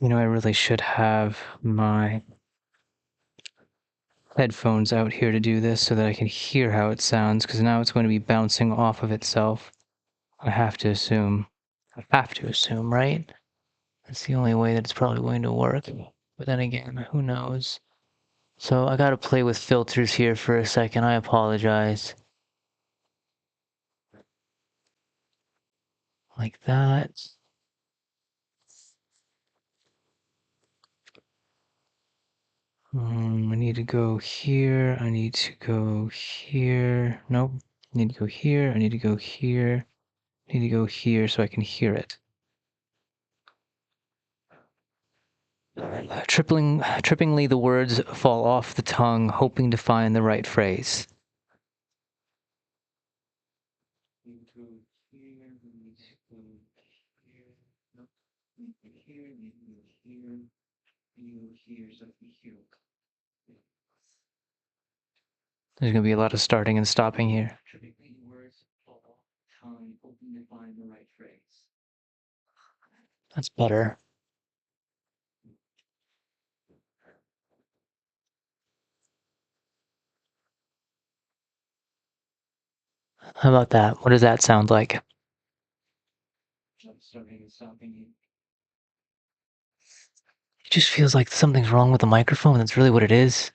I really should have my headphones out here to do this so that I can hear how it sounds, because now it's going to be bouncing off of itself. I have to assume, right? That's the only way that it's probably going to work. But then again, who knows? So I gotta play with filters here for a second. I apologize. Like that. I need to go here. I need to go here. Nope. I need to go here. I need to go here. I need to go here so I can hear it. Trippingly, the words fall off the tongue, hoping to find the right phrase. There's going to be a lot of starting and stopping here. That's better. How about that? What does that sound like? It just feels like something's wrong with the microphone. That's really what it is.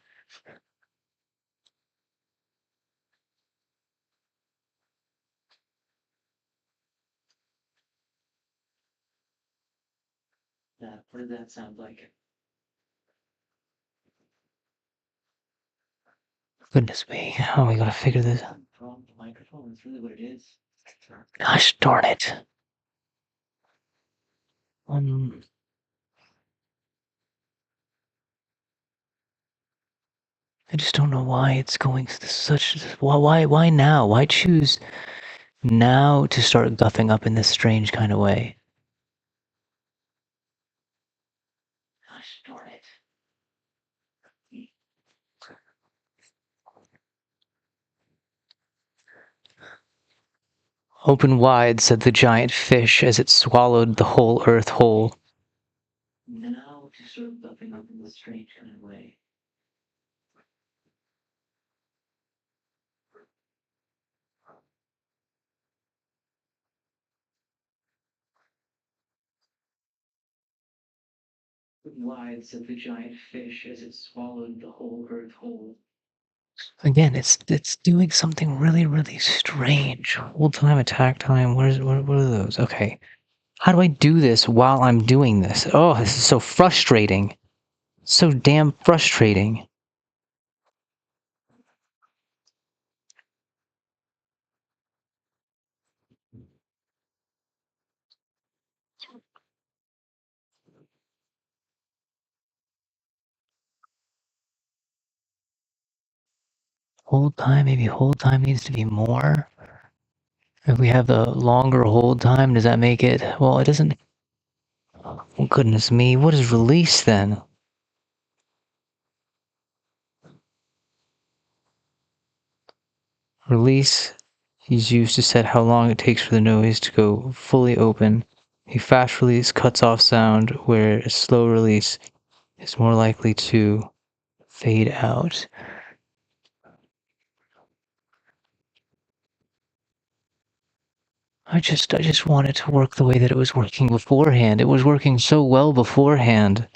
What does that sound like? Goodness me. How are we gonna figure this out? Wrong with the microphone. That's really what it is. Gosh darn it. I just don't know why it's going such. Why now? Why choose now to start guffing up in this strange kind of way? Gosh darn it. Open wide, said the giant fish as it swallowed the whole earth whole. Now to start guffing up in this strange kind of way. Wide, said the giant fish as it swallowed the whole earth whole. Again, it's doing something really, really strange. Hold time, attack time. What are those? Okay. How do I do this while I'm doing this? Oh, this is so frustrating. So damn frustrating. Hold time, maybe hold time needs to be more. If we have the longer hold time, does that make it? Well, it doesn't. Oh, goodness me, what is release then? Release is used to set how long it takes for the noise to go fully open. A fast release cuts off sound, where a slow release is more likely to fade out. I just want it to work the way that it was working beforehand. It was working so well beforehand.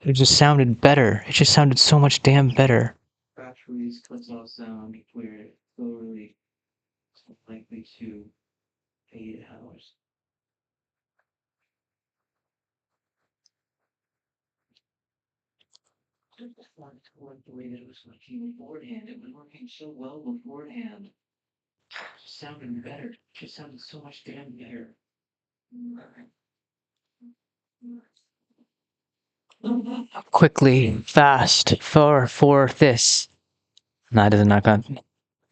It just sounded better. It just sounded so much damn better. Fast release cuts off sound, where slow release is likely to fade out. I just want it to work the way that it was working beforehand. It was working so well beforehand. It just sounded better. It just sounded so much damn better. Quickly, fast, for this. Nah, that is not gonna.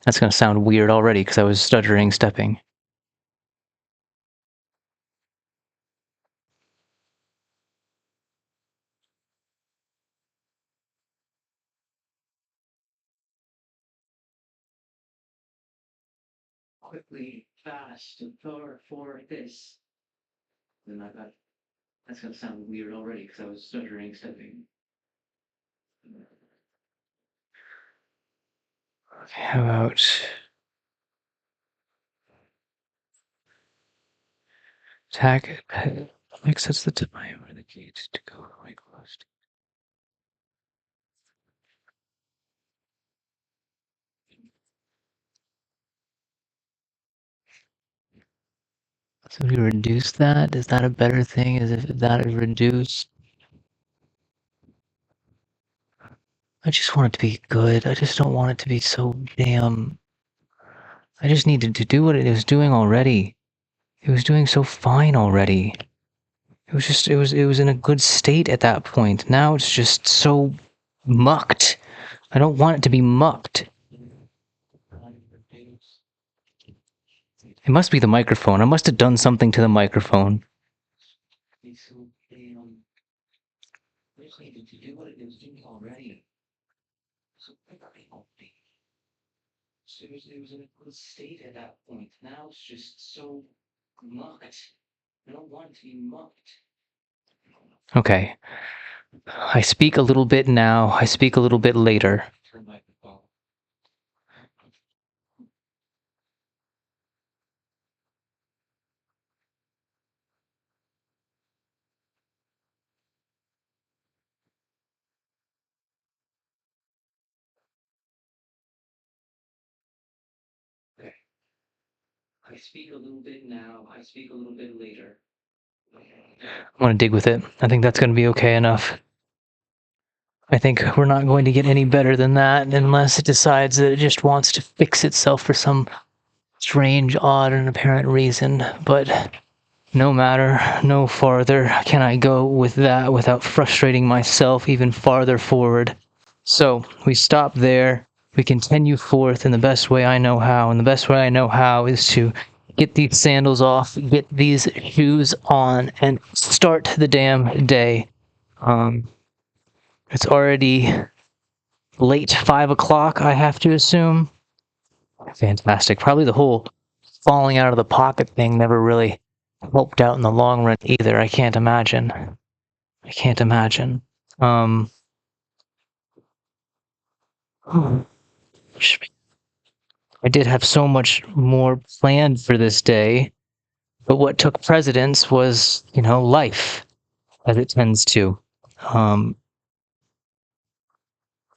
That's gonna sound weird already because I was stuttering, stepping. Quickly, fast, for this. Then I got That's gonna sound weird already because I was stuttering, stepping. Okay, how about attack exits the time where the gates to go right close. So we reduce that? Is that a better thing? Is if that is reduced? I just want it to be good. I just don't want it to be so damn... I just needed to do what it was doing already. It was doing so fine already. It was in a good state at that point. Now it's just so mucked. I don't want it to be mucked. It must be the microphone. I must have done something to the microphone. I just needed to do what it was doing already. It was in a good state at that point. Now it's just so mucked. I don't want it to be mucked. Okay. I speak a little bit now. I speak a little bit later. I speak a little bit now. I speak a little bit later. I want to dig with it. I think that's going to be okay enough. I think we're not going to get any better than that unless it decides that it just wants to fix itself for some strange, odd, and apparent reason. But no matter, no farther can I go with that without frustrating myself even farther forward. So we stop there. We continue forth in the best way I know how, and the best way I know how is to get these sandals off, get these shoes on, and start the damn day. It's already late 5 o'clock, I have to assume. Fantastic. Probably the whole falling out of the pocket thing never really helped out in the long run either. I can't imagine. I did have so much more planned for this day, but what took precedence was, life, as it tends to.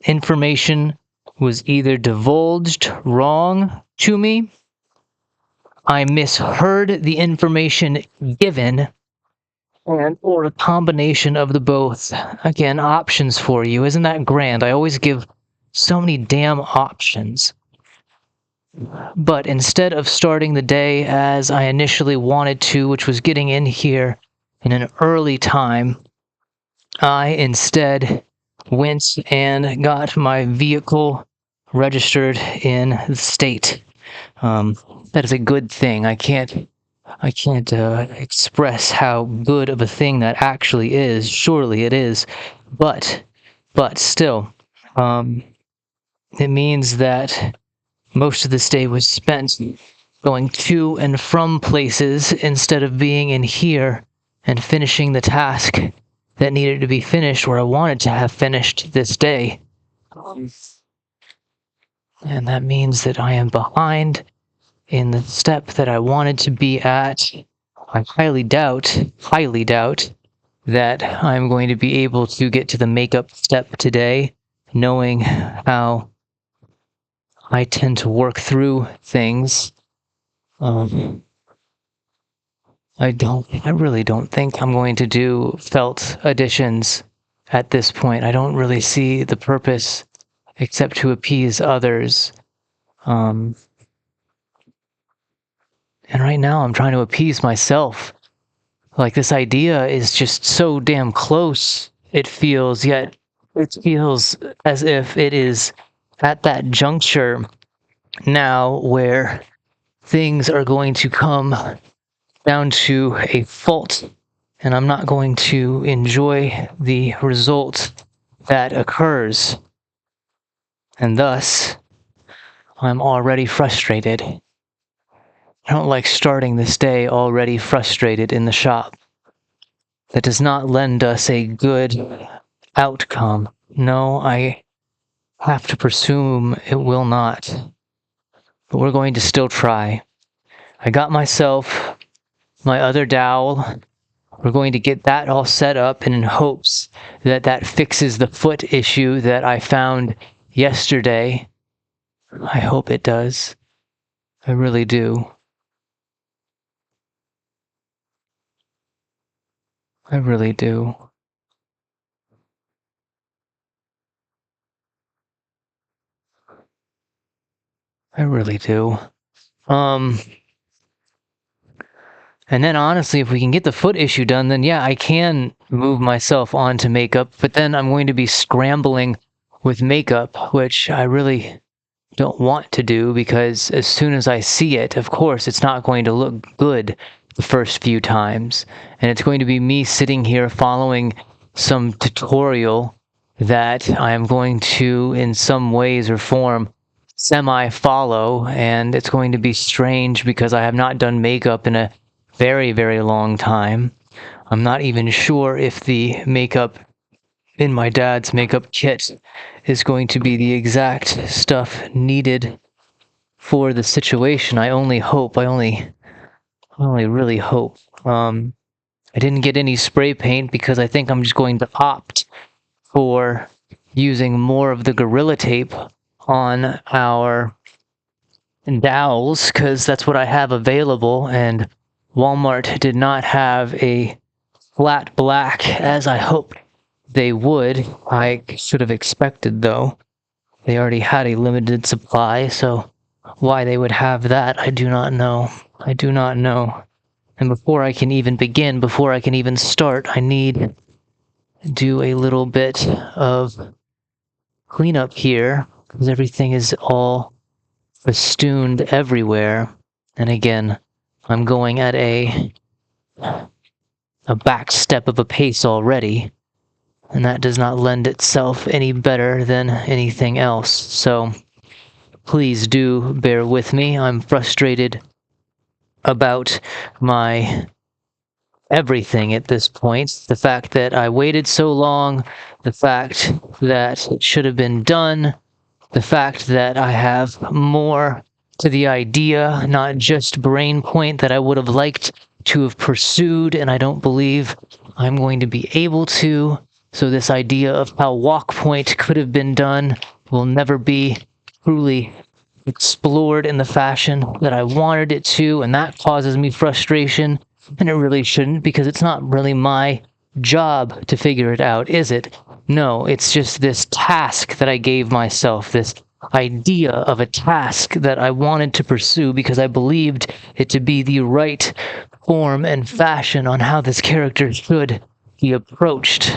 Information was either divulged wrong to me, I misheard the information given, or a combination of the both. Again, options for you. Isn't that grand? I always give so many damn options. But instead of starting the day as I initially wanted to, which was getting in here in an early time, I instead went and got my vehicle registered in the state. That is a good thing. I can't express how good of a thing that actually is. Surely it is, but still, it means that most of this day was spent going to and from places instead of being in here and finishing the task that needed to be finished, or I wanted to have finished this day. And that means that I am behind in the step that I wanted to be at. I highly doubt that I'm going to be able to get to the makeup step today, knowing how I tend to work through things. I really don't think I'm going to do felt additions at this point. I don't really see the purpose except to appease others. And right now I'm trying to appease myself. Like, this idea is just so damn close, it feels, yet it feels as if it is at that juncture now where things are going to come down to a fault, and I'm not going to enjoy the result that occurs. And thus, I'm already frustrated. I don't like starting this day already frustrated in the shop. that does not lend us a good outcome. No, I have to presume it will not. But we're going to still try. I got myself my other dowel. We're going to get that all set up, and in hopes that that fixes the foot issue that I found yesterday. I hope it does. I really do. I really do. I really do. And then honestly, if we can get the foot issue done, then yeah, I can move myself on to makeup, but then I'm going to be scrambling with makeup, which I really don't want to do, because as soon as I see it, of course, it's not going to look good the first few times. And it's going to be me sitting here following some tutorial that I am going to, in some ways or form, semi-follow, and it's going to be strange because I have not done makeup in a very, very long time. I'm not even sure if the makeup in my dad's makeup kit is going to be the exact stuff needed for the situation. I only hope. I only really hope. I didn't get any spray paint because I think I'm just going to opt for using more of the Gorilla Tape on our dowels, because that's what I have available, and Walmart did not have a flat black as I hoped they would. I should have expected, though. They already had a limited supply, so why they would have that, I do not know. I do not know. And before I can even begin, before I can even start, I need to do a little bit of cleanup here, because everything is all festooned everywhere. And again, I'm going at a back step of a pace already, and that does not lend itself any better than anything else. So please do bear with me. I'm frustrated about my everything at this point. The fact that I waited so long, the fact that it should have been done, the fact that I have more to the idea, not just brain point, that I would have liked to have pursued, and I don't believe I'm going to be able to. So this idea of how walk point could have been done will never be truly explored in the fashion that I wanted it to, and that causes me frustration, and it really shouldn't, because it's not really my job to figure it out, is it? No, it's just this task that I gave myself, this idea of a task that I wanted to pursue because I believed it to be the right form and fashion on how this character should be approached.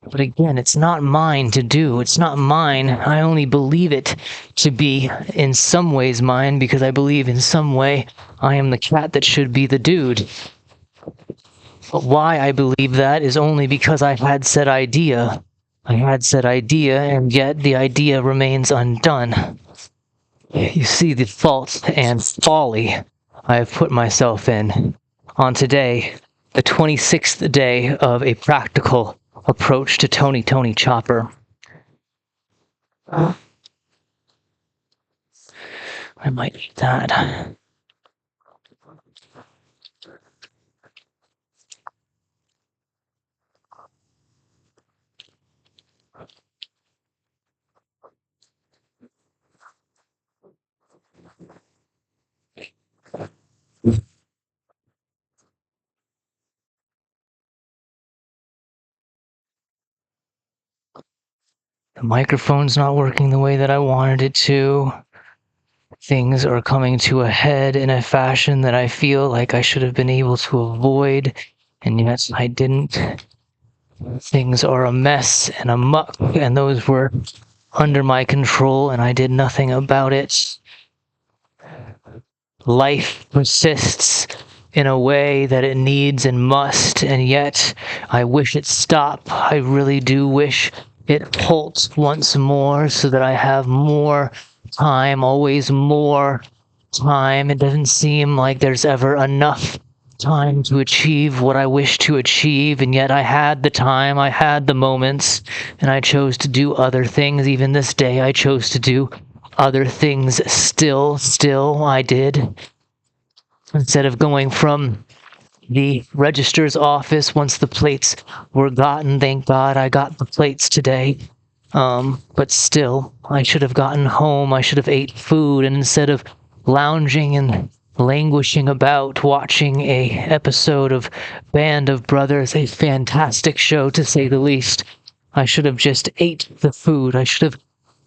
But again, it's not mine to do. It's not mine. I only believe it to be in some ways mine because I believe in some way I am the cat that should be the dude. But why I believe that is only because I had said idea. I had said idea, and yet the idea remains undone. You see the fault and folly I have put myself in on today, the 26th day of a practical approach to Tony Chopper. I might need that. The microphone's not working the way that I wanted it to. Things are coming to a head in a fashion that I feel like I should have been able to avoid, and yet I didn't. Things are a mess and a muck, and those were under my control, and I did nothing about it. Life persists in a way that it needs and must, and yet I wish it stopped. I really do wish it halts once more so that I have more time, always more time. It doesn't seem like there's ever enough time to achieve what I wish to achieve, and yet I had the time, I had the moments, and I chose to do other things. Even this day, I chose to do other things still I did. Instead of going from the register's office once the plates were gotten, thank God I got the plates today. But still, I should have gotten home, I should have ate food, and instead of lounging and languishing about watching a episode of Band of Brothers, a fantastic show to say the least, I should have just ate the food. I should have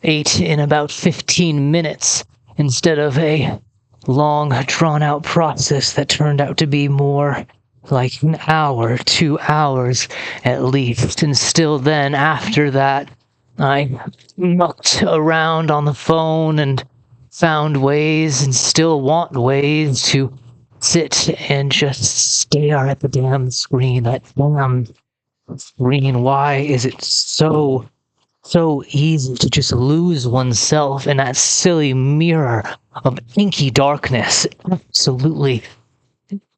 ate in about 15 minutes instead of a long, drawn-out process that turned out to be more like an hour, 2 hours at least. And still then, after that, I mucked around on the phone and found ways and still want ways to sit and just stare at the damn screen. That damn screen. Why is it so easy to just lose oneself in that silly mirror of inky darkness? Absolutely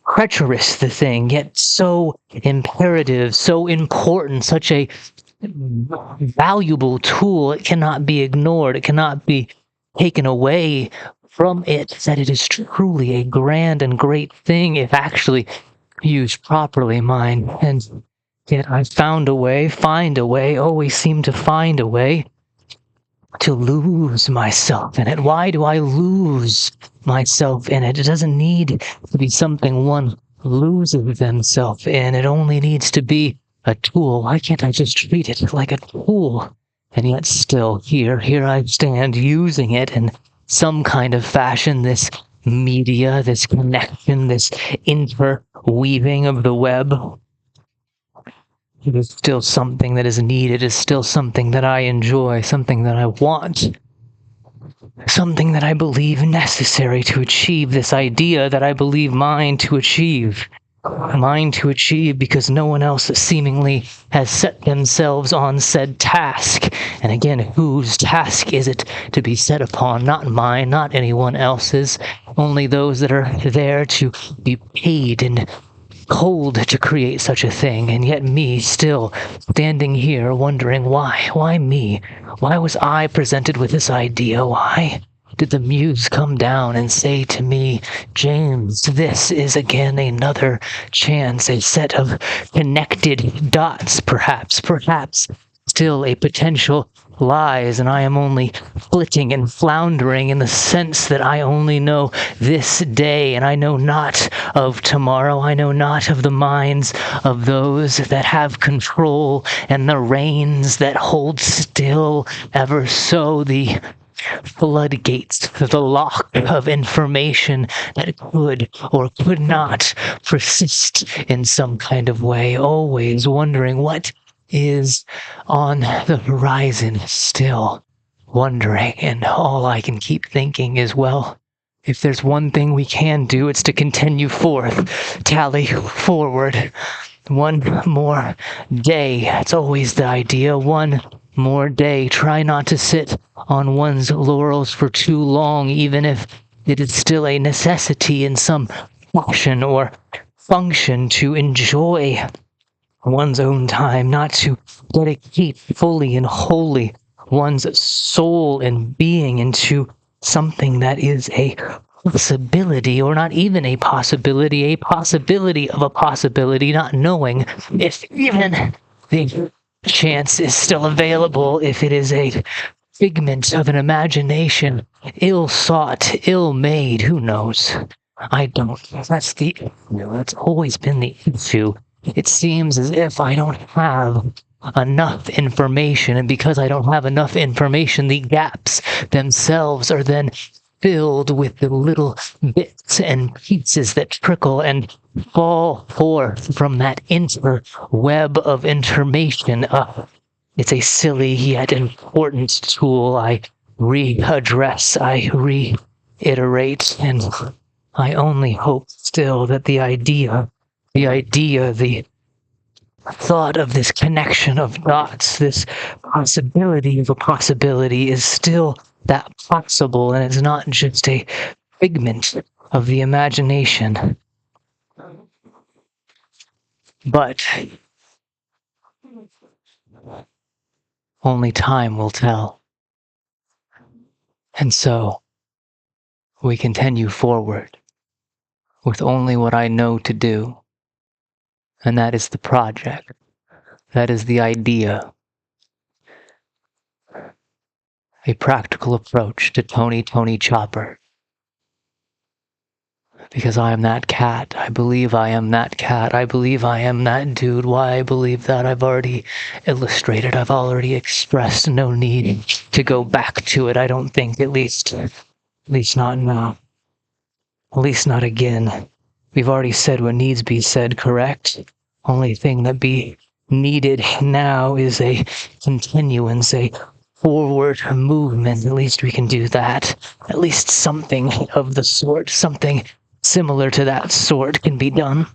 treacherous, the thing, yet so imperative, so important, such a valuable tool. It cannot be ignored. It cannot be taken away from it, that it is truly a grand and great thing if actually used properly, mine. And yet I find a way, always seem to find a way to lose myself in it. Why do I lose myself in it? It doesn't need to be something one loses themselves in. It only needs to be a tool. Why can't I just treat it like a tool? And yet still, here I stand using it in some kind of fashion, this media, this connection, this interweaving of the web. It is still something that is needed. It is still something that I enjoy, something that I want, something that I believe necessary to achieve this idea that I believe mine to achieve. Mine to achieve because no one else seemingly has set themselves on said task. And again, whose task is it to be set upon? Not mine, not anyone else's. Only those that are there to be paid and cold to create such a thing. And yet me still standing here wondering why me? Why was I presented with this idea? Why did the muse come down and say to me, James, this is again another chance, a set of connected dots, perhaps still a potential lies, and I am only flitting and floundering in the sense that I only know this day, and I know not of tomorrow. I know not of the minds of those that have control and the reins that hold still ever so the floodgates, the lock of information that could or could not persist in some kind of way, always wondering what is on the horizon, still wondering. And all I can keep thinking is, well, if there's one thing we can do, it's to continue forth, tally forward. One more day. It's always the idea. One more day. Try not to sit on one's laurels for too long, even if it is still a necessity in some fashion or function to enjoy one's own time, not to dedicate fully and wholly one's soul and being into something that is a possibility, or not even a possibility of a possibility, not knowing if even the chance is still available, if it is a figment of an imagination, ill-sought, ill-made, who knows? I don't. That's always been the issue. It seems as if I don't have enough information, and because I don't have enough information, the gaps themselves are then filled with the little bits and pieces that trickle and fall forth from that interweb of information. It's a silly yet important tool. I readdress, I reiterate, and I only hope still that the thought of this connection of dots, this possibility of a possibility, is still that possible, and it's not just a figment of the imagination. But only time will tell. And so we continue forward with only what I know to do. And that is the project. That is the idea. A practical approach to Tony Chopper. Because I am that cat. I believe I am that cat. I believe I am that dude. Why I believe that I've already illustrated. I've already expressed. No need to go back to it. I don't think, at least not now. At least not again. We've already said what needs be said, correct? Only thing that be needed now is a continuance, a forward movement. At least we can do that. At least something of the sort, something similar to that sort can be done.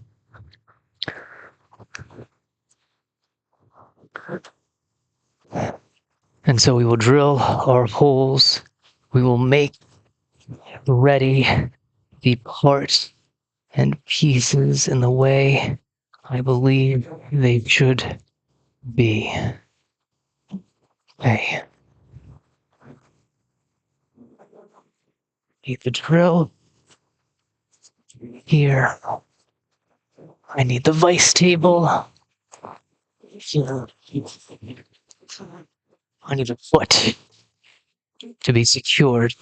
And so we will drill our holes. We will make ready the parts and pieces in the way I believe they should be. Okay. Need the drill. Here. I need the vice table. Here. I need a foot to be secured.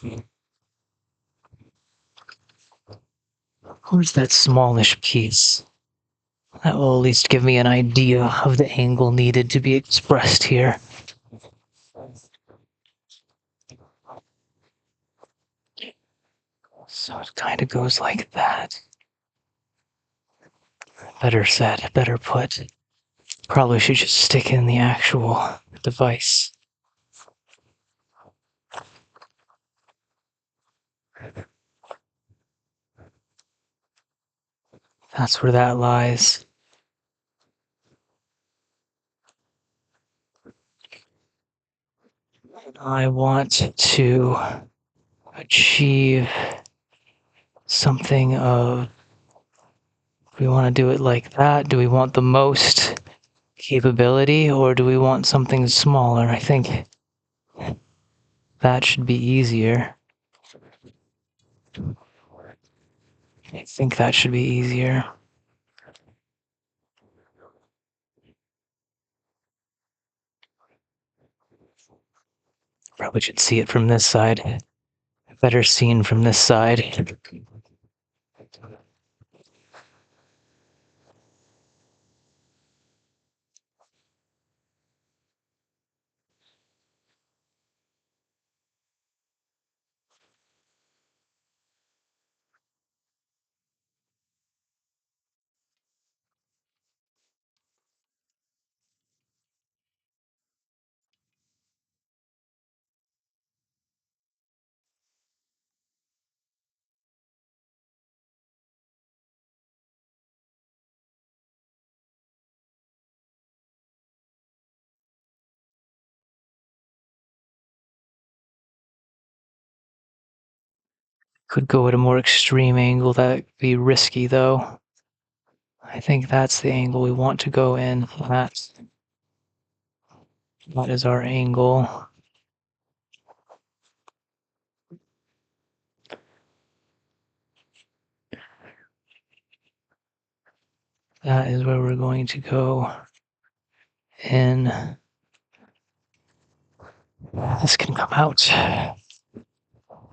Where's that smallish piece? That will at least give me an idea of the angle needed to be expressed here. So it kind of goes like that. Better said, better put. Probably should just stick in the actual device. That's where that lies. I want to achieve something of, do we want to do it like that? Do we want the most capability, or do we want something smaller? I think that should be easier. I think that should be easier. Probably should see it from this side. Better seen from this side. Could go at a more extreme angle. That'd be risky, though. I think that's the angle we want to go in. That is our angle. That is where we're going to go in. This can come out.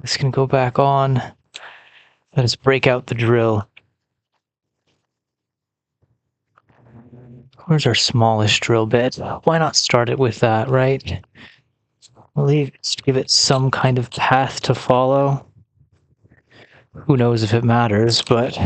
This can go back on. Let us break out the drill. Where's our smallest drill bit? Why not start it with that, right? Give it some kind of path to follow. Who knows if it matters, but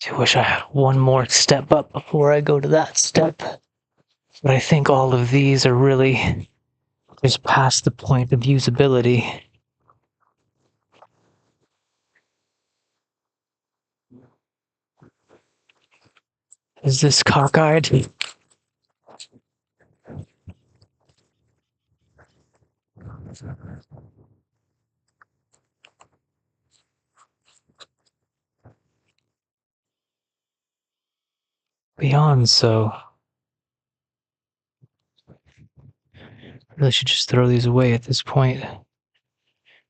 I wish I had one more step up before I go to that step. But I think all of these are really just past the point of usability. Is this cockeyed? Beyond so. I really should just throw these away at this point,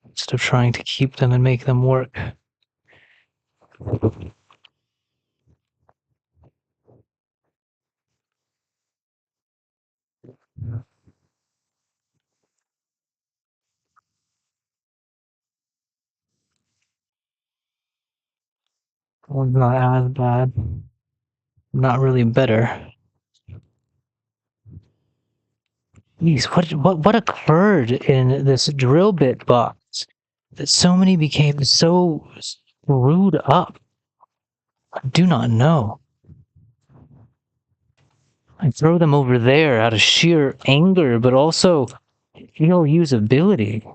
instead of trying to keep them and make them work. One's not as bad. Not really better. Jeez, what occurred in this drill bit box that so many became so screwed up? I do not know. I throw them over there out of sheer anger, but also ill usability.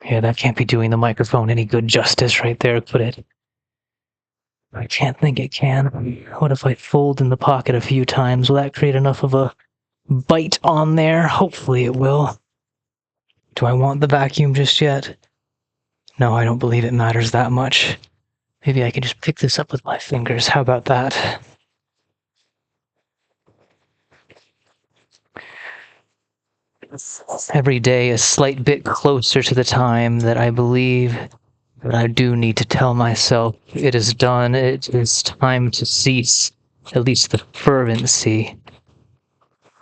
Yeah, that can't be doing the microphone any good justice right there, could it? I can't think it can. What if I fold in the pocket a few times? Will that create enough of a bite on there? Hopefully it will. Do I want the vacuum just yet? No, I don't believe it matters that much. Maybe I can just pick this up with my fingers. How about that? Every day a slight bit closer to the time that I believe that I do need to tell myself it is done. It is time to cease, at least the fervency.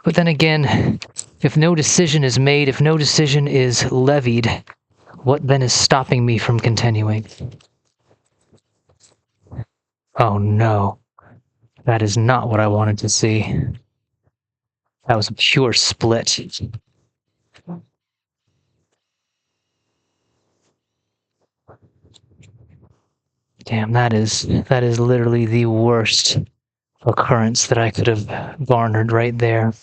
But then again, if no decision is made, if no decision is levied, what then is stopping me from continuing? Oh no, that is not what I wanted to see. That was a pure split. Damn, that is literally the worst occurrence that I could have garnered right there.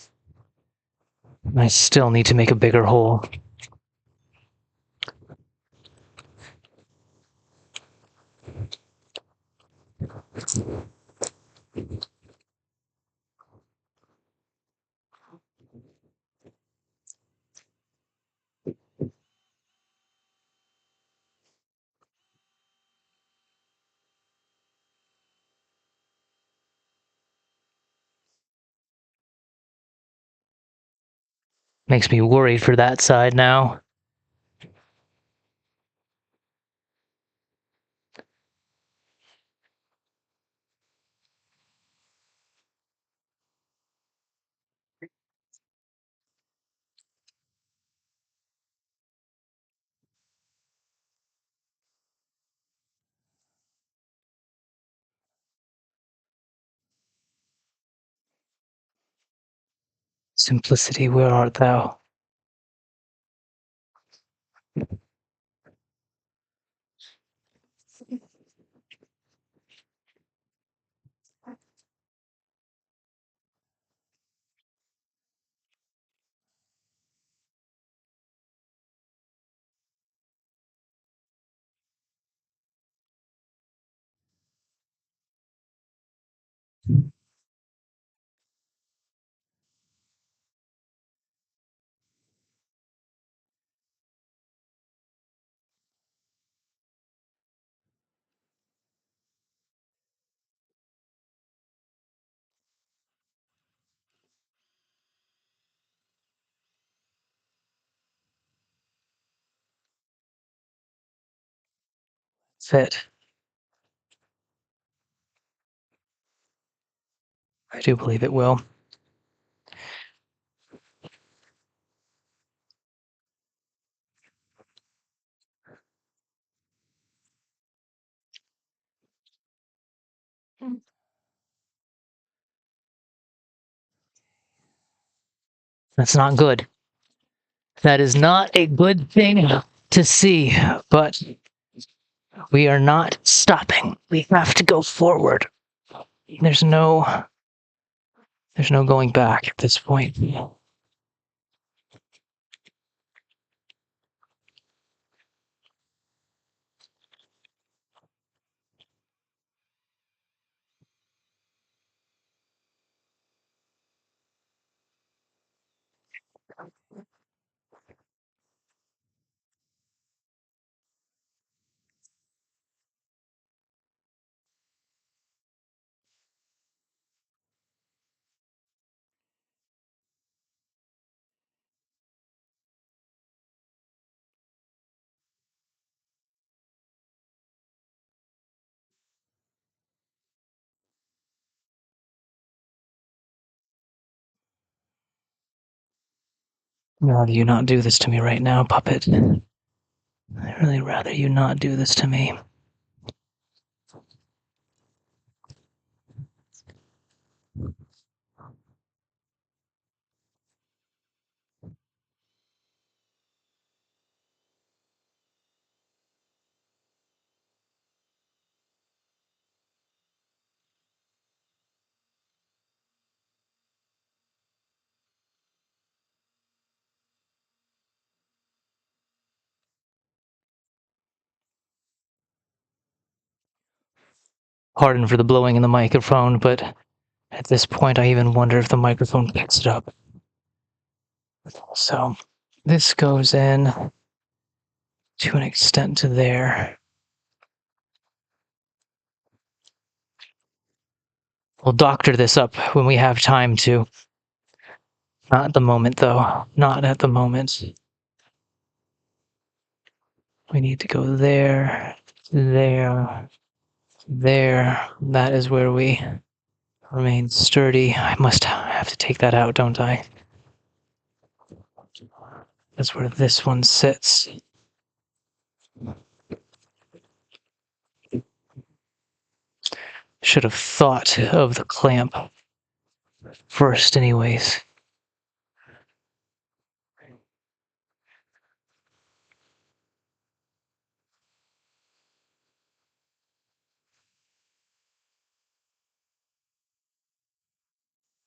I still need to make a bigger hole. Makes me worried for that side now. Simplicity, where art thou? That's it. I do believe it will. That's not good. That is not a good thing to see, but we are not stopping. We have to go forward. There's no going back at this point. I'd rather you not do this to me right now, puppet. I'd really rather you not do this to me. Pardon for the blowing in the microphone, but at this point I even wonder if the microphone picks it up. So this goes in to an extent to there. We'll doctor this up when we have time to. Not at the moment, though. Not at the moment. We need to go there, there, there. That is where we remain sturdy. I must have to take that out, don't I? That's where this one sits. Should have thought of the clamp first, anyways.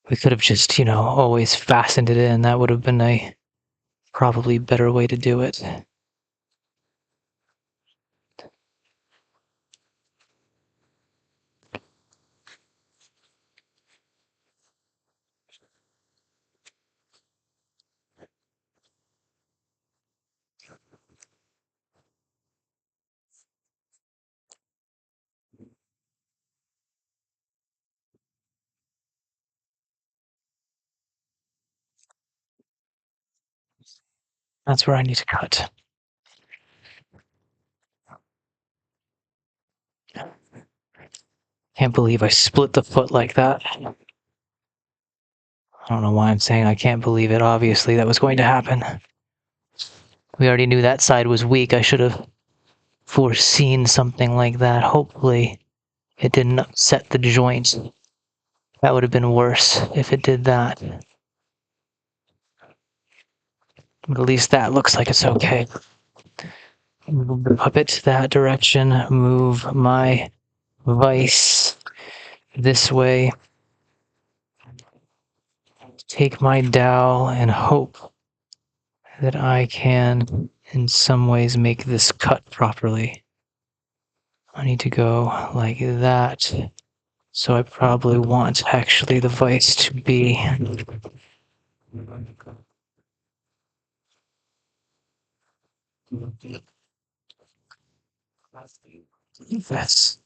We could have just, always fastened it in. That would have been a probably better way to do it. That's where I need to cut. Can't believe I split the foot like that. I don't know why I'm saying I can't believe it. Obviously, that was going to happen. We already knew that side was weak. I should have foreseen something like that. Hopefully, it didn't upset the joint. That would have been worse if it did that. But at least that looks like it's okay. Move the puppet that direction. Move my vise this way. Take my dowel and hope that I can, in some ways, make this cut properly. I need to go like that. So I probably want actually the vise to be this.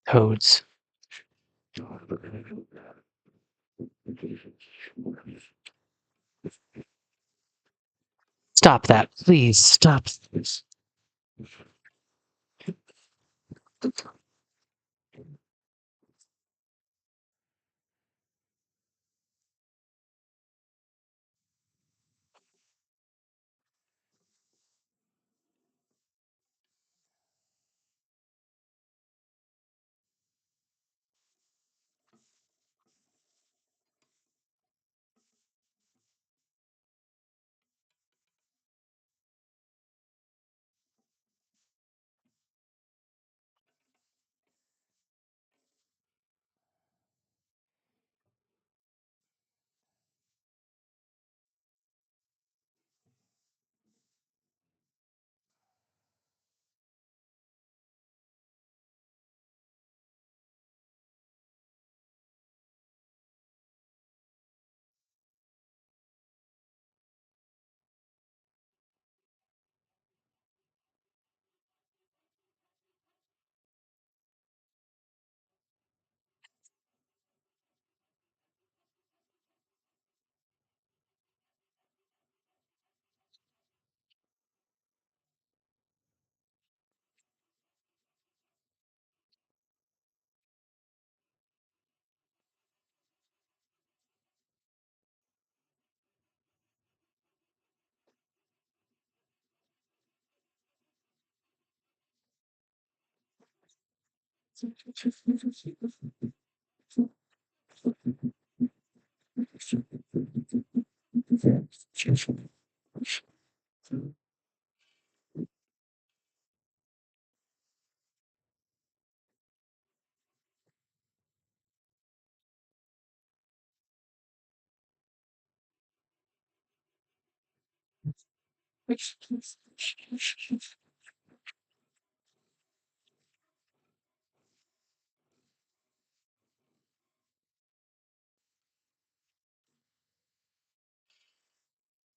Codes. Stop that, please. Stop.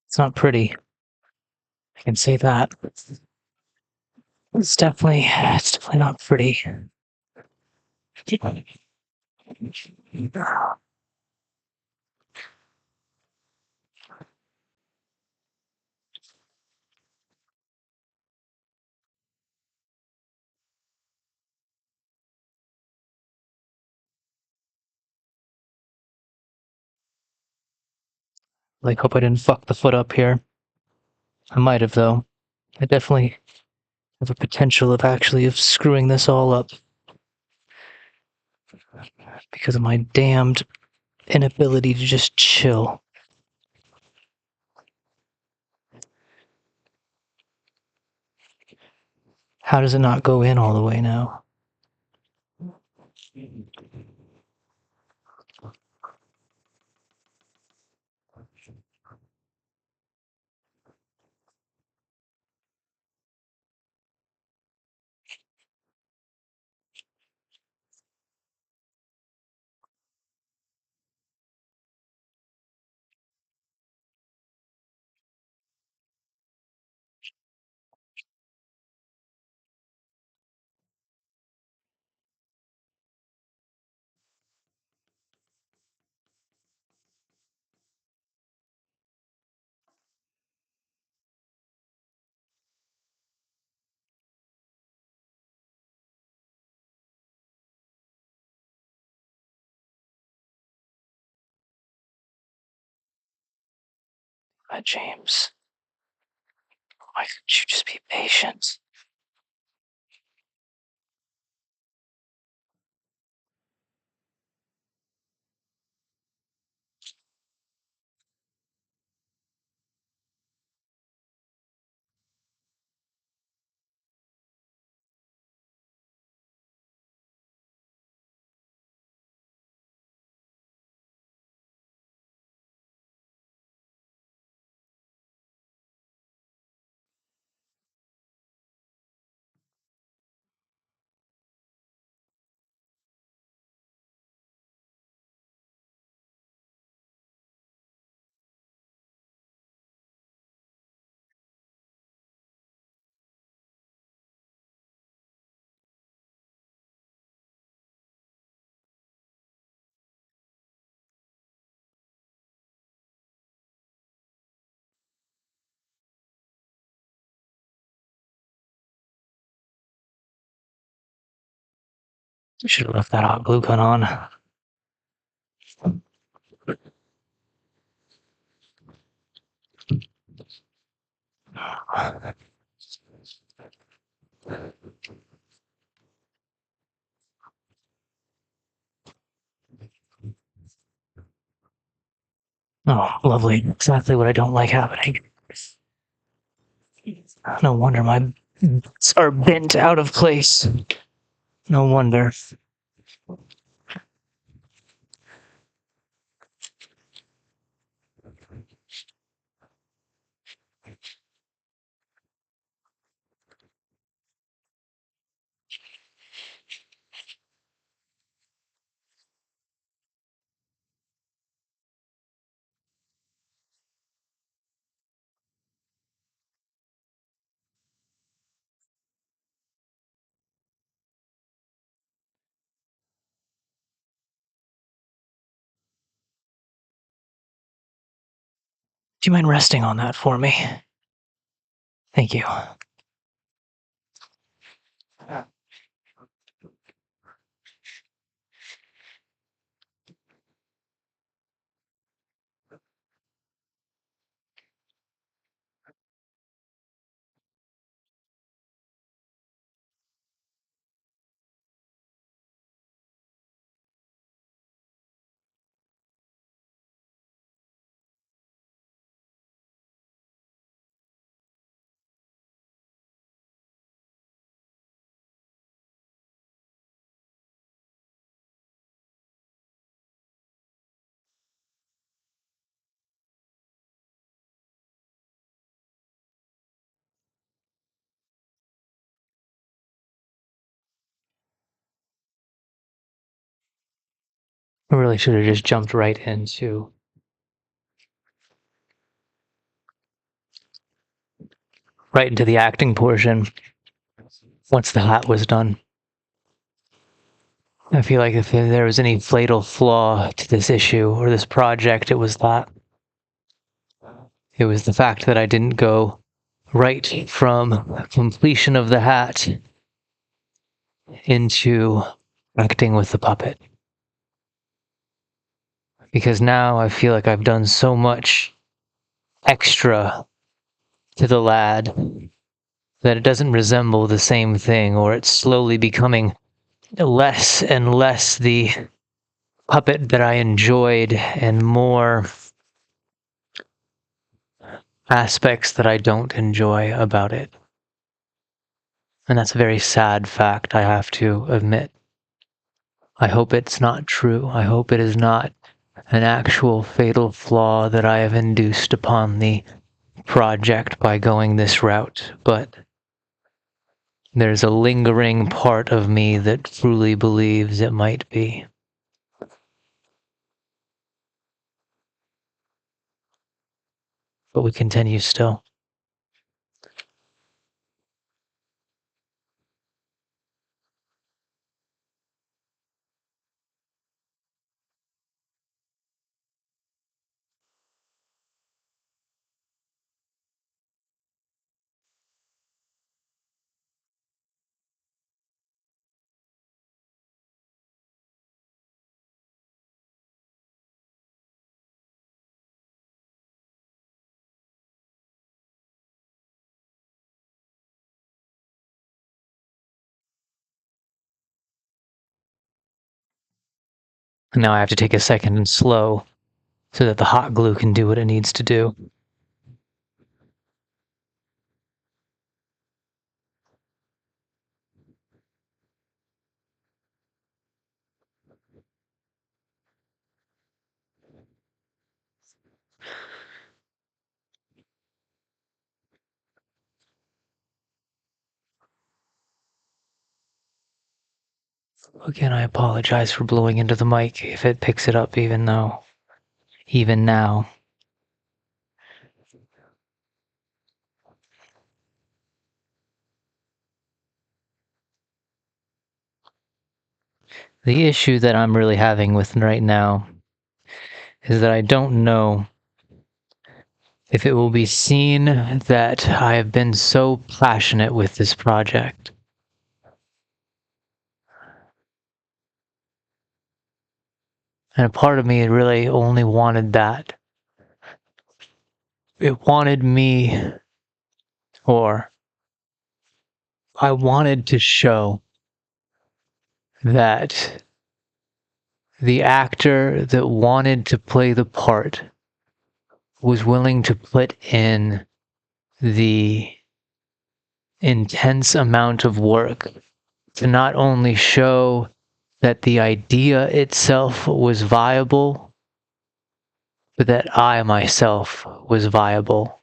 It's not pretty. I can say that. It's definitely not pretty. Like, hope I didn't fuck the foot up here. I might have, though. I definitely have a potential of screwing this all up because of my damned inability to just chill. How does it not go in all the way now? James, why couldn't you just be patient? Should have left that hot glue gun on. Oh, lovely. Exactly what I don't like happening. No wonder my bits are bent out of place. No wonder. Do you mind resting on that for me? Thank you. I really should have just jumped right into the acting portion once the hat was done. I feel like if there was any fatal flaw to this issue or this project, it was that. It was the fact that I didn't go right from completion of the hat into acting with the puppet. Because now I feel like I've done so much extra to the lad that it doesn't resemble the same thing, or it's slowly becoming less and less the puppet that I enjoyed and more aspects that I don't enjoy about it. And that's a very sad fact, I have to admit. I hope it's not true. I hope it is not an actual fatal flaw that I have induced upon the project by going this route, but there's a lingering part of me that truly believes it might be. But we continue still. And now I have to take a second and slow so that the hot glue can do what it needs to do. Again, I apologize for blowing into the mic if it picks it up even now. The issue that I'm really having with right now is that I don't know if it will be seen that I have been so passionate with this project. And a part of me really only wanted that. It wanted me, or I wanted to show that the actor that wanted to play the part was willing to put in the intense amount of work to not only show that the idea itself was viable, but that I myself was viable.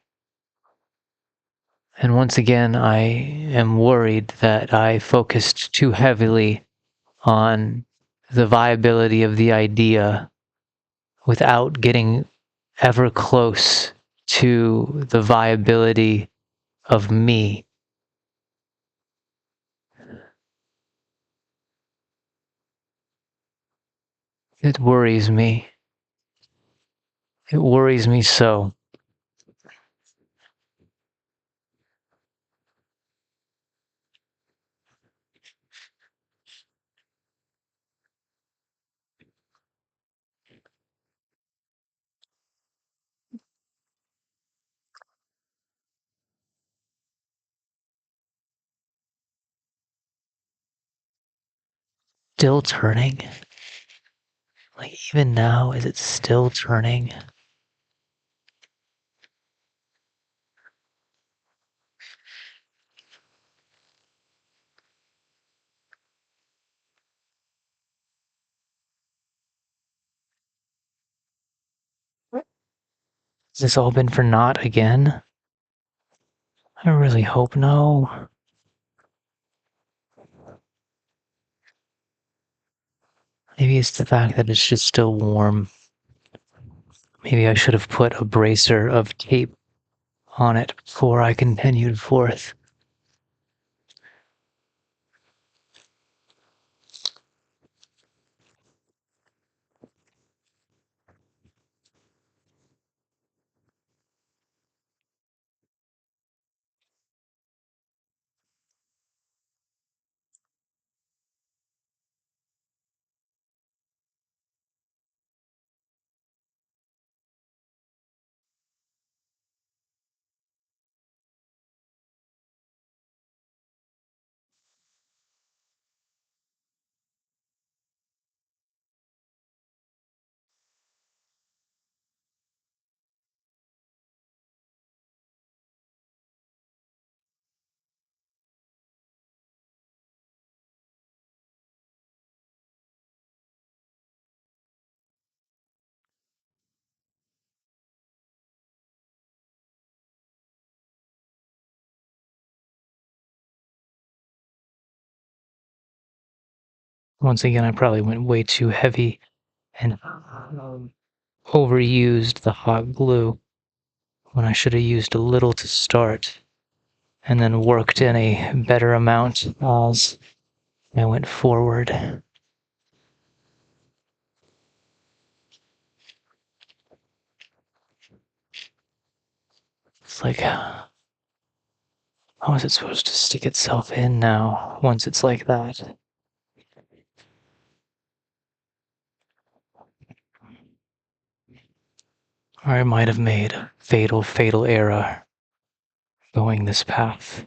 And once again, I am worried that I focused too heavily on the viability of the idea without getting ever close to the viability of me. It worries me. It worries me so. Still turning? Like, even now, is it still turning? Has this all been for naught again? I really hope no. Maybe it's the fact that it's just still warm. Maybe I should have put a bracer of tape on it before I continued forth. Once again, I probably went way too heavy and overused the hot glue when I should have used a little to start and then worked in a better amount as I went forward. It's like, how is it supposed to stick itself in now once it's like that? Or I might have made a fatal error going this path.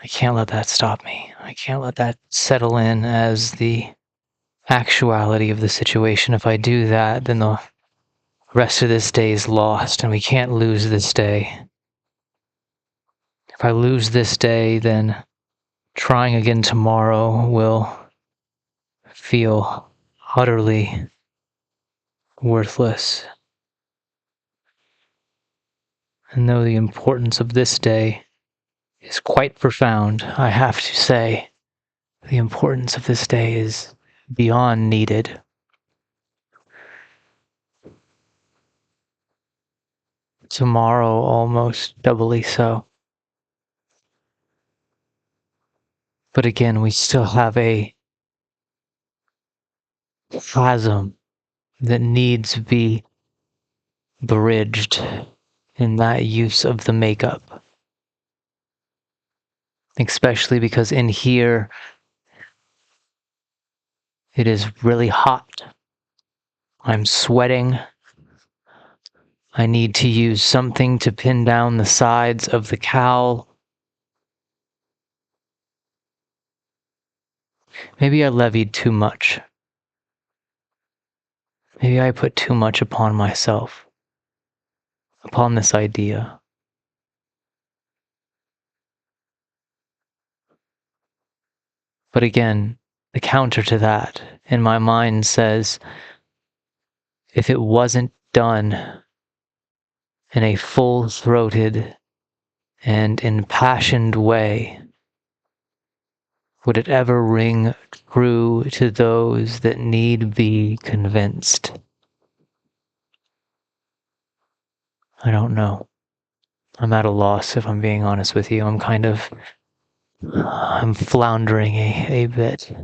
I can't let that stop me. I can't let that settle in as the actuality of the situation. If I do that, then the rest of this day is lost, and we can't lose this day. If I lose this day, then trying again tomorrow will feel utterly worthless. And though the importance of this day is quite profound, I have to say, the importance of this day is beyond needed. Tomorrow, almost doubly so. But again, we still have a chasm that needs to be bridged in that use of the makeup. especially because in here it is really hot. I'm sweating. I need to use something to pin down the sides of the cowl. Maybe I levied too much. Maybe I put too much upon myself, upon this idea. But again, the counter to that in my mind says, if it wasn't done in a full-throated and impassioned way, would it ever ring true to those that need be convinced? I don't know. I'm at a loss, if I'm being honest with you. I'm floundering a bit.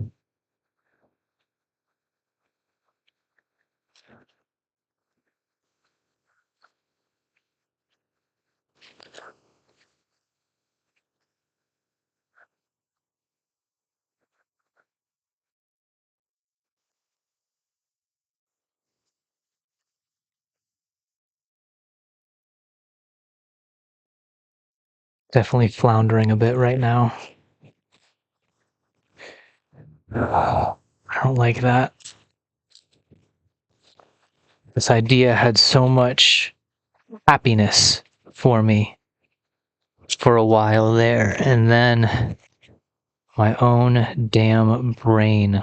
Definitely floundering a bit right now. I don't like that. This idea had so much happiness for me for a while there, and then my own damn brain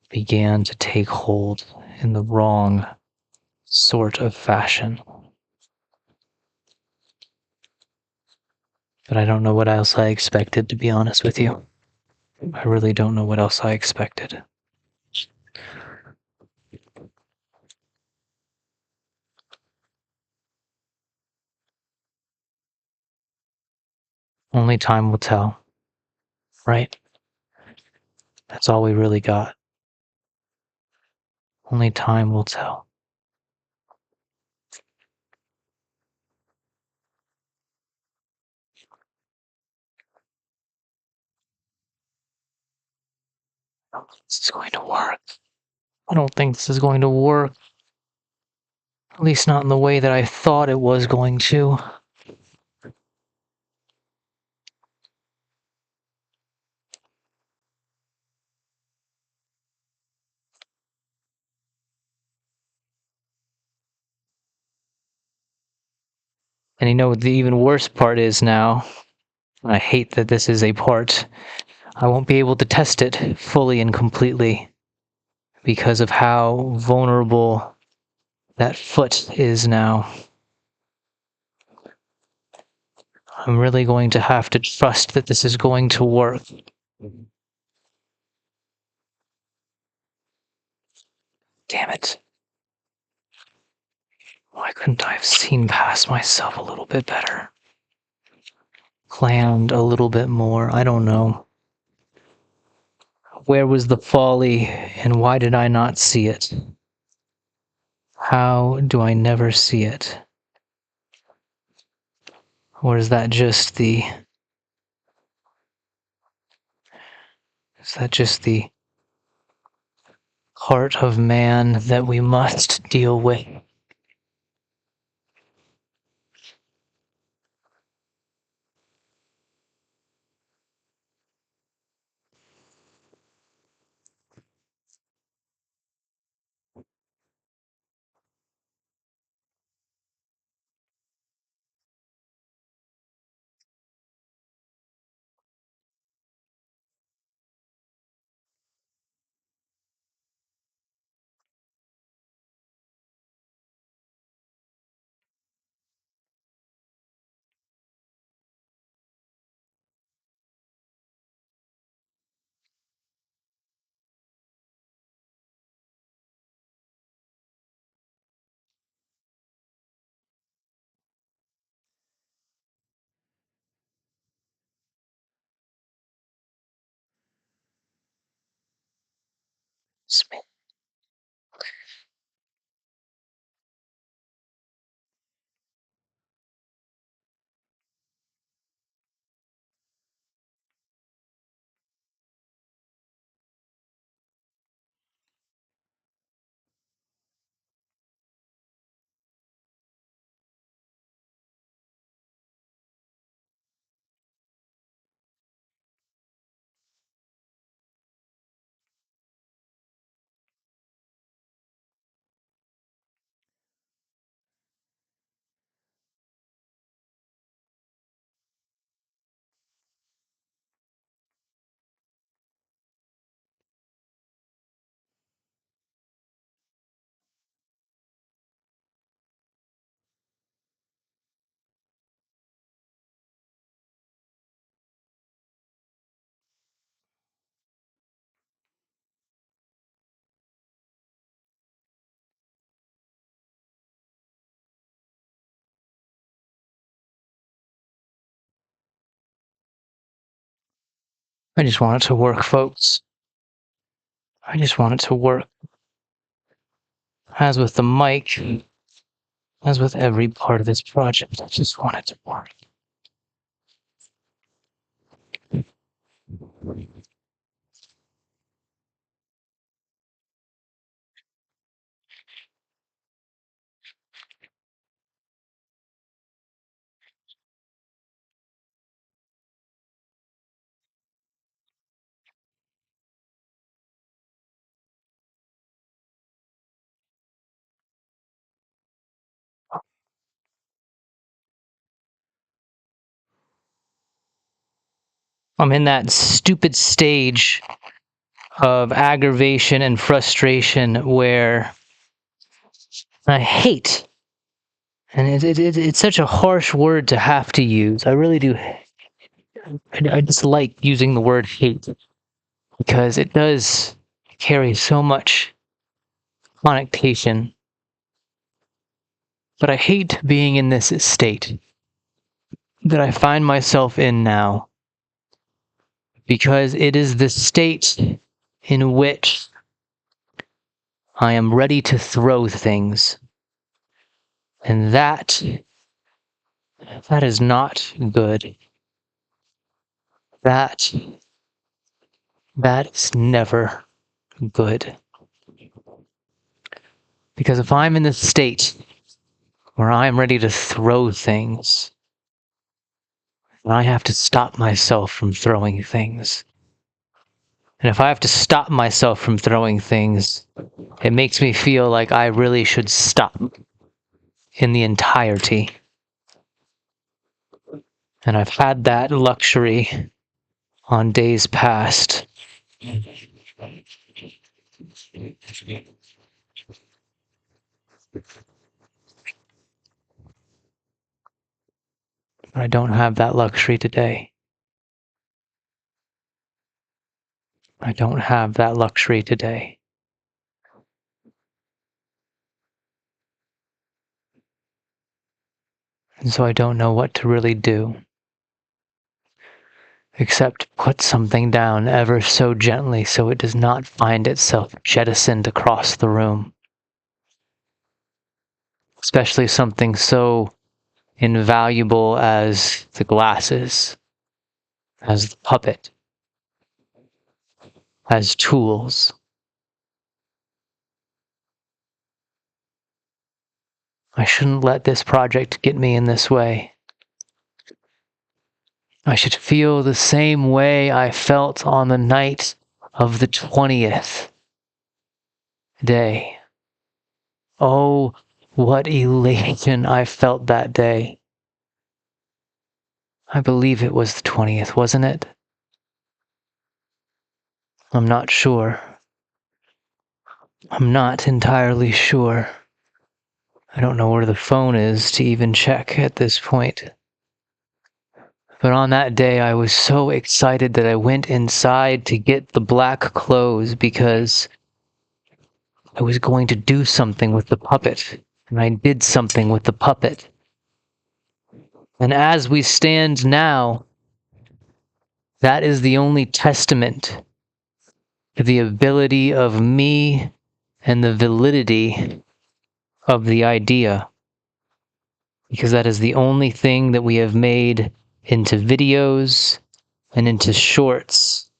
began to take hold in the wrong sort of fashion. But I don't know what else I expected, to be honest with you. I really don't know what else I expected. Only time will tell, right? That's all we really got. Only time will tell. I don't think this is going to work. I don't think this is going to work. At least not in the way that I thought it was going to. And you know what the even worse part is now? I hate that this is a part. I won't be able to test it fully and completely because of how vulnerable that foot is now. I'm really going to have to trust that this is going to work. Damn it. Why couldn't I have seen past myself a little bit better? Planned a little bit more, I don't know. Where was the folly, and why did I not see it? How do I never see it? Or is that just the heart of man that we must deal with? I just want it to work, folks. I just want it to work. As with the mic, as with every part of this project, I just want it to work. I'm in that stupid stage of aggravation and frustration where I hate, and it's such a harsh word to have to use. I really do. I just like using the word hate because it does carry so much connotation. But I hate being in this state that I find myself in now, because it is the state in which I am ready to throw things. And that is not good. That is never good. Because if I'm in this state where I'm ready to throw things, I have to stop myself from throwing things. And if I have to stop myself from throwing things, it makes me feel like I really should stop in the entirety. And I've had that luxury on days past. But I don't have that luxury today. I don't have that luxury today. And so I don't know what to really do, except put something down ever so gently so it does not find itself jettisoned across the room. Especially something so invaluable as the glasses, as the puppet, as tools. I shouldn't let this project get me in this way. I should feel the same way I felt on the night of the 20th day. Oh, what elation I felt that day. I believe it was the 20th, wasn't it? I'm not sure. I'm not entirely sure. I don't know where the phone is to even check at this point. But on that day, I was so excited that I went inside to get the black clothes because I was going to do something with the puppet. And I did something with the puppet. And as we stand now, that is the only testament to the ability of me and the validity of the idea. Because that is the only thing that we have made into videos and into shorts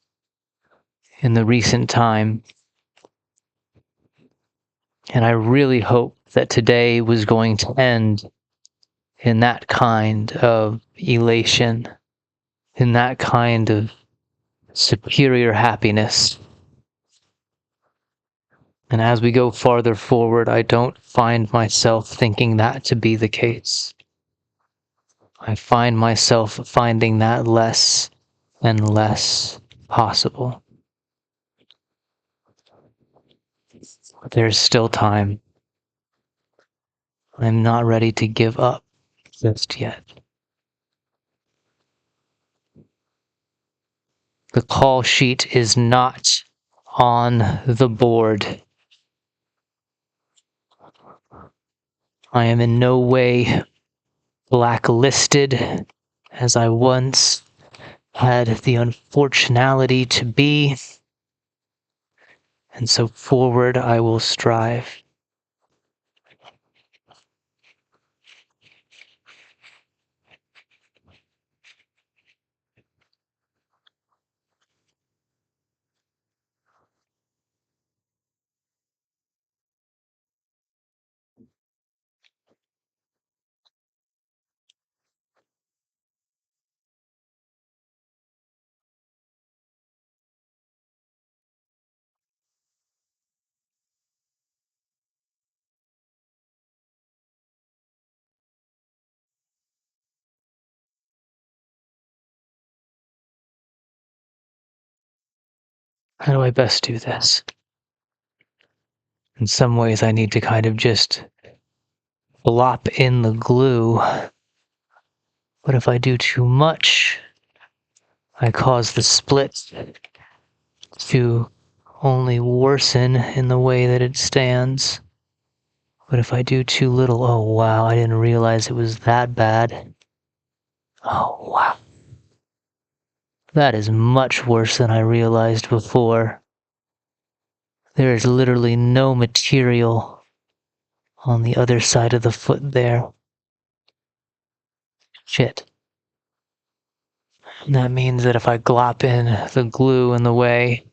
in the recent time. And I really hope that today was going to end in that kind of elation, in that kind of superior happiness. And as we go farther forward, I don't find myself thinking that to be the case. I find myself finding that less and less possible. But there's still time. I'm not ready to give up just yet. The call sheet is not on the board. I am in no way blacklisted as I once had the unfortunality to be, and so forward I will strive. How do I best do this? In some ways, I need to kind of just blop in the glue. But if I do too much, I cause the split to only worsen in the way that it stands. But if I do too little, oh wow, I didn't realize it was that bad. Oh wow. That is much worse than I realized before. There is literally no material on the other side of the foot there. Shit. And that means that if I glop in the glue in the way,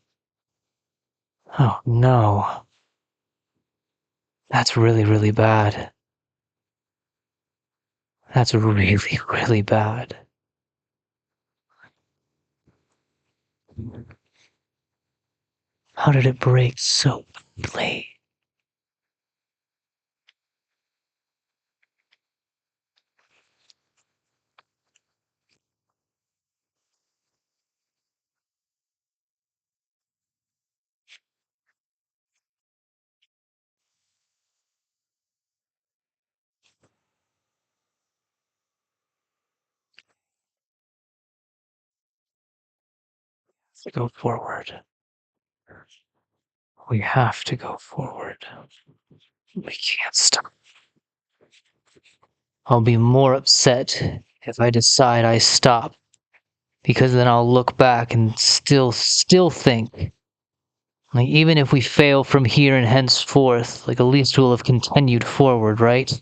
oh no. That's really, really bad. That's really, really bad. How did it break so badly? Let's go forward. We have to go forward. We can't stop. I'll be more upset if I decide I stop, because then I'll look back and still think, like, even if we fail from here and henceforth, like, at least we'll have continued forward, right?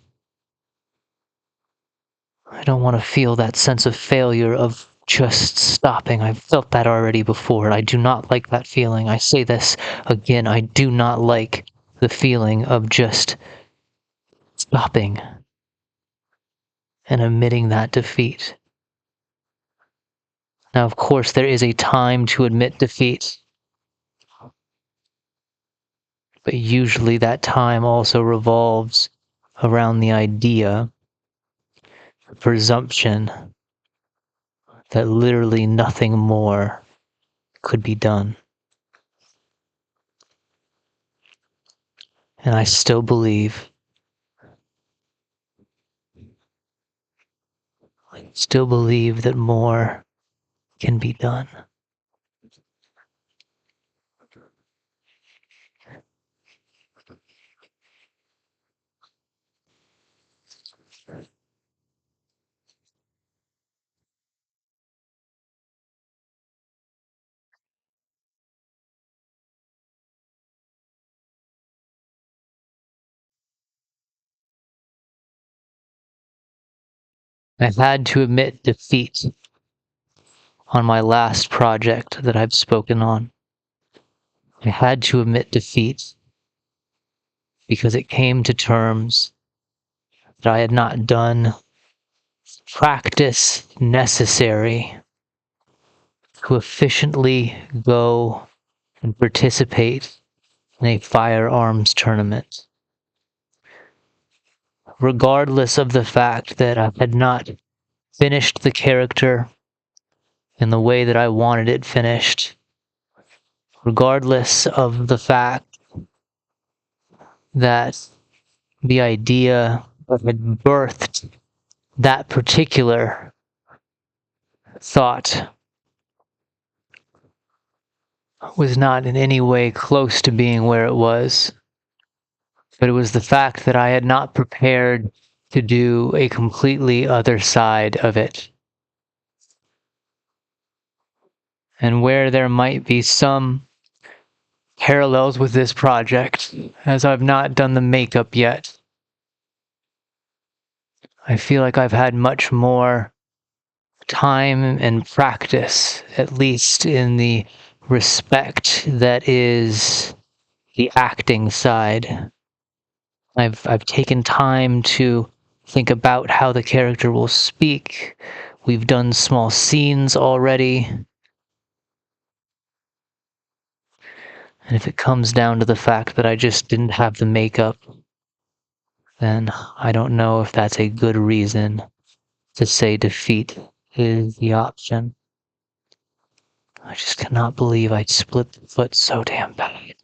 I don't want to feel that sense of failure of just stopping. I've felt that already before. I do not like that feeling. I say this again, I do not like the feeling of just stopping and admitting that defeat. Now, of course, there is a time to admit defeat, but usually that time also revolves around the idea, the presumption, that literally nothing more could be done. And I still believe that more can be done. I had to admit defeat on my last project that I've spoken on. I had to admit defeat because it came to terms that I had not done practice necessary to efficiently go and participate in a firearms tournament. Regardless of the fact that I had not finished the character in the way that I wanted it finished, regardless of the fact that the idea that had birthed that particular thought was not in any way close to being where it was. But it was the fact that I had not prepared to do a completely other side of it. and where there might be some parallels with this project, as I've not done the makeup yet. I feel like I've had much more time and practice, at least in the respect that is the acting side. I've taken time to think about how the character will speak. We've done small scenes already. And if it comes down to the fact that I just didn't have the makeup, then I don't know if that's a good reason to say defeat is the option. I just cannot believe I split the foot so damn bad.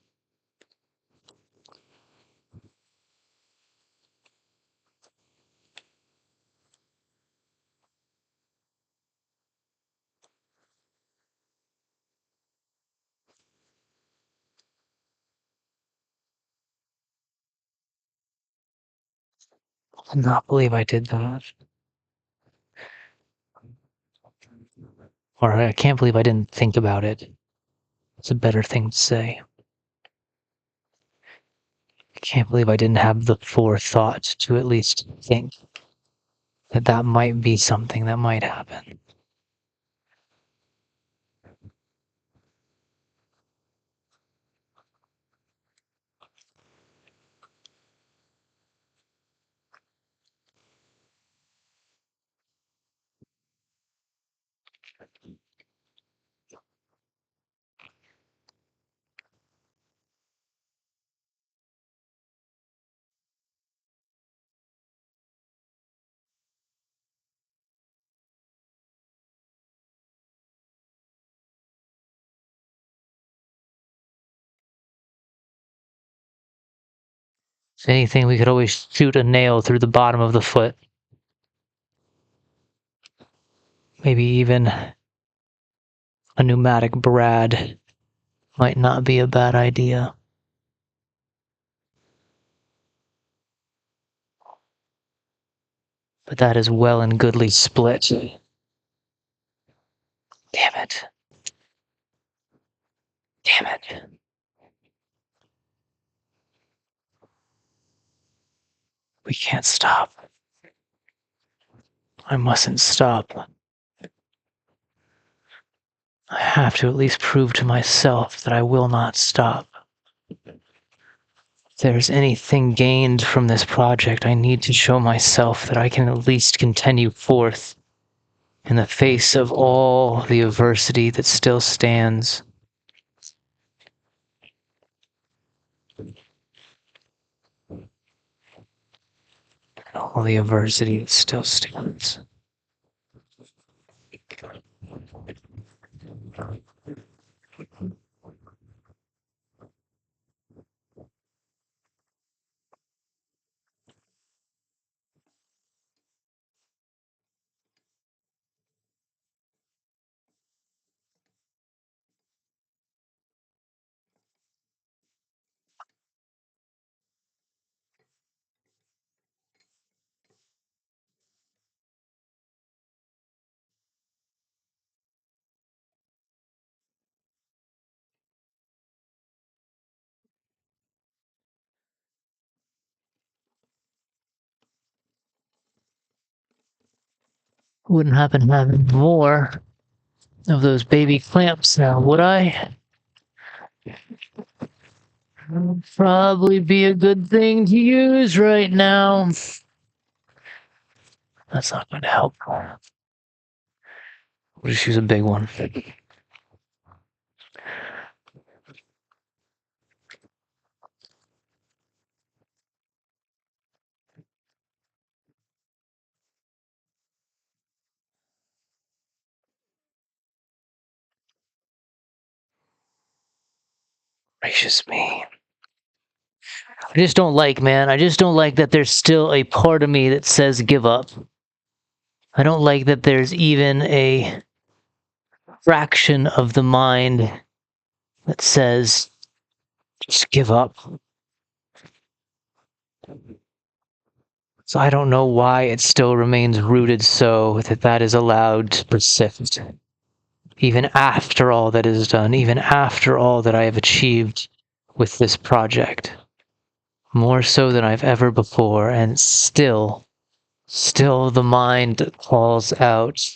I cannot believe I did that. Or I can't believe I didn't think about it. It's a better thing to say. I can't believe I didn't have the forethought to at least think that that might be something that might happen. If anything, we could always shoot a nail through the bottom of the foot. Maybe even a pneumatic brad might not be a bad idea. But that is well and goodly split. Damn it. Damn it. We can't stop. I mustn't stop. I have to at least prove to myself that I will not stop. If there's anything gained from this project, I need to show myself that I can at least continue forth in the face of all the adversity that still stands. All the adversity that still stands. Wouldn't happen to have more of those baby clamps now, would I? Would probably be a good thing to use right now. That's not going to help. We'll just use a big one. Gracious me. I just don't like, man. I just don't like that there's still a part of me that says give up. I don't like that there's even a fraction of the mind that says just give up. So I don't know why it still remains rooted so that that is allowed to persist. even after all that is done, even after all that I have achieved with this project. More so than I've ever before, and still the mind calls out,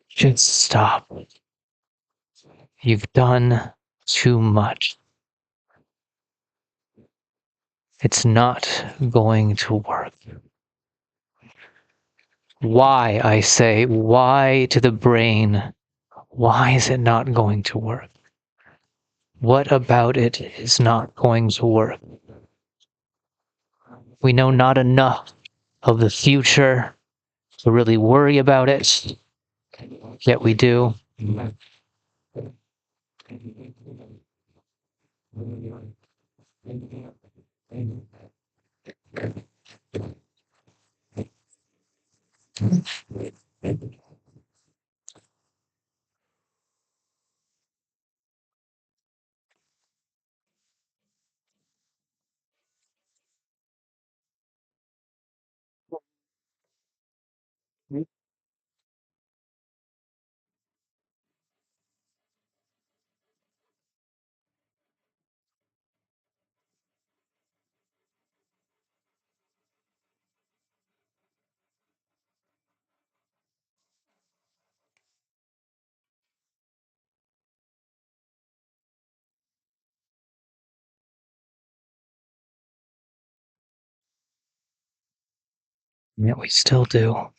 just stop. You've done too much. It's not going to work. Why, I say, why to the brain? Why is it not going to work? What about it is not going to work? We know not enough of the future to really worry about it, yet we do. Yet we still do.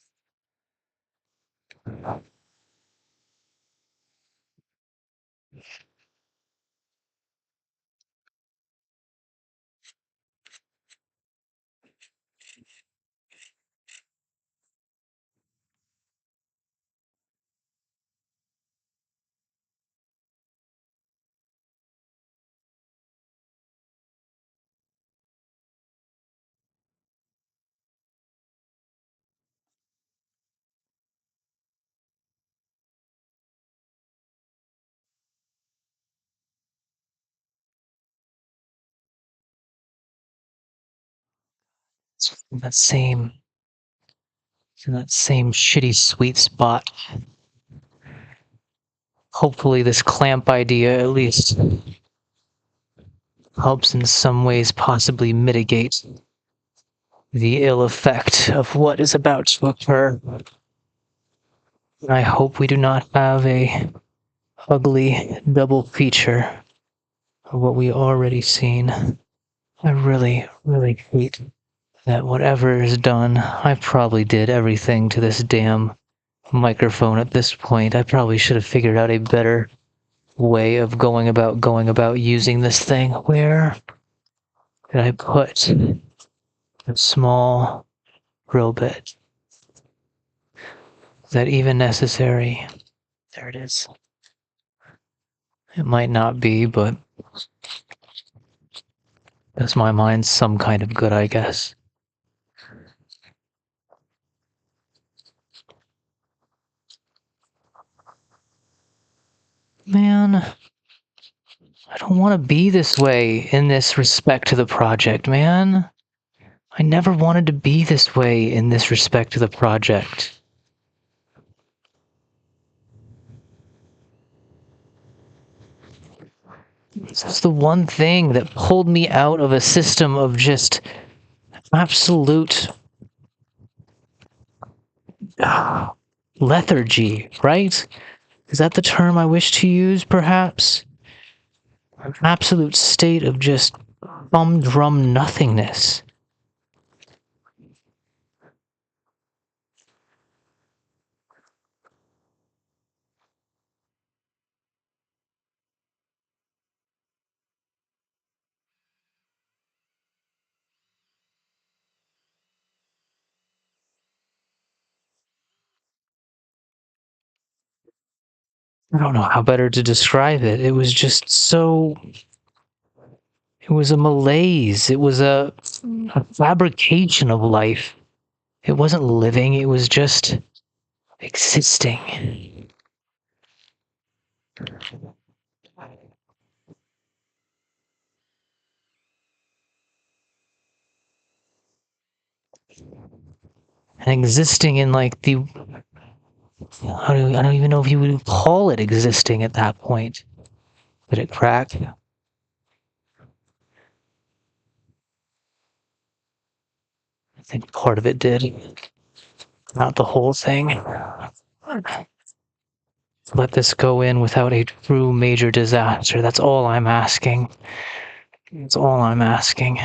It's in that same shitty sweet spot. Hopefully this clamp idea at least helps in some ways possibly mitigate the ill effect of what is about to occur. I hope we do not have a ugly double feature of what we already seen. I really, really hate that whatever is done, I probably did everything to this damn microphone at this point. I probably should have figured out a better way of going about using this thing. Where did I put a small drill bit? Is that even necessary? There it is. It might not be, but does my mind some kind of good, I guess. Man, I don't want to be this way in this respect to the project, man. I never wanted to be this way in this respect to the project. This is the one thing that pulled me out of a system of just absolute lethargy, right? Is that the term I wish to use, perhaps? An absolute state of just humdrum nothingness. I don't know how better to describe it. It was just so... It was a malaise. It was a fabrication of life. It wasn't living, it was just existing. And existing in like the I don't even know if you would call it existing at that point. Did it crack? I think part of it did. Not the whole thing. Let this go in without a true major disaster. That's all I'm asking. That's all I'm asking.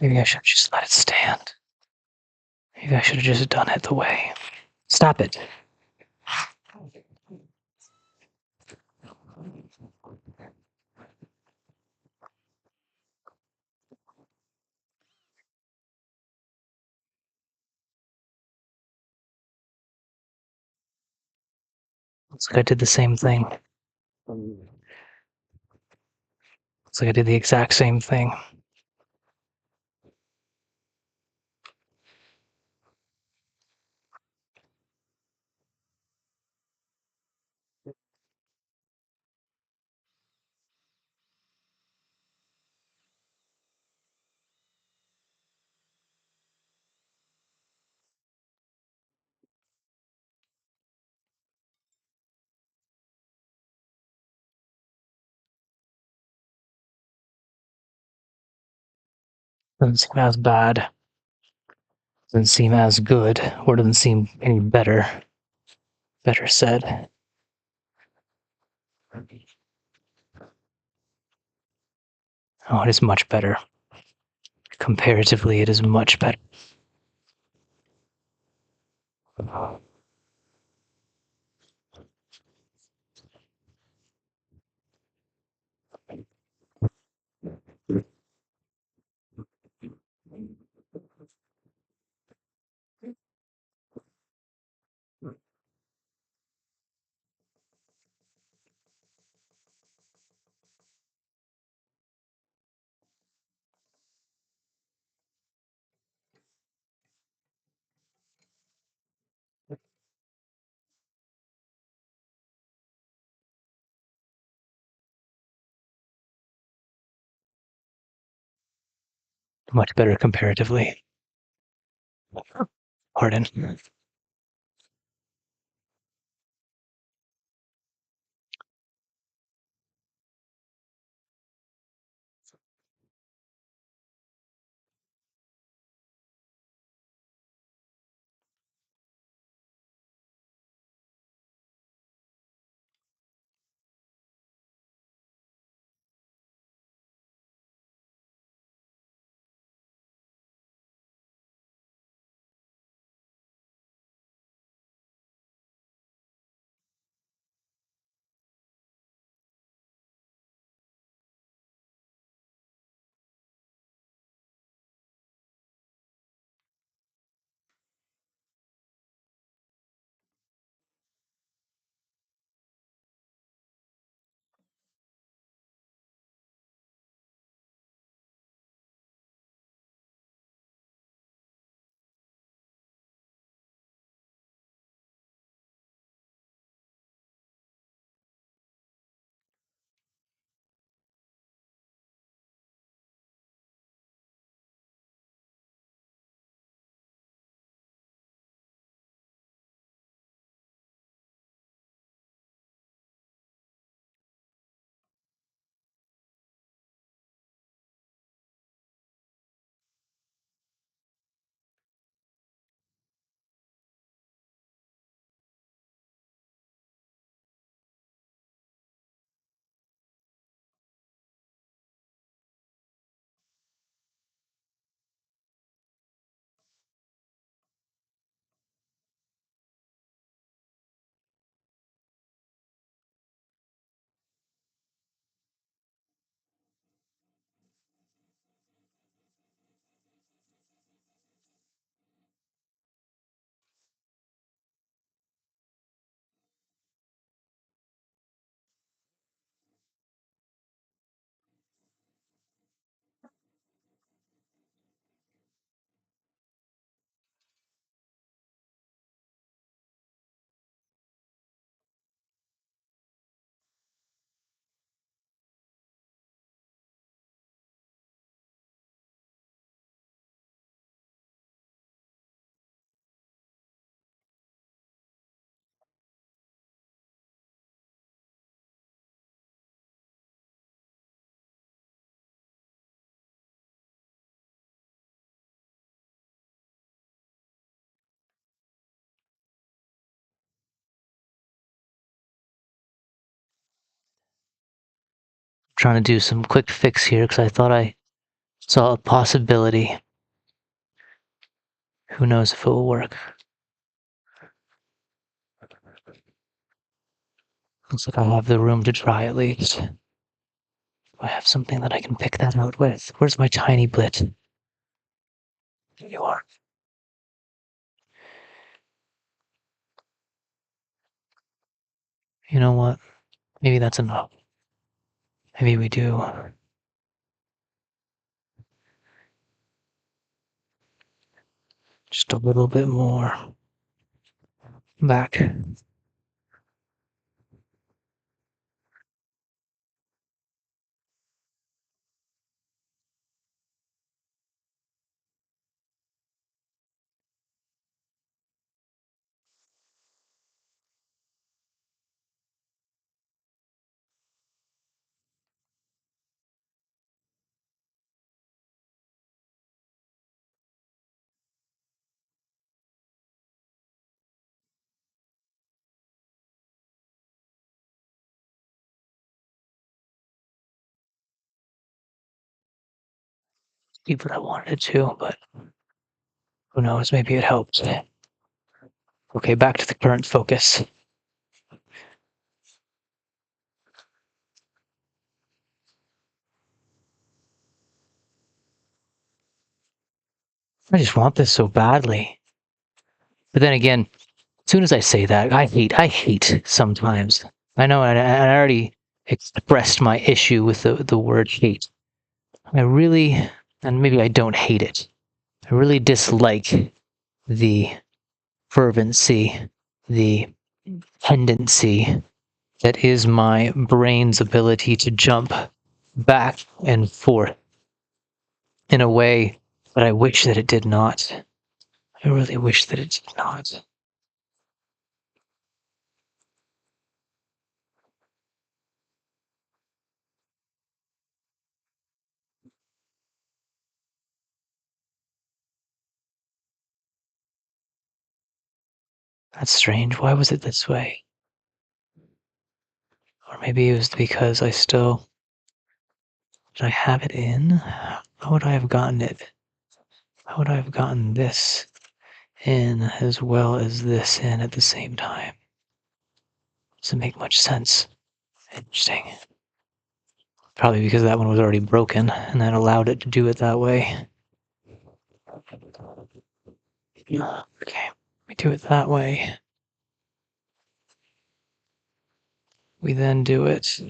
Maybe I should just let it stand. Maybe I should have just done it the way. Stop it. Looks like I did the same thing. Looks like I did the exact same thing. Doesn't seem as bad. Doesn't seem as good, or doesn't seem any better. Better said. Oh, it is much better. Comparatively, it is much better. Much better comparatively. Pardon. trying to do some quick fix here because I thought I saw a possibility. Who knows if it will work. Looks like I have the room to try at least. I have something that I can pick that out with. Where's my tiny blit? There you are. You know what? Maybe that's enough. Maybe we do. Just a little bit more. Back. See what I wanted to, but who knows? Maybe it helps. Okay, back to the current focus. I just want this so badly. But then again, as soon as I say that, I hate sometimes. I know, and I already expressed my issue with the word hate. I really, and maybe I don't hate it. I really dislike the fervency, the tendency that is my brain's ability to jump back and forth in a way that I wish that it did not. I really wish that it did not. That's strange. Why was it this way? Or maybe it was because I still... Did I have it in? How would I have gotten it? How would I have gotten this in as well as this in at the same time? Doesn't make much sense. Interesting. Probably because that one was already broken and that allowed it to do it that way. Okay, we do it that way. We then do it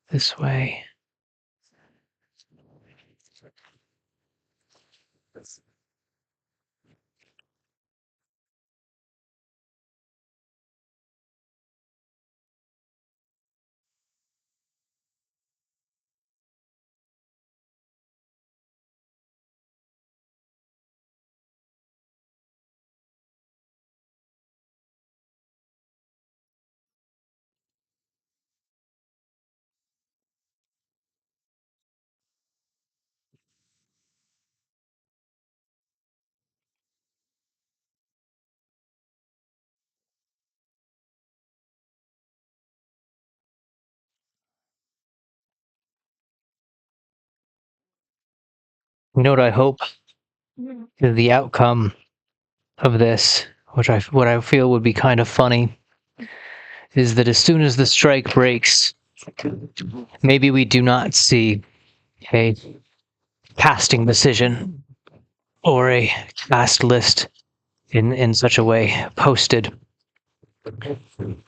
this way. You know what I hope is the outcome of this, what I feel would be kind of funny, is that as soon as the strike breaks, maybe we do not see a casting decision or a cast list in such a way posted.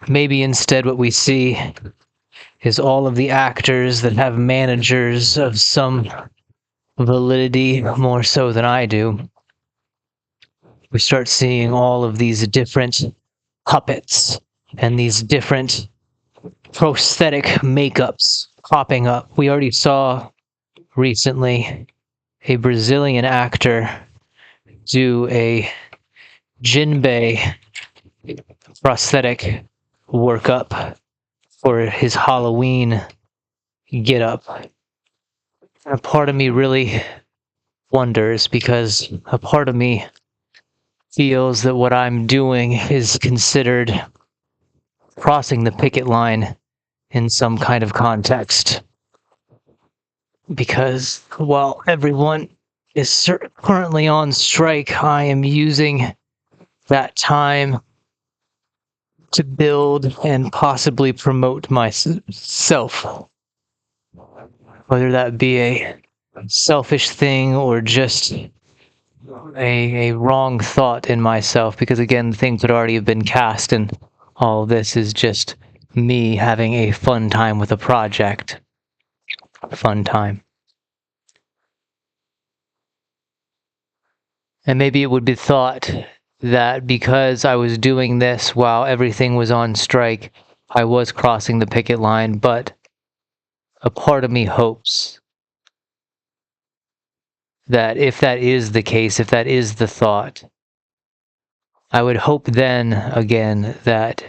Maybe instead what we see is all of the actors that have managers of some validity, more so than I do. We start seeing all of these different puppets and these different prosthetic makeups popping up. We already saw recently a Brazilian actor do a Jinbei prosthetic workup for his Halloween get-up. And a part of me really wonders, because a part of me feels that what I'm doing is considered crossing the picket line in some kind of context. Because while everyone is currently on strike, I am using that time to build and possibly promote myself. Whether that be a selfish thing or just a wrong thought in myself, because again, things would already have been cast, and all this is just me having a fun time with a project. Fun time. And maybe it would be thought that because I was doing this while everything was on strike, I was crossing the picket line, but a part of me hopes that if that is the case, if that is the thought, I would hope then, again, that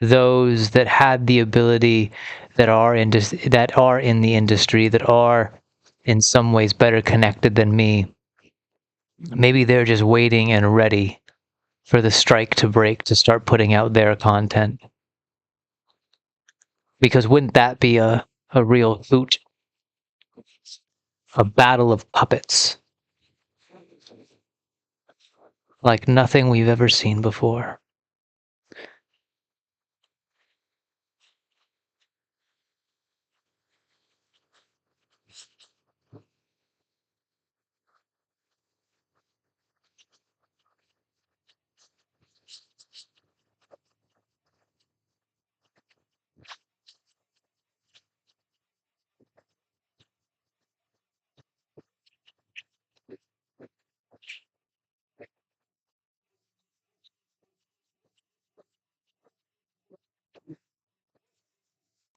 those that had the ability, that are in the industry, that are in some ways better connected than me, maybe they're just waiting and ready for the strike to break to start putting out their content. Because wouldn't that be a real hoot? A battle of puppets. Like nothing we've ever seen before.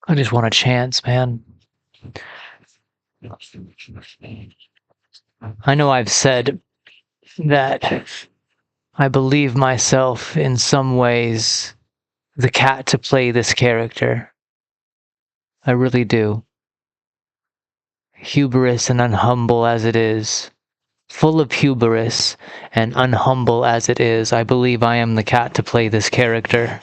I just want a chance, man. I know I've said that I believe myself in some ways the cat to play this character. I really do. Hubris and unhumble as it is, full of hubris and unhumble as it is, I believe I am the cat to play this character.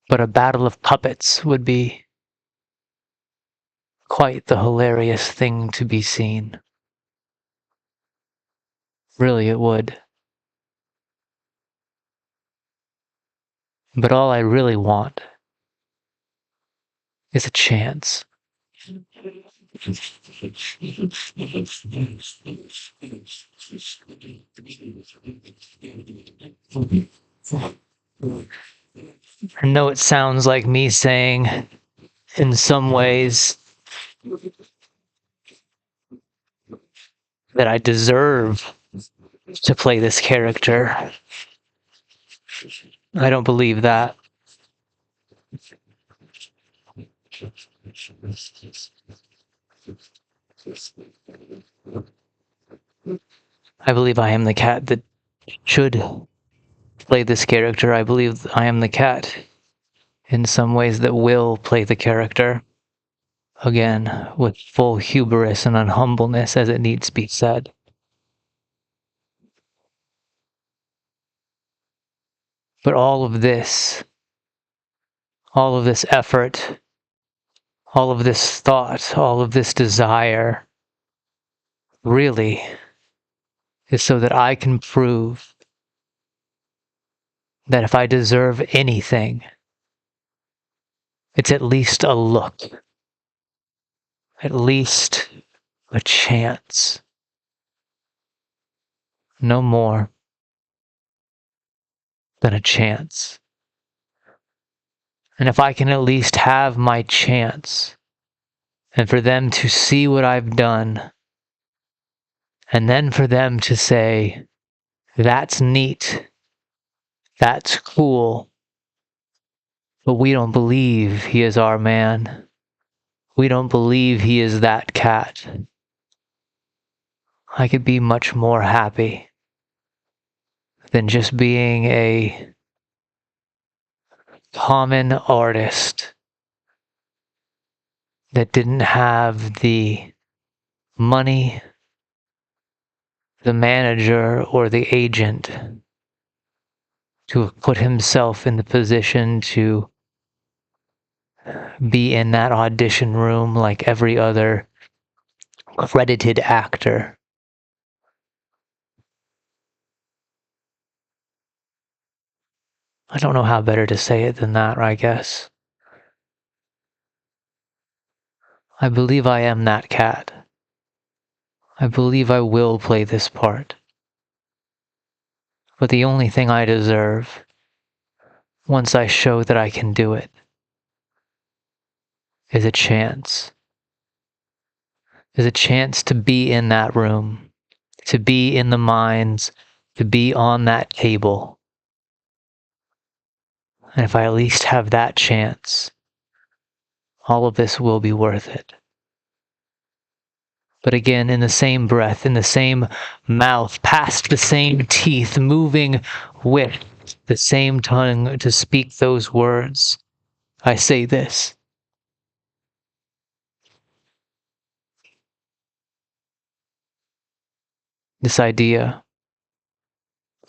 But a battle of puppets would be quite the hilarious thing to be seen. Really, it would. But all I really want is a chance. I know it sounds like me saying, in some ways, that I deserve to play this character. I don't believe that. I believe I am the cat that should play this character. I believe I am the cat in some ways that will play the character. Again, with full hubris and unhumbleness as it needs to be said. But all of this effort, all of this thought, all of this desire, really is so that I can prove that if I deserve anything, it's at least a look, at least a chance. No more than a chance. And if I can at least have my chance, and for them to see what I've done, and then for them to say, that's neat, that's cool, but we don't believe he is our man. We don't believe he is that cat. I could be much more happy than just being a common artist that didn't have the money, the manager, or the agent to have put himself in the position to be in that audition room like every other credited actor. I don't know how better to say it than that, I guess. I believe I am that cat. I believe I will play this part. But the only thing I deserve, once I show that I can do it, is a chance. Is a chance to be in that room, to be in the mines, to be on that table. And if I at least have that chance, all of this will be worth it. But again, in the same breath, in the same mouth, past the same teeth, moving with the same tongue to speak those words, I say this. This idea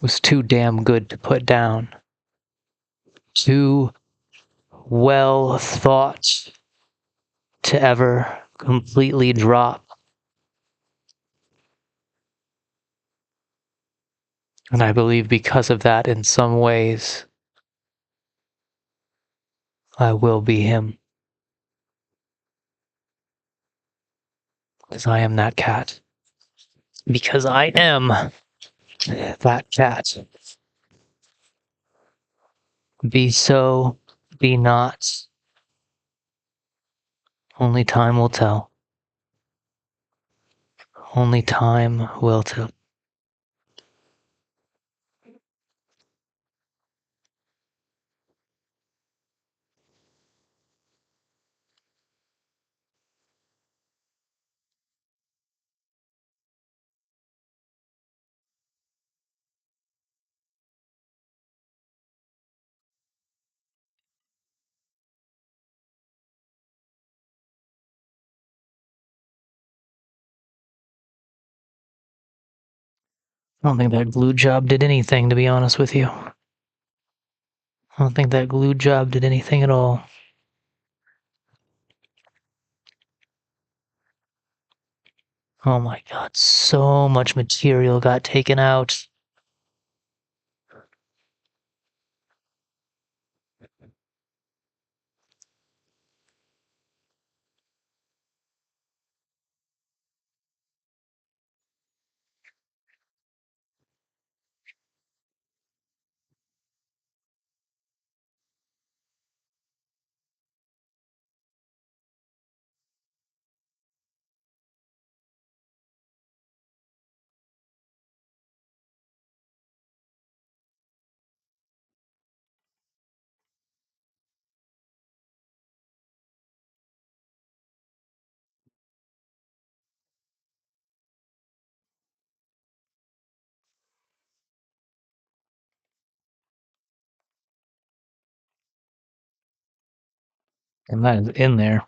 was too damn good to put down. Too well thought to ever completely drop. And I believe because of that, in some ways, I will be him. Because I am that cat. Because I am that cat. Be so, be not. Only time will tell. Only time will tell. I don't think that glue job did anything, to be honest with you. I don't think that glue job did anything at all. Oh my god, so much material got taken out. And that is in there.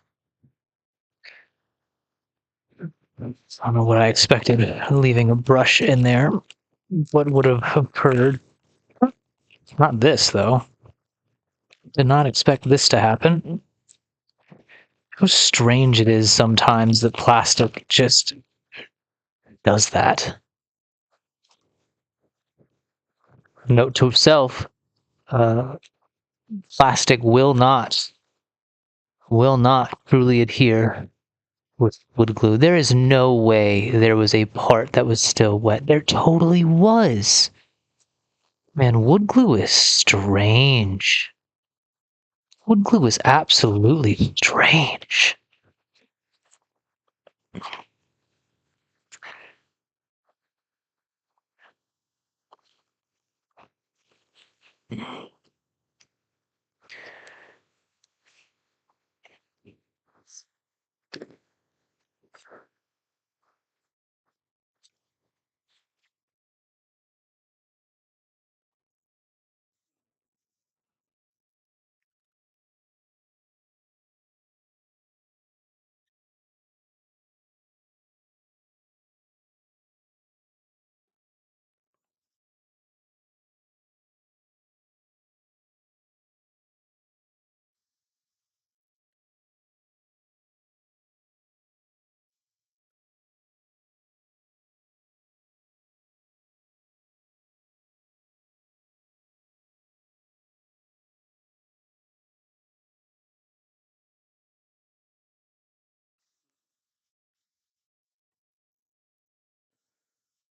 I don't know what I expected, leaving a brush in there. What would have occurred? Not this, though. Did not expect this to happen. How strange it is sometimes that plastic just does that. Note to self, plastic will not truly adhere with wood glue. There is no way there was a part that was still wet. There totally was. Man, wood glue is strange. Wood glue is absolutely strange.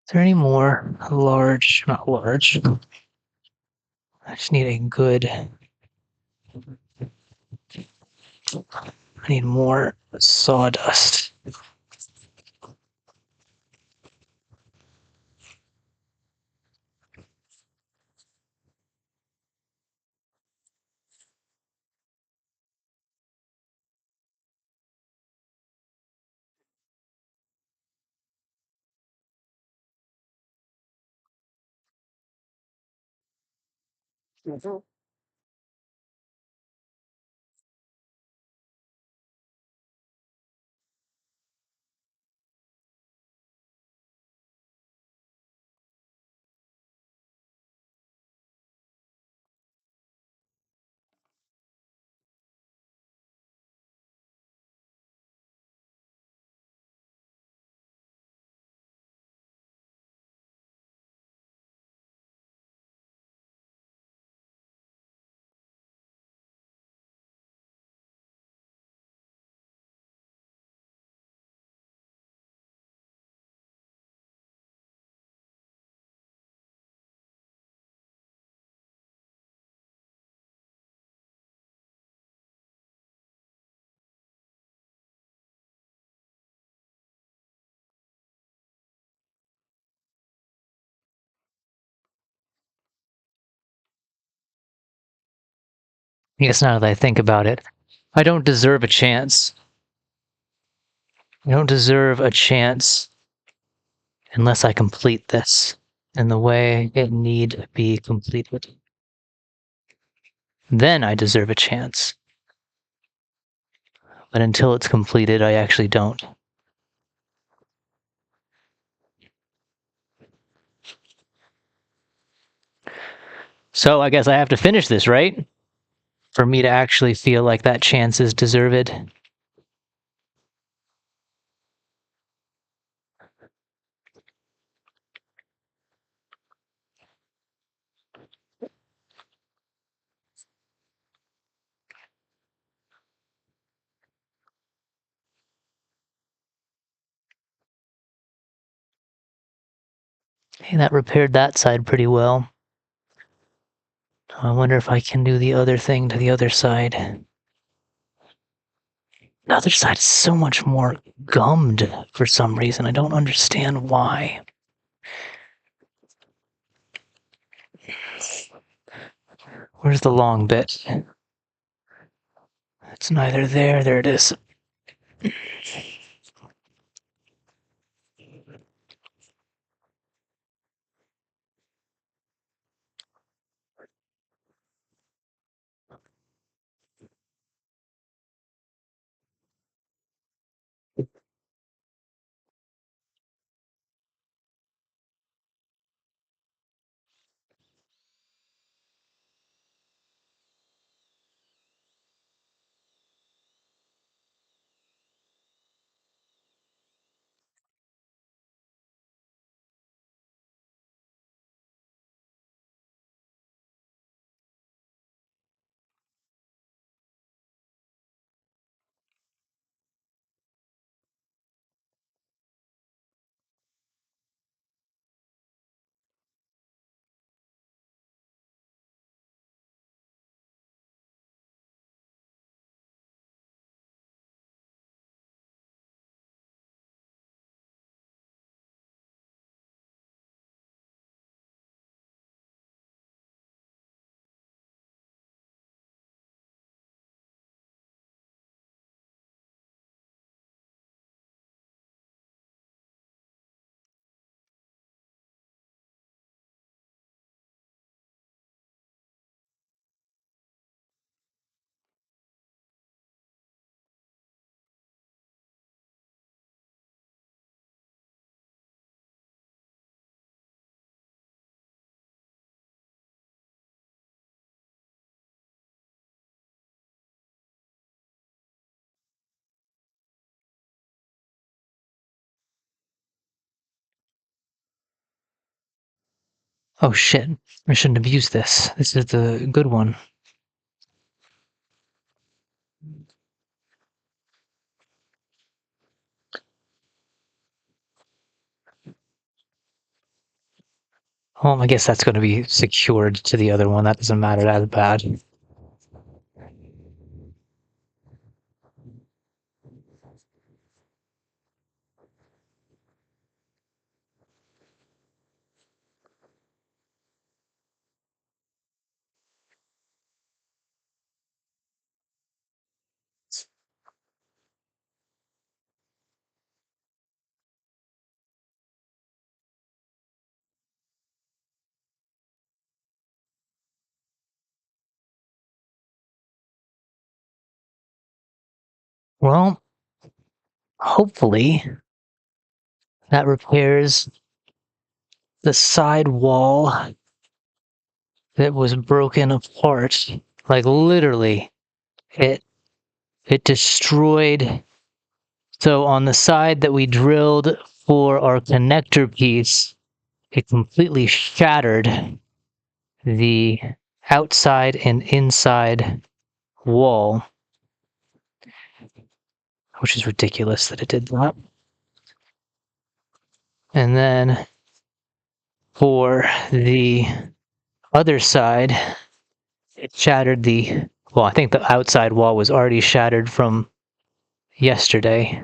Is there any more large, not large? I just need a good. I need more sawdust. I guess now that I think about it, I don't deserve a chance. I don't deserve a chance unless I complete this in the way it need be completed. Then I deserve a chance. But until it's completed, I actually don't. So I guess I have to finish this, right? For me to actually feel like that chance is deserved. Hey, that repaired that side pretty well. I wonder if I can do the other thing to the other side. The other side is so much more gummed for some reason. I don't understand why. Where's the long bit? It's neither there. There it is. Oh shit. I shouldn't have used this. This is the good one. I guess that's going to be secured to the other one. That doesn't matter as bad. Well, hopefully that repairs the side wall that was broken apart. Like literally, it destroyed. So on the side that we drilled for our connector piece, it completely shattered the outside and inside wall, which is ridiculous that it did that. And then for the other side, it shattered well, I think the outside wall was already shattered from yesterday.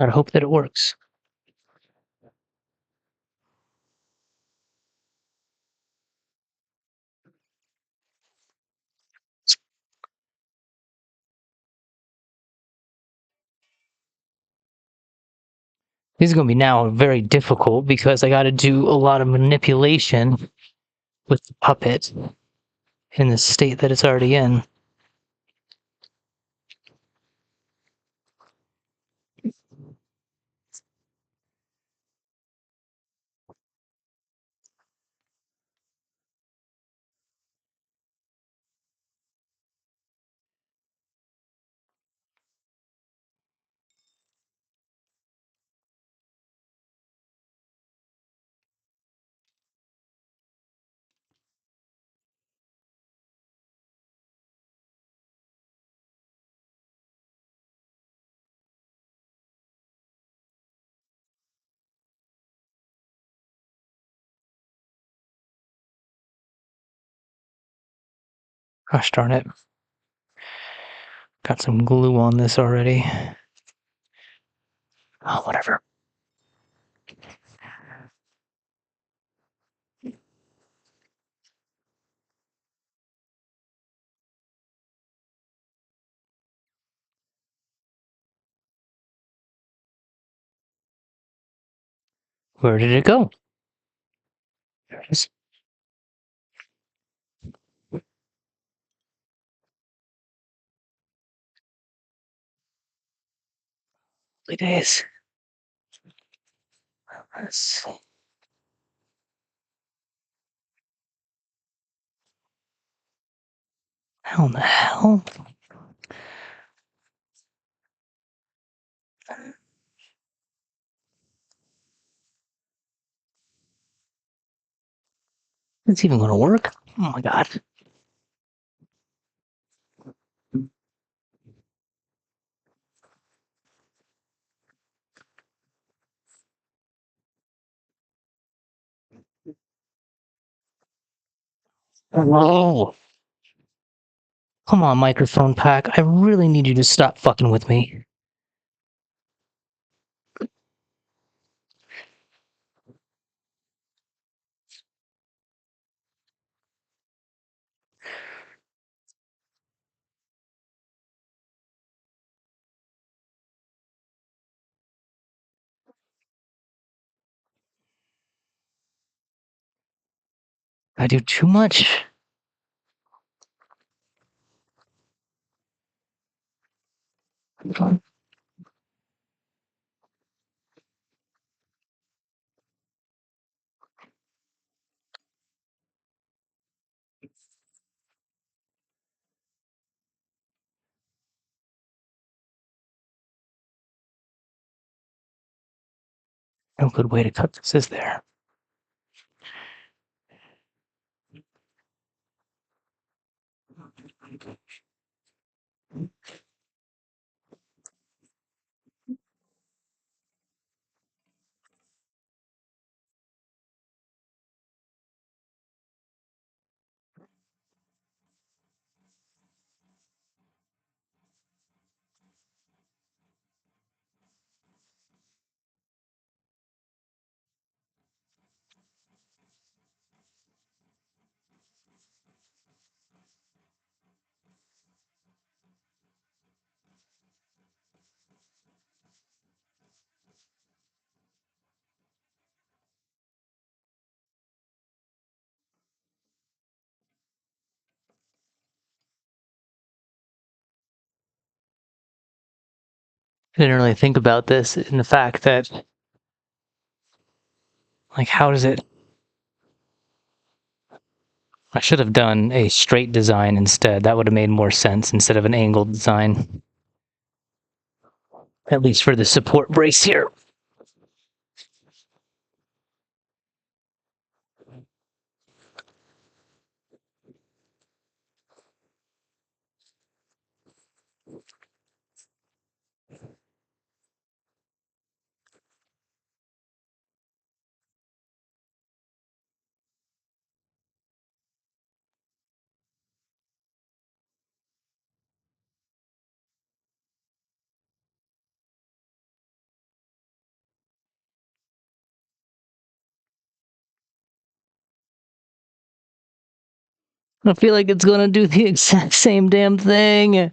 I hope that it works. This is going to be now very difficult because I got to do a lot of manipulation with the puppet in the state that it's already in. Gosh darn it. Got some glue on this already. Oh, whatever. Where did it go? There it is. Early days. Let's How in the hell? It's even gonna work? Oh my god. Whoa. Come on, microphone pack. I really need you to stop fucking with me. I do too much. No good way to cut this, is there? I didn't really think about this in the fact that, like, how does it... I should have done a straight design instead. That would have made more sense instead of an angled design. At least for the support brace here. I feel like it's gonna do the exact same damn thing.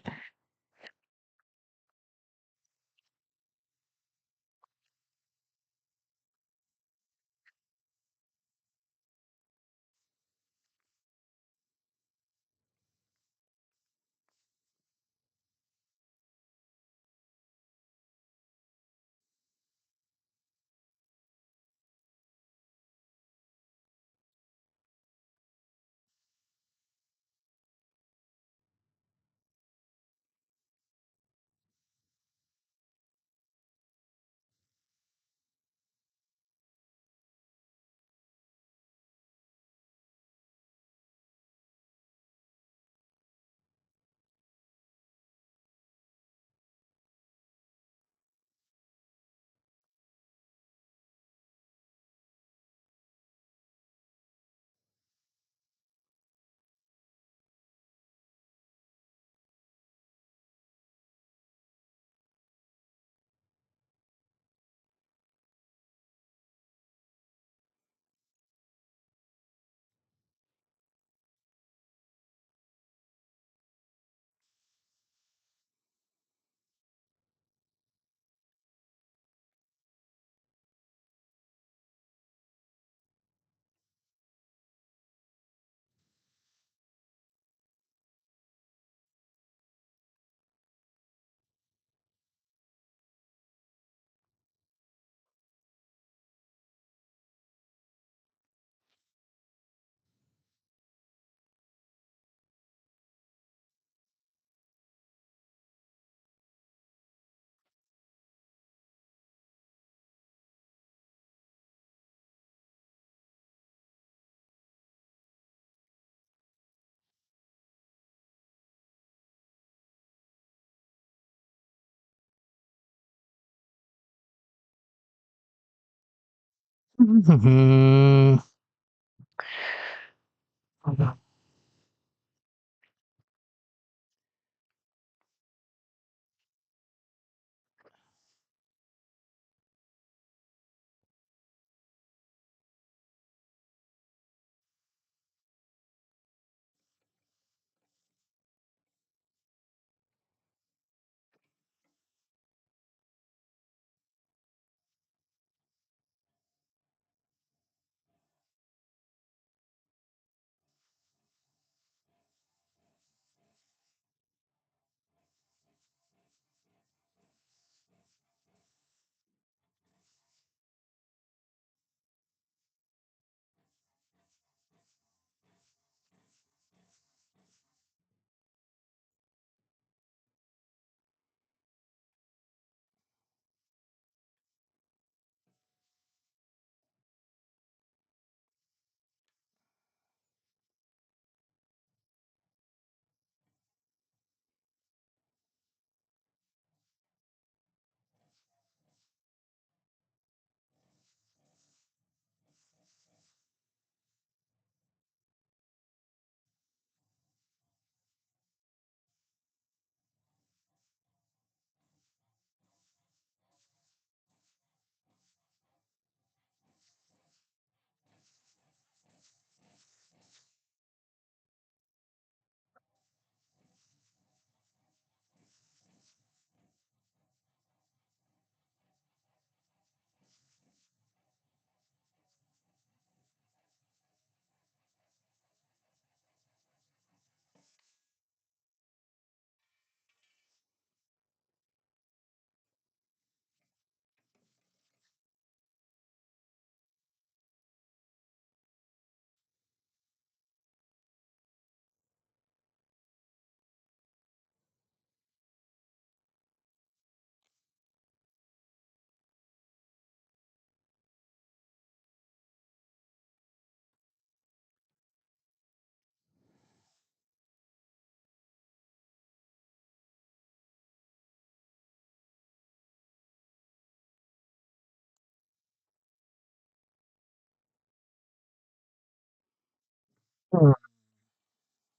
Mhm.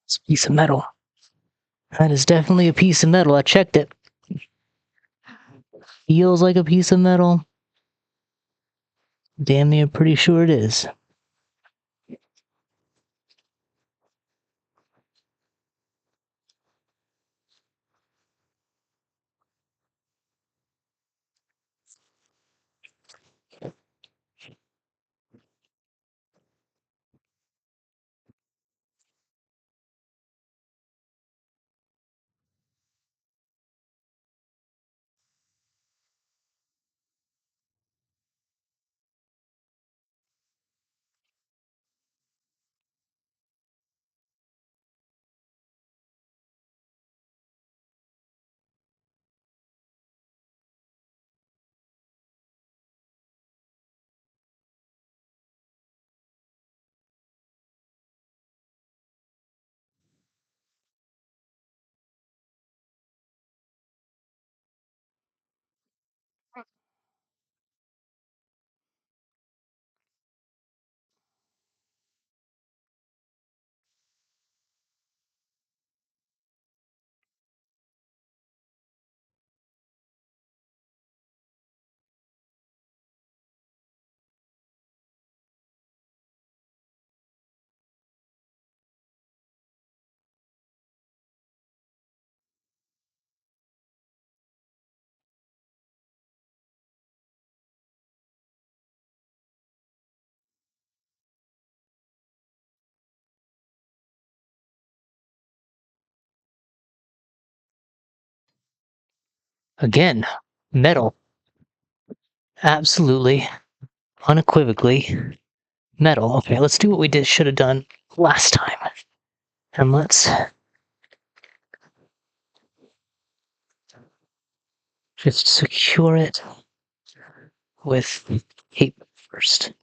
It's a piece of metal. That is definitely a piece of metal. I checked it. Feels like a piece of metal. Damn near pretty sure it is. Again, metal. Absolutely, unequivocally, metal. Okay, let's do what we should have done last time. And let's just secure it with tape first.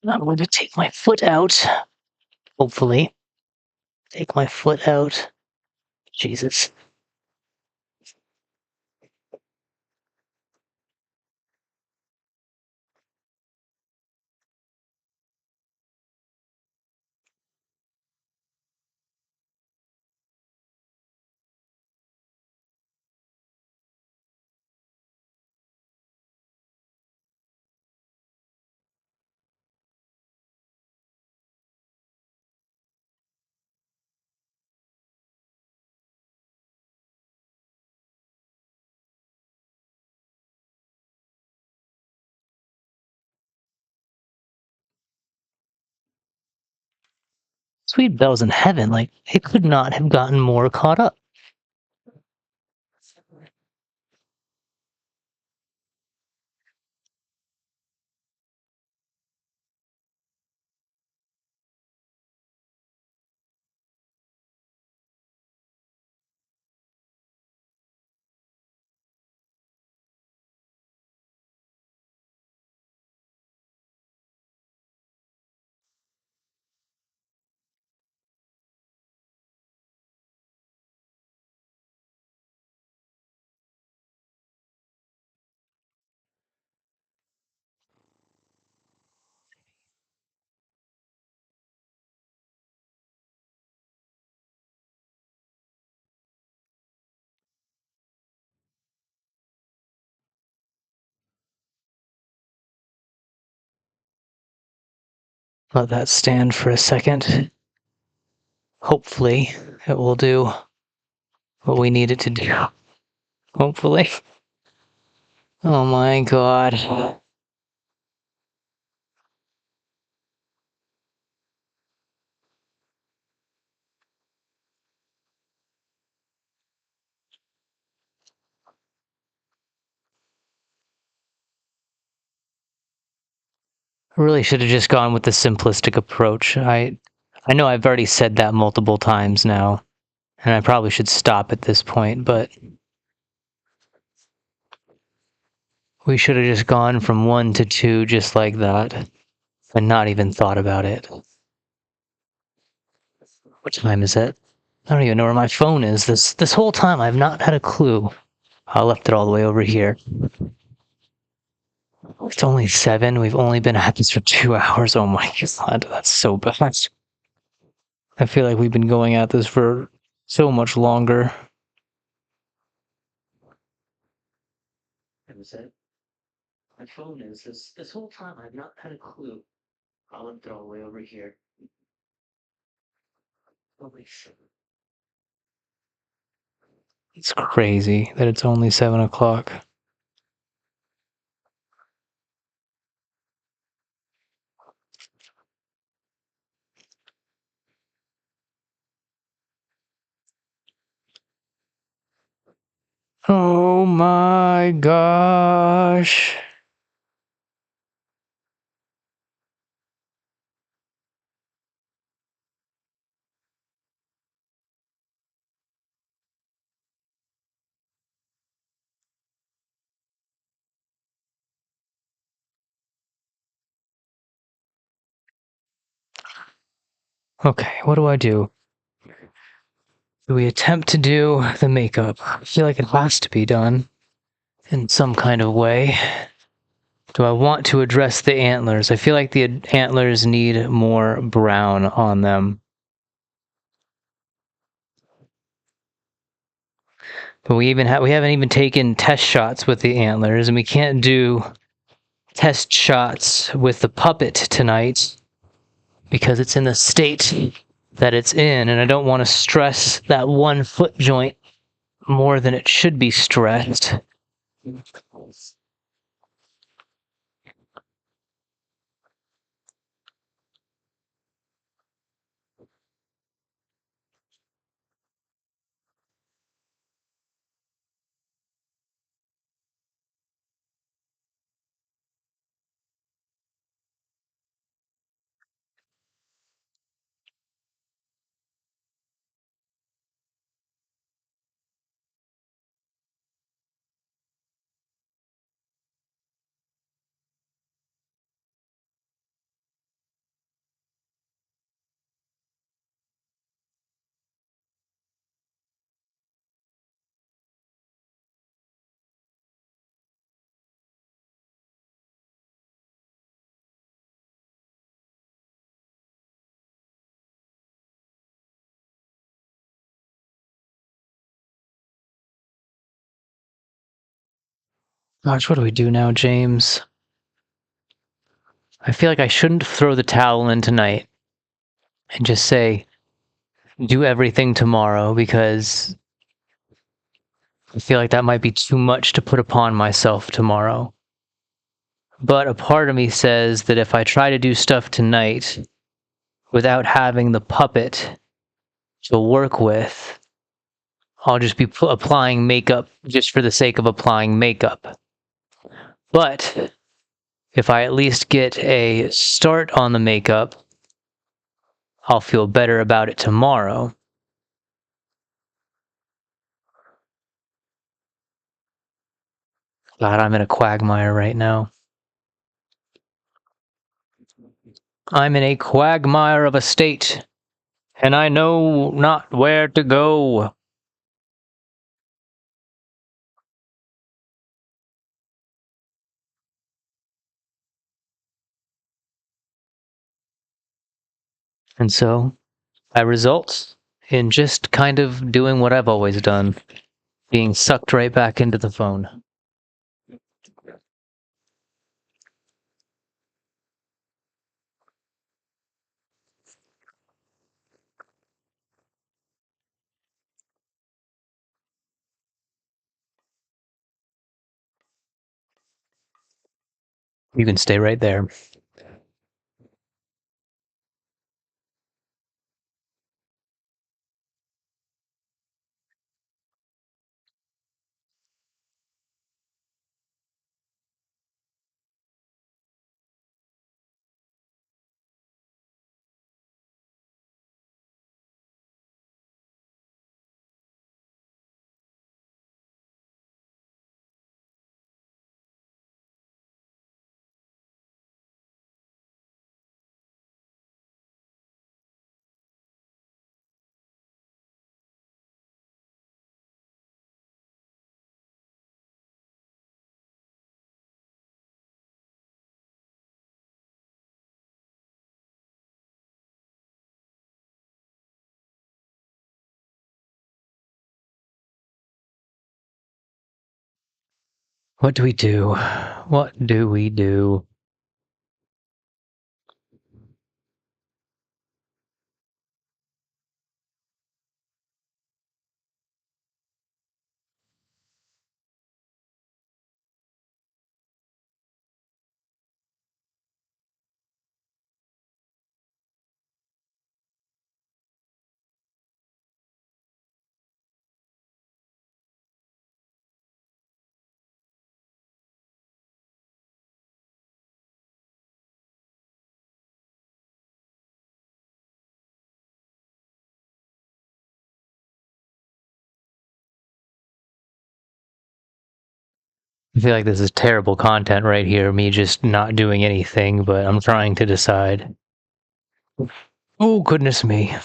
I'm going to take my foot out. Hopefully. Take my foot out. Jesus. Sweet bells in heaven, like, it could not have gotten more caught up. Let that stand for a second. Hopefully, it will do what we need it to do. Hopefully. Oh my god. I really should have just gone with the simplistic approach. I know I've already said that multiple times now, and I probably should stop at this point, but we should have just gone from 1 to 2 just like that, and not even thought about it. What time is it? I don't even know where my phone is. This whole time I've not had a clue. I left it all the way over here. It's only 7. We've only been at this for 2 hours. Oh my god, that's so bad. I feel like we've been going at this for so much longer. That was it. My phone is this whole time I've not had a clue. I left it all the way over here. Holy shit. It's crazy that it's only 7 o'clock. Oh my gosh. Okay, what do I do? Do we attempt to do the makeup? I feel like it has to be done in some kind of way. Do I want to address the antlers? I feel like the antlers need more brown on them. But we haven't even taken test shots with the antlers, and we can't do test shots with the puppet tonight because it's in the state that it's in, and I don't want to stress that one foot joint more than it should be stressed. Gosh, what do we do now, James? I feel like I shouldn't throw the towel in tonight and just say, do everything tomorrow, because I feel like that might be too much to put upon myself tomorrow. But a part of me says that if I try to do stuff tonight without having the puppet to work with, I'll just be applying makeup just for the sake of applying makeup. But if I at least get a start on the makeup, I'll feel better about it tomorrow. God, I'm in a quagmire right now. I'm in a quagmire of a state, and I know not where to go. And so, that results in just kind of doing what I've always done, being sucked right back into the phone. You can stay right there. What do we do? What do we do? I feel like this is terrible content right here, me just not doing anything, but I'm trying to decide. Oh, goodness me.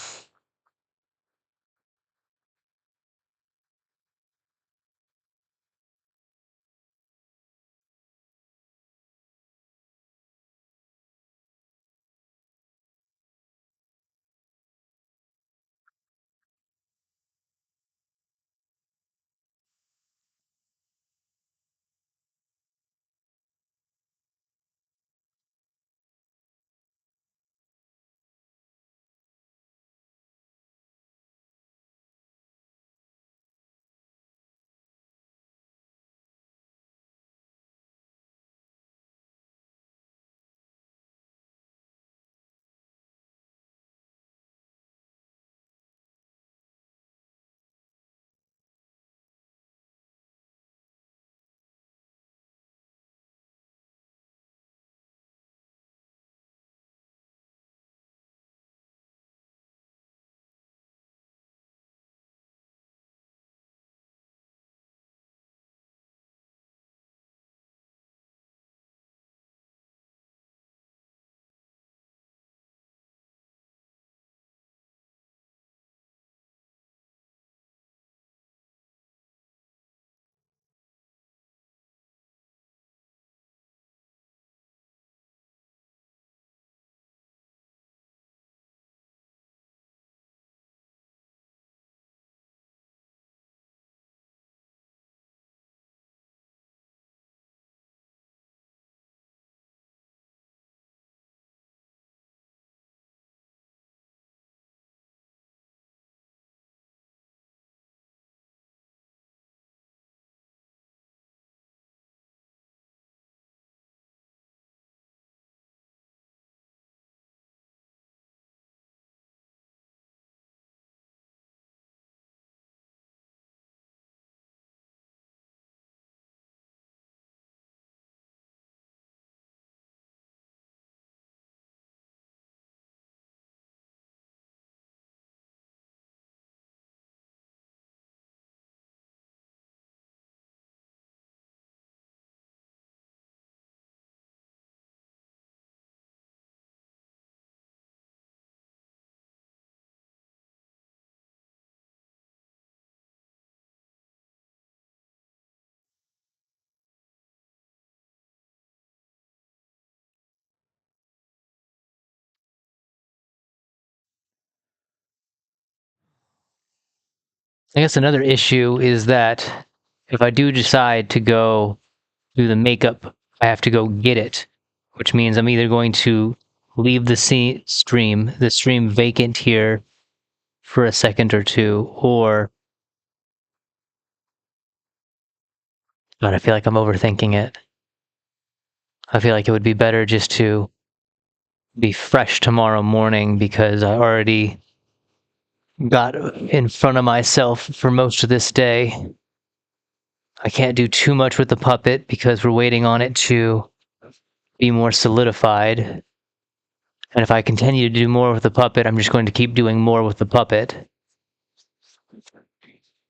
I guess another issue is that if I do decide to go do the makeup, I have to go get it, which means I'm either going to leave the stream vacant here for a second or two, or God, I feel like I'm overthinking it. I feel like it would be better just to be fresh tomorrow morning because I already got in front of myself for most of this day. I can't do too much with the puppet because we're waiting on it to be more solidified. And if I continue to do more with the puppet, I'm just going to keep doing more with the puppet.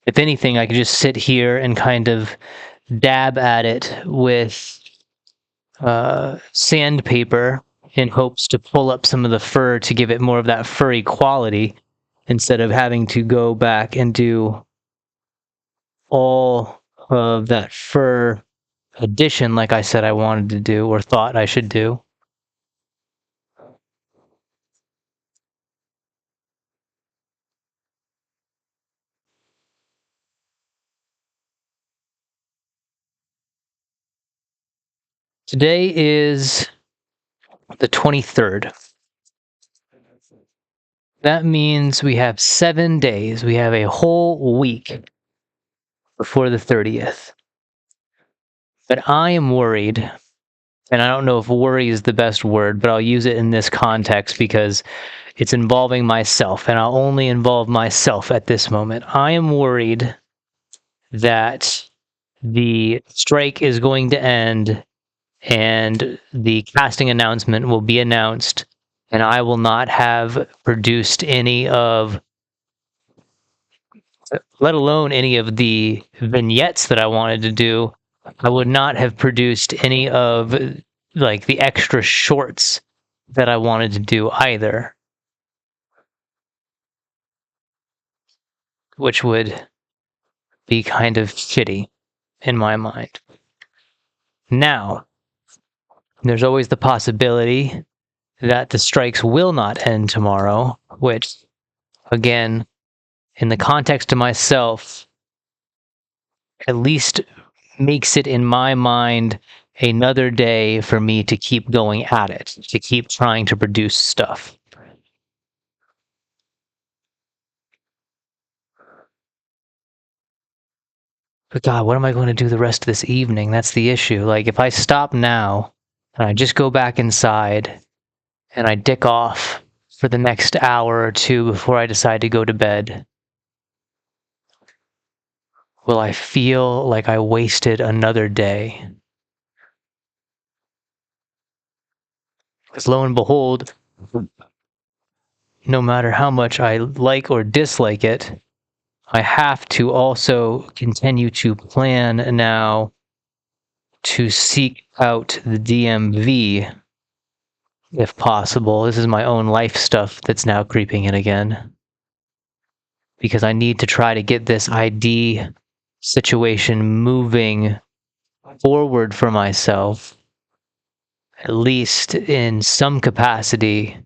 If anything, I could just sit here and kind of dab at it with sandpaper in hopes to pull up some of the fur to give it more of that furry quality instead of having to go back and do all of that fur addition like I said I wanted to do or thought I should do. Today is the 23rd. That means we have 7 days. We have a whole week before the 30th. But I am worried, and I don't know if worry is the best word, but I'll use it in this context because it's involving myself, and I'll only involve myself at this moment. I am worried that the strike is going to end and the casting announcement will be announced, and I will not have produced any of, let alone any of the vignettes that I wanted to do. I would not have produced any of like the extra shorts that I wanted to do either, which would be kind of shitty in my mind. Now, there's always the possibility that the strikes will not end tomorrow, which, again, in the context of myself, at least makes it in my mind another day for me to keep going at it, to keep trying to produce stuff. But God, what am I going to do the rest of this evening? That's the issue. Like, if I stop now and I just go back inside and I dick off for the next hour or two before I decide to go to bed, will I feel like I wasted another day? Because lo and behold, no matter how much I like or dislike it, I have to also continue to plan now to seek out the DMV if possible. This is my own life stuff that's now creeping in again. Because I need to try to get this ID situation moving forward for myself, at least in some capacity,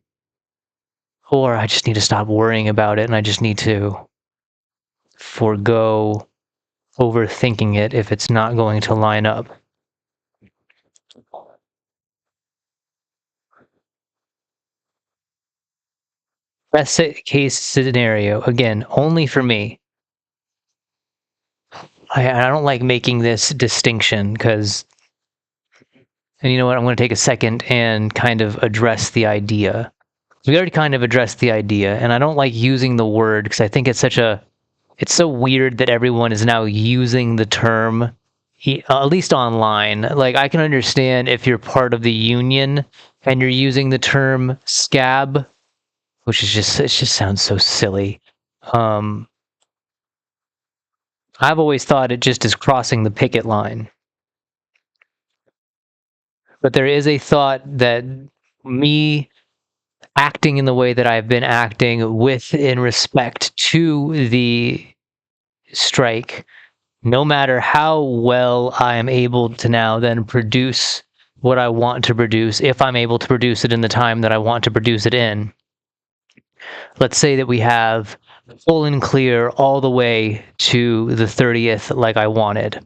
or I just need to stop worrying about it and I just need to forego overthinking it if it's not going to line up. Best case scenario, again, only for me. I don't like making this distinction because, and you know what, I'm going to take a second and kind of address the idea. We already kind of addressed the idea, and I don't like using the word because I think it's so weird that everyone is now using the term, at least online. Like, I can understand if you're part of the union and you're using the term scab, which is it just sounds so silly. I've always thought it just is crossing the picket line. But there is a thought that me acting in the way that I've been acting in respect to the strike, no matter how well I am able to now then produce what I want to produce, if I'm able to produce it in the time that I want to produce it in. Let's say that we have full and clear all the way to the 30th like I wanted.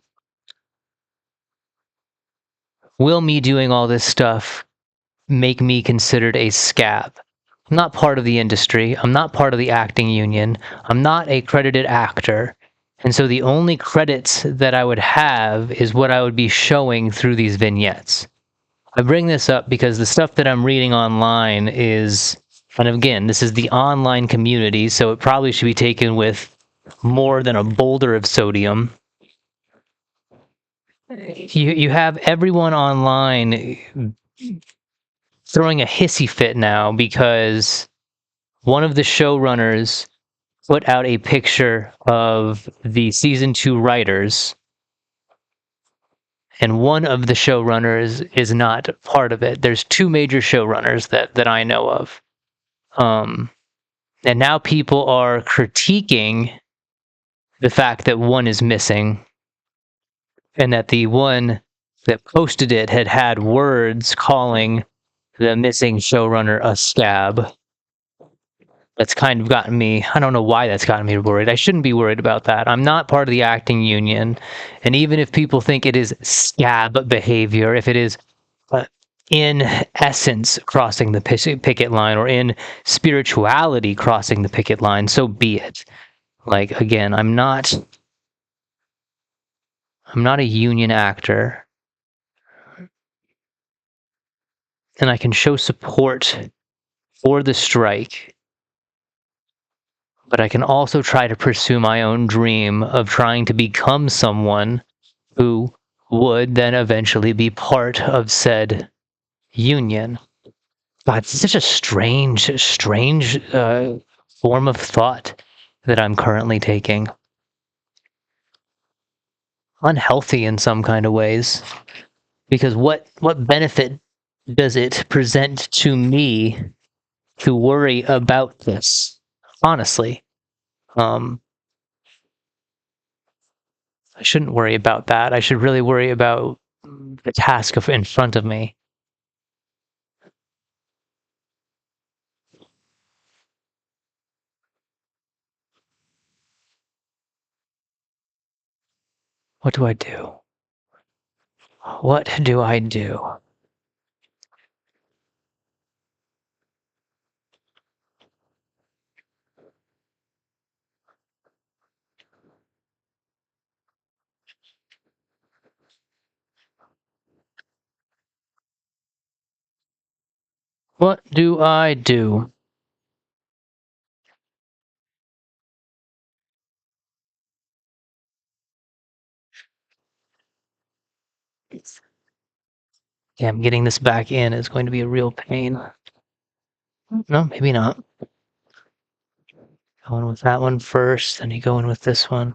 Will me doing all this stuff make me considered a scab? I'm not part of the industry. I'm not part of the acting union. I'm not a credited actor. And so the only credits that I would have is what I would be showing through these vignettes. I bring this up because the stuff that I'm reading online is, and again, this is the online community, so it probably should be taken with more than a boulder of sodium. You have everyone online throwing a hissy fit now because one of the showrunners put out a picture of the season 2 writers, and one of the showrunners is not part of it. There's 2 major showrunners that I know of. And now people are critiquing the fact that one is missing, and that the one that posted it had words calling the missing showrunner a scab. That's kind of gotten me, I don't know why that's gotten me worried. I shouldn't be worried about that. I'm not part of the acting union. And even if people think it is scab behavior, if it is in essence crossing the picket line, or in spirituality crossing the picket line, so be it. Like, again, I'm not a union actor. And I can show support for the strike, but I can also try to pursue my own dream of trying to become someone who would then eventually be part of said union. God, it's such a strange form of thought that I'm currently taking. Unhealthy in some kind of ways. Because what benefit does it present to me to worry about this? Honestly. I shouldn't worry about that. I should really worry about the task in front of me. What do I do? What do I do? What do I do? Yeah, getting this back in is going to be a real pain. No, maybe not. Going with that one first, then you go in with this one.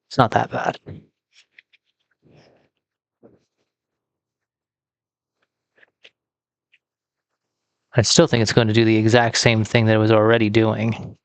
It's not that bad. I still think it's going to do the exact same thing that it was already doing.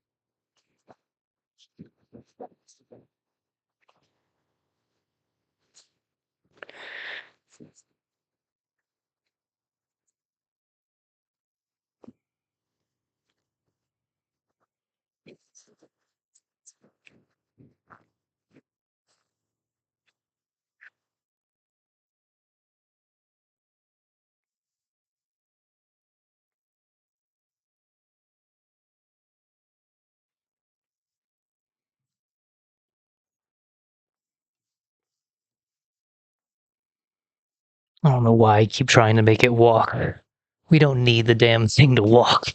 I don't know why I keep trying to make it walk. We don't need the damn thing to walk.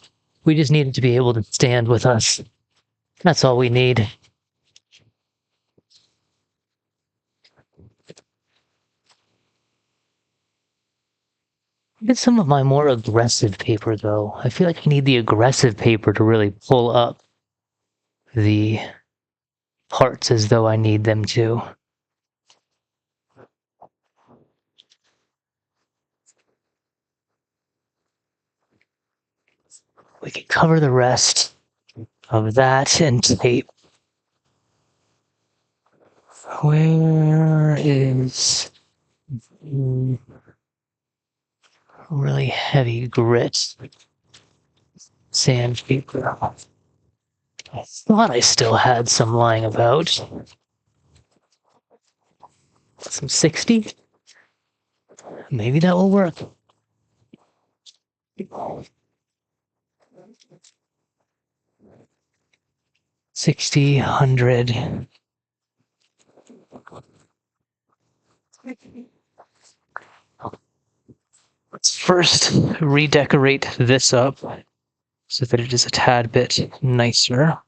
We just need it to be able to stand with us. That's all we need. Get some of my more aggressive paper, though. I feel like I need the aggressive paper to really pull up the parts as though I need them to. We could cover the rest of that in tape. Where is really heavy grit sandpaper? I thought I still had some lying about. Some 60? Maybe that will work. 60, 100. Let's first redecorate this up so that it is a tad bit nicer.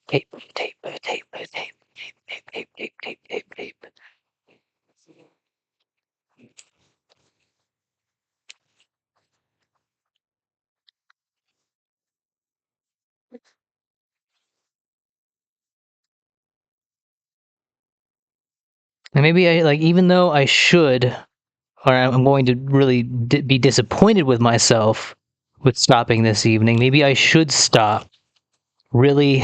Tape, tape, tape, tape, tape, tape, tape, tape, tape, tape, tape, tape. And maybe even though I should, or I'm going to really be disappointed with myself with stopping this evening, maybe I should stop, really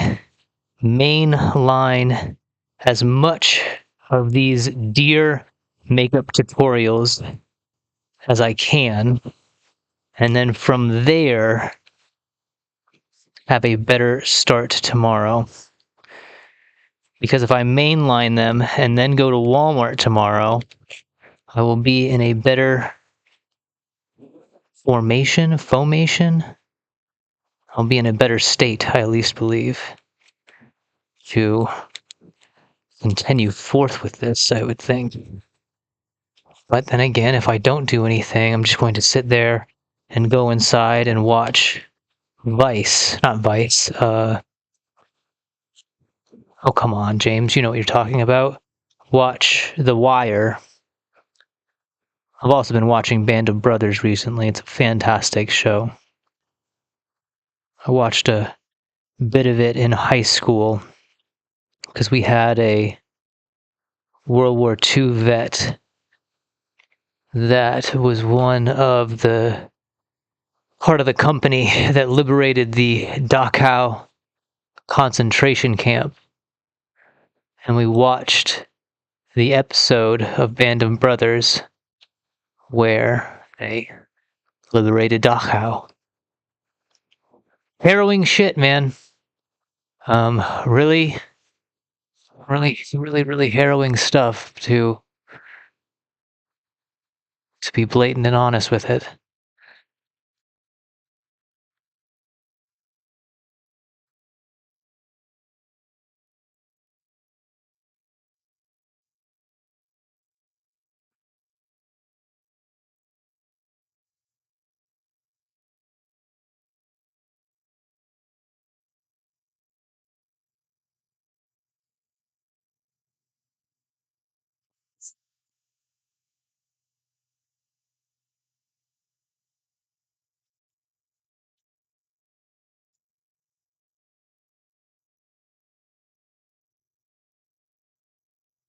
mainline as much of these deer makeup tutorials as I can, and then from there have a better start tomorrow. Because if I mainline them and then go to Walmart tomorrow, I will be in a better formation. I'll be in a better state, I at least believe, to continue forth with this, I would think. But then again, if I don't do anything, I'm just going to sit there and go inside and watch not Vice. Oh, come on, James, you know what you're talking about. Watch The Wire. I've also been watching Band of Brothers recently. It's a fantastic show. I watched a bit of it in high school because we had a World War II vet that was one of the part of the company that liberated the Dachau concentration camp. And we watched the episode of Band of Brothers where they liberated Dachau. Harrowing shit, man. Really harrowing stuff to be blatant and honest with it.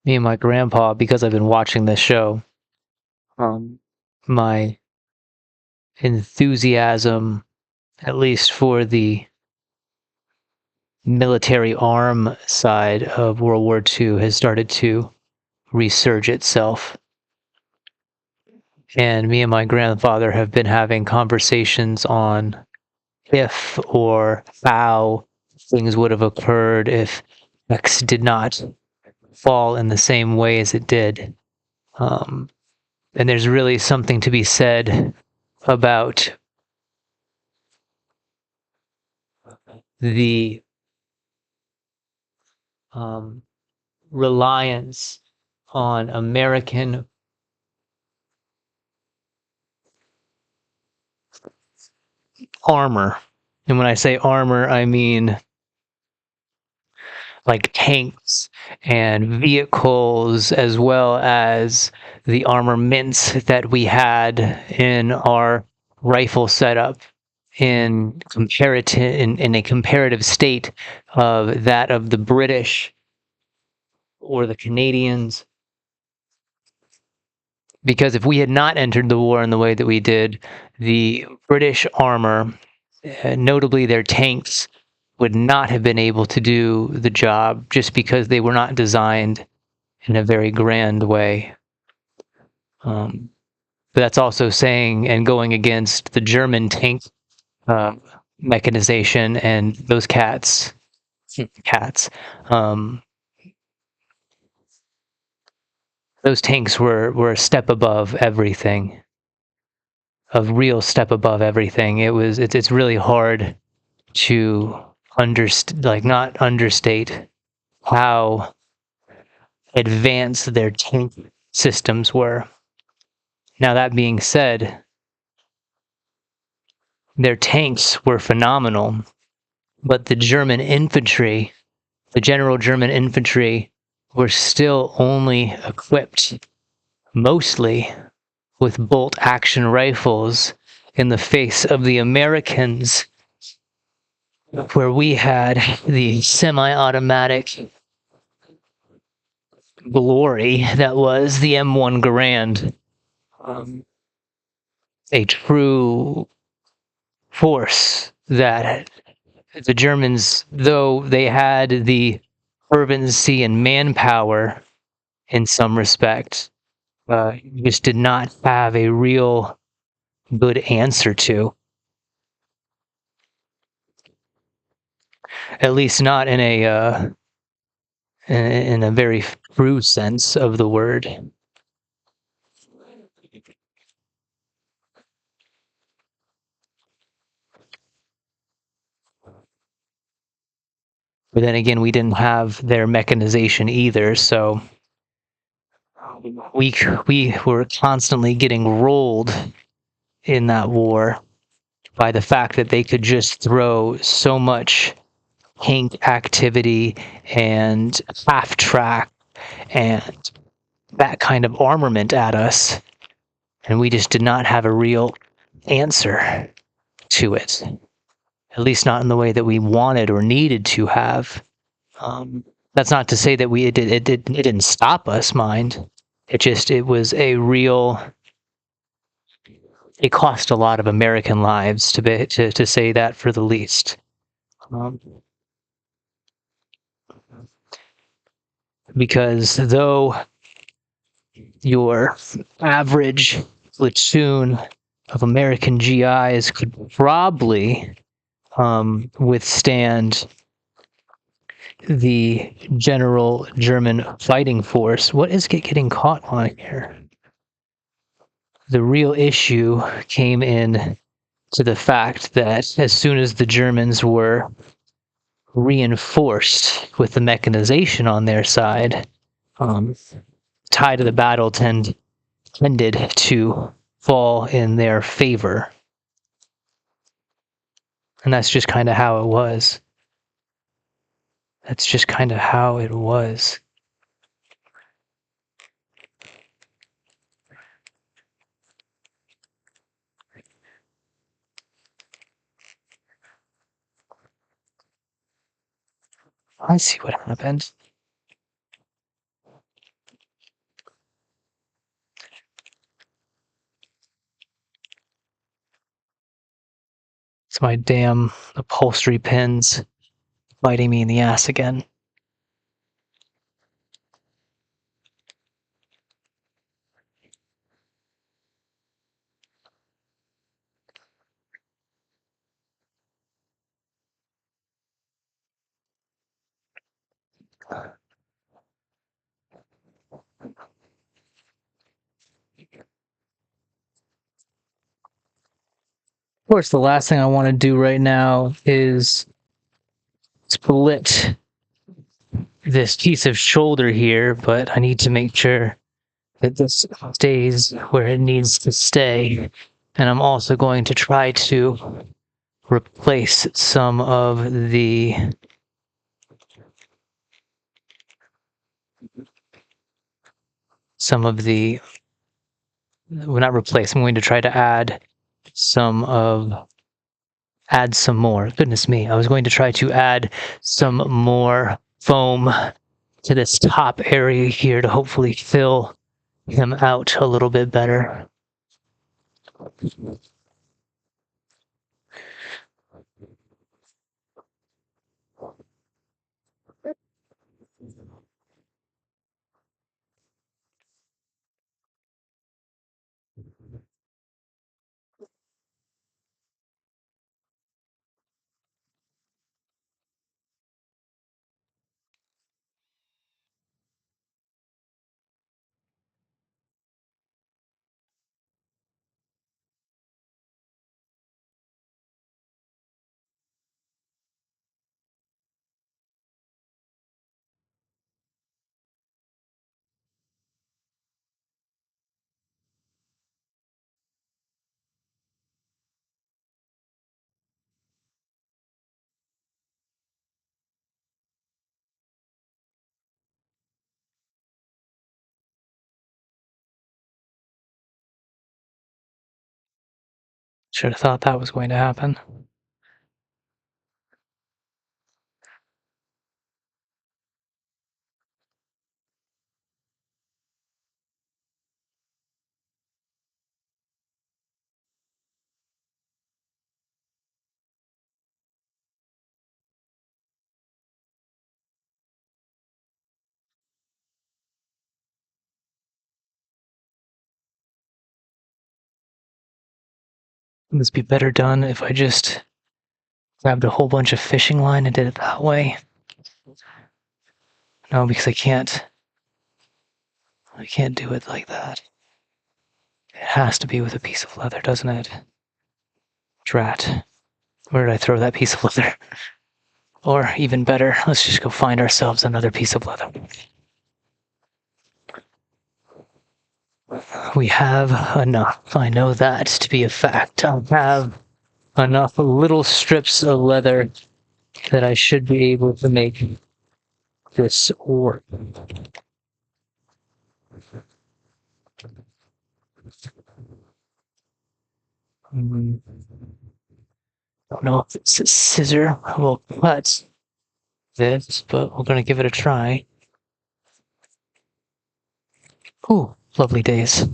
Me and my grandpa, because I've been watching this show, my enthusiasm, at least for the military arm side of World War II, has started to resurge itself. And me and my grandfather have been having conversations on if or how things would have occurred if X did not fall in the same way as it did. And there's really something to be said about the reliance on American armor. And when I say armor, I mean like tanks and vehicles, as well as the armaments that we had in our rifle setup in a comparative state of that of the British or the Canadians. Because if we had not entered the war in the way that we did, the British armor, notably their tanks, would not have been able to do the job just because they were not designed in a very grand way. But that's also saying and going against the German tank mechanization, and those cats, um, those tanks were a step above everything, a real step above everything. It's really hard to not understate how advanced their tank systems were. Now, that being said, their tanks were phenomenal, but the general German infantry, were still only equipped mostly with bolt action rifles in the face of the Americans, where we had the semi-automatic glory that was the M1 Garand, a true force that the Germans, though they had the fervency and manpower in some respects, just did not have a real good answer to. At least not in a very true sense of the word. But then again, we didn't have their mechanization either, so we were constantly getting rolled in that war by the fact that they could just throw so much tank activity and half track and that kind of armament at us, and we just did not have a real answer to it, at least not in the way that we wanted or needed to have. That's not to say that it didn't stop us, mind. It was a real. It cost a lot of American lives to say that for the least. Because though your average platoon of American GIs could probably withstand the general German fighting force. What is getting caught on here? The real issue came in to the fact that as soon as the Germans were reinforced with the mechanization on their side, tide of the battle tended to fall in their favor. And that's just kind of how it was. That's just kind of how it was. I see what happened. It's my damn upholstery pins biting me in the ass again. Of course, the last thing I want to do right now is split this piece of shoulder here, but I need to make sure that this stays where it needs to stay. And I'm also going to try to replace some of the well, not replace, I'm going to try to add some more. Goodness me, I was going to try to add some more foam to this top area here to hopefully fill him out a little bit better. Should have thought that was going to happen. Would this be better done if I just grabbed a whole bunch of fishing line and did it that way? No, because I can't do it like that. It has to be with a piece of leather, doesn't it? Drat. Where did I throw that piece of leather? Or even better, let's just go find ourselves another piece of leather. We have enough. I know that to be a fact. I have enough little strips of leather that I should be able to make this work. Don't know if it's a scissor will cut this, but we're going to give it a try. Ooh, lovely days.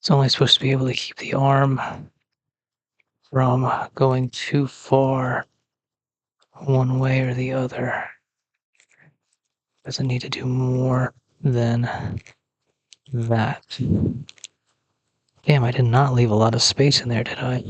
It's only supposed to be able to keep the arm from going too far one way or the other. Doesn't need to do more than that. Damn, I did not leave a lot of space in there, did I?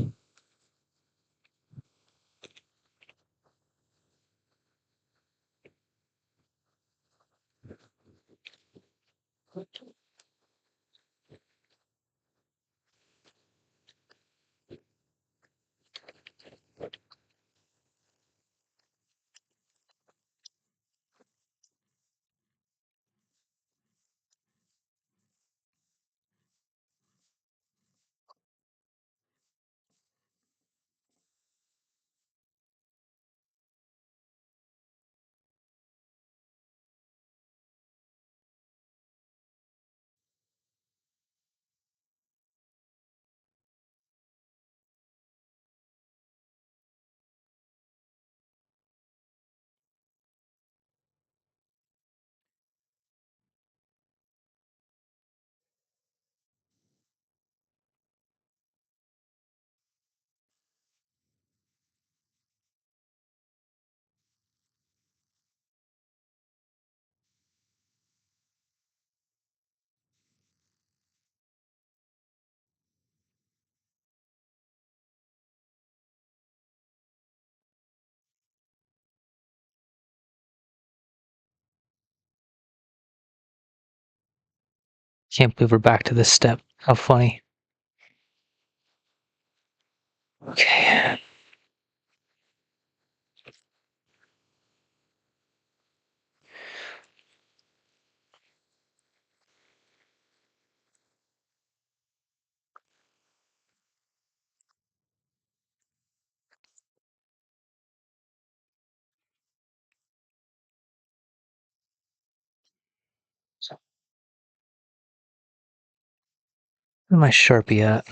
Can't believe we're back to this step. How funny. Okay. Where's my Sharpie at?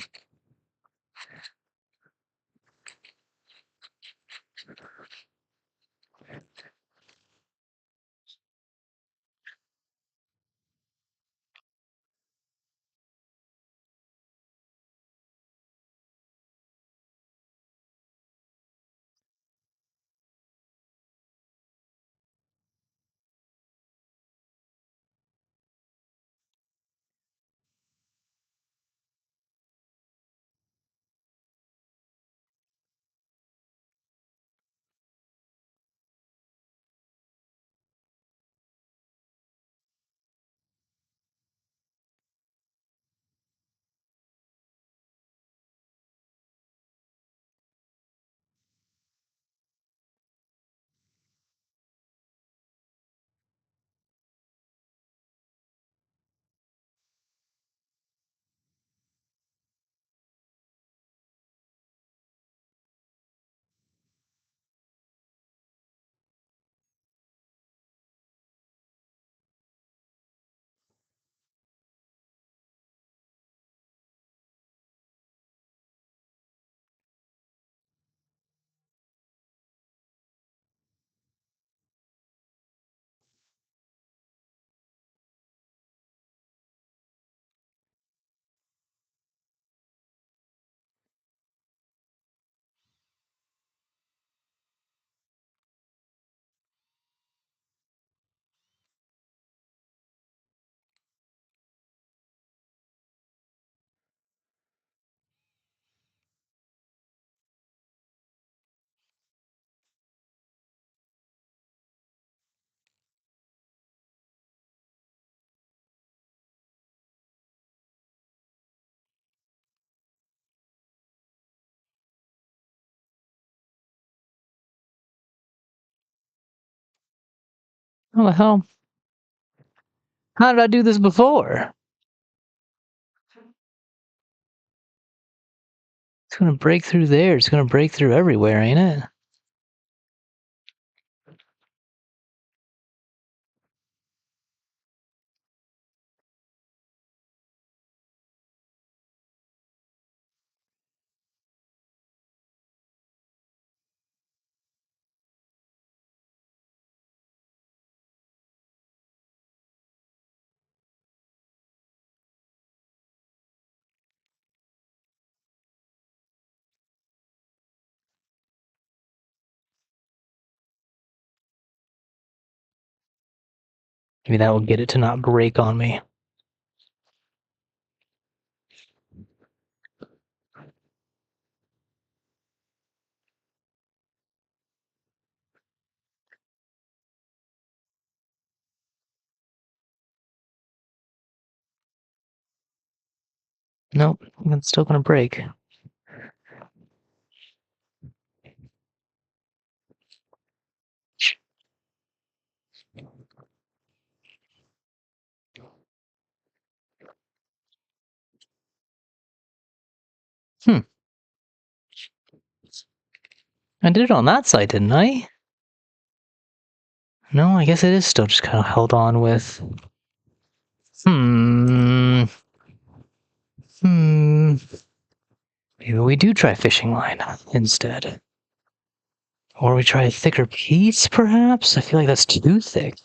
How the hell? How did I do this before? It's gonna break through there. It's gonna break through everywhere, ain't it? Maybe that will get it to not break on me. Nope, it's still gonna break. I did it on that side, didn't I? No, I guess it is still just kind of held on with. Maybe we do try fishing line instead. Or we try a thicker piece, perhaps? I feel like that's too thick.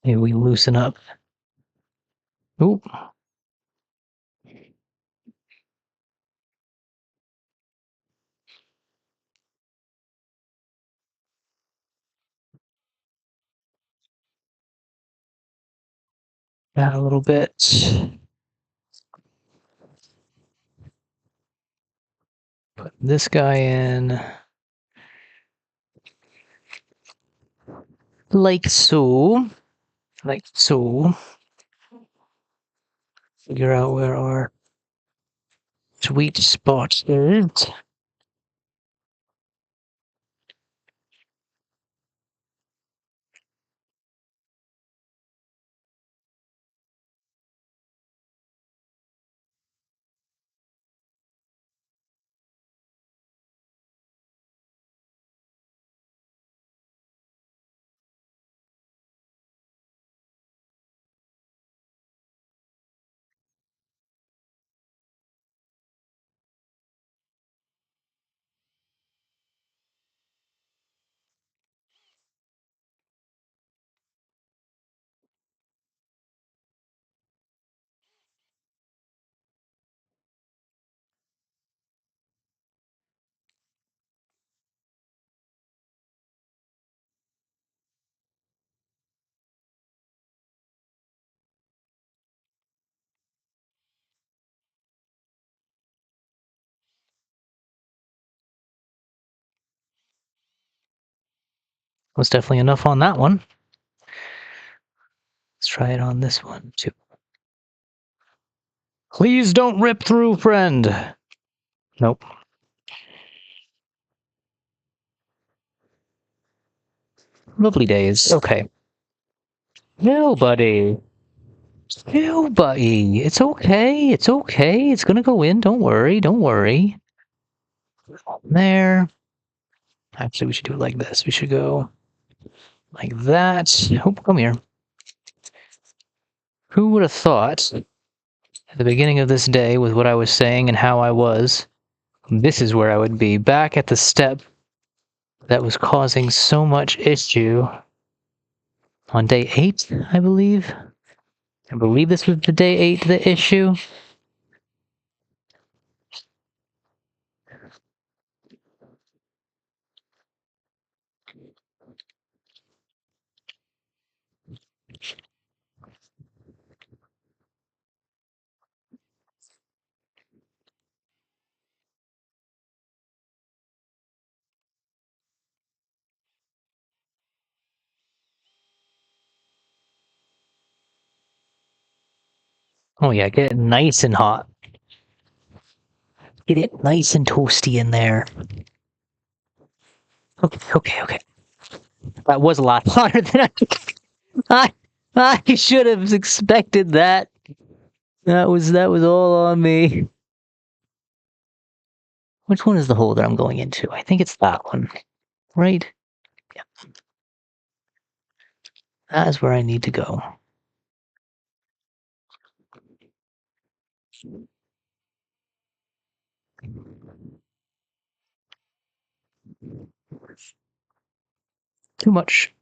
Maybe we loosen up. Oop. Add a little bit. Put this guy in. Like so. Like so. Figure out where our sweet spot is. Was definitely enough on that one. Let's try it on this one too. Please don't rip through, friend. Nope. Lovely days. Okay. Nobody. Nobody. It's okay. It's okay. It's gonna go in. Don't worry. Don't worry. There. Actually, we should do it like this. We should go like that. Oh, come here. Who would have thought at the beginning of this day with what I was saying and how I was, this is where I would be, back at the step that was causing so much issue on day 8, I believe. I believe this was the day 8, the issue. Oh yeah, get it nice and hot. Get it nice and toasty in there. Okay. That was a lot hotter than I should have expected that. That was all on me. Which one is the hole that I'm going into? I think it's that one, right? Yeah. That is where I need to go. Too much.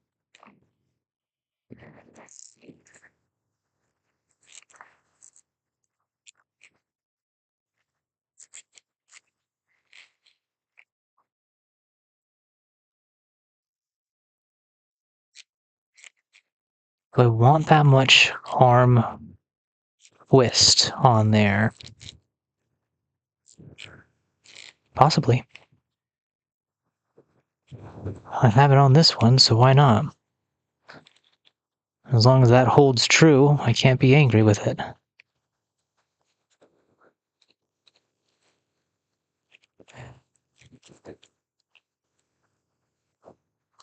Do I want that much arm twist on there? Possibly. I have it on this one, so why not? As long as that holds true, I can't be angry with it.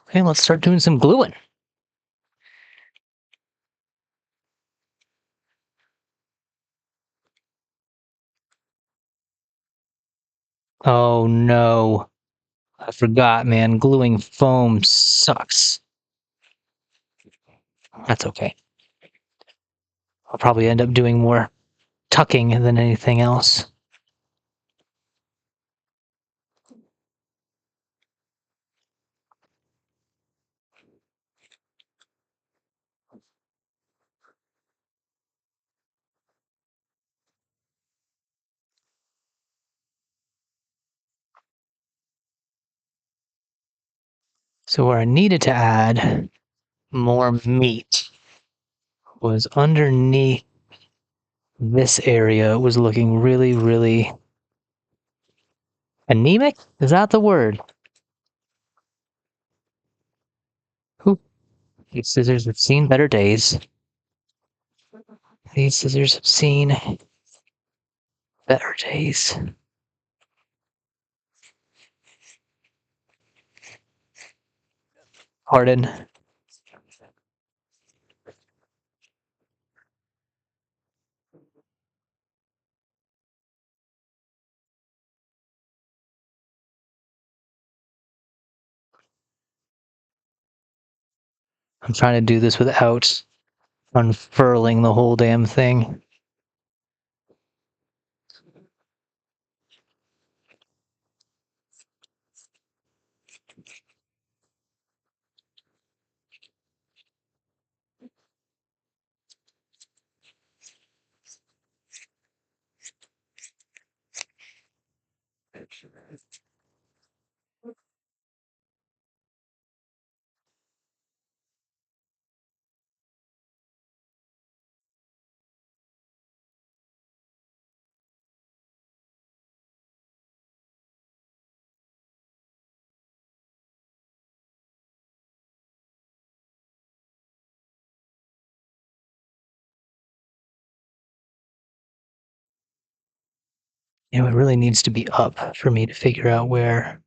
Okay, let's start doing some gluing. Oh no. I forgot, man. Gluing foam sucks. That's okay. I'll probably end up doing more tucking than anything else. So where I needed to add more meat was underneath this area. It was looking really, really anemic? Is that the word? Who? These scissors have seen better days. These scissors have seen better days. Pardon. I'm trying to do this without unfurling the whole damn thing. You know, it really needs to be up for me to figure out where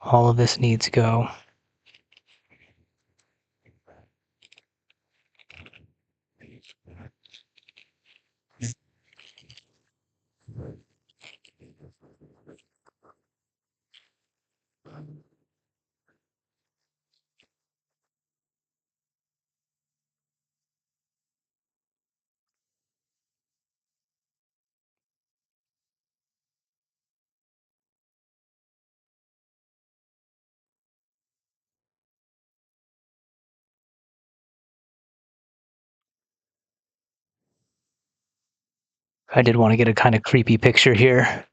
all of this needs to go. I did want to get a kind of creepy picture here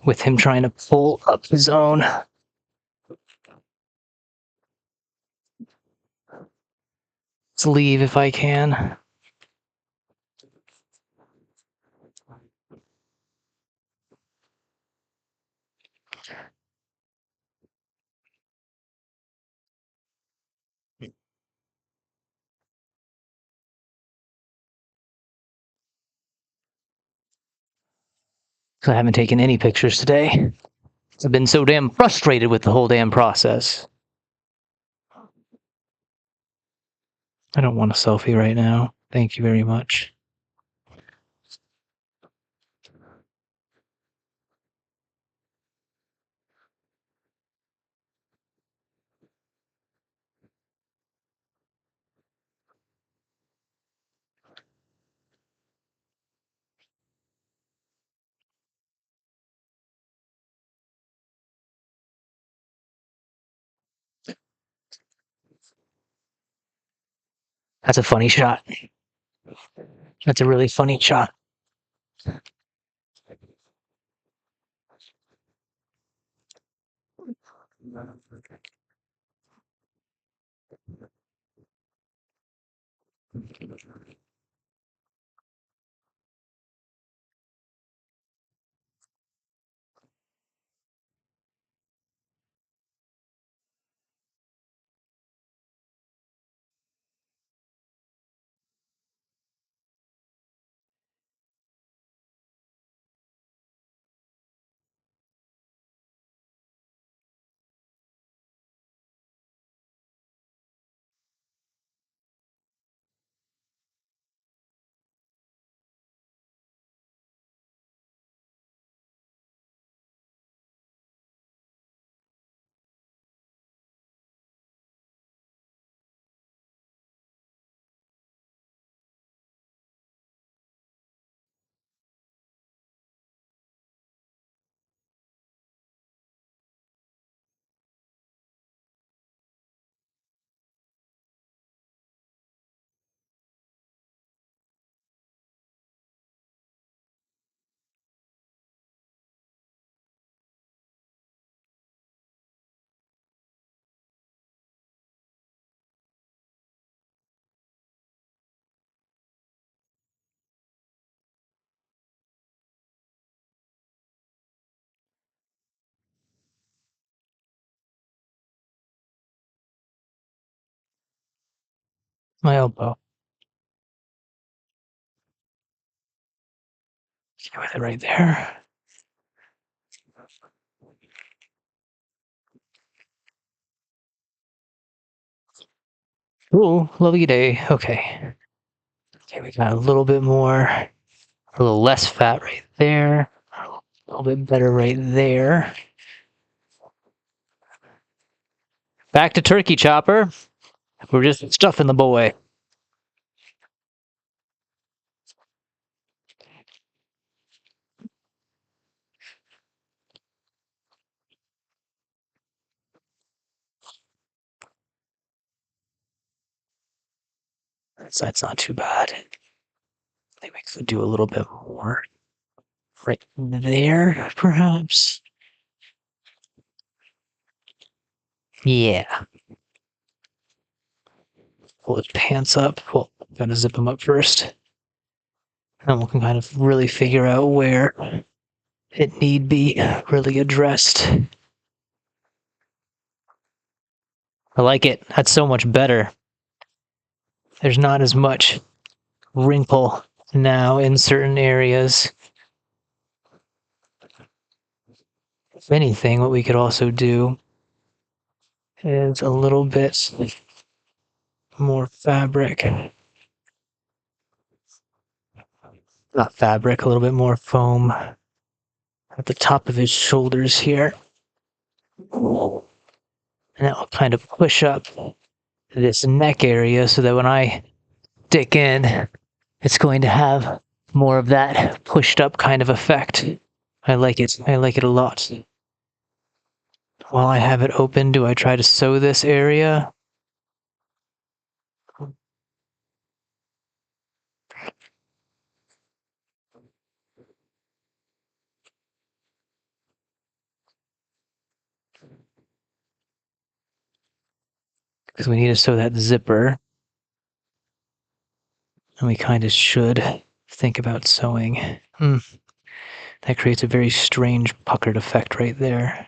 with him trying to pull up his own. Let's leave if I can. I haven't taken any pictures today. I've been so damn frustrated with the whole damn process. I don't want a selfie right now. Thank you very much. That's a funny shot. That's a really funny shot. My elbow. Get with it right there. Ooh, lovely day. Okay. Okay, we got a little bit more, a little less fat right there. A little bit better right there. Back to turkey chopper. We're just stuffing the boy. That's not too bad. I think we could do a little bit more right there, perhaps. Yeah. Pull his pants up. Well, gotta zip them up first. And we can kind of really figure out where it need be really addressed. I like it. That's so much better. There's not as much wrinkle now in certain areas. If anything, what we could also do is a little bit more fabric. Not fabric, a little bit more foam at the top of his shoulders here. And that will kind of push up this neck area so that when I stick in, it's going to have more of that pushed up kind of effect. I like it. I like it a lot. While I have it open, do I try to sew this area? because we need to sew that zipper. And we kind of should think about sewing. That creates a very strange puckered effect right there.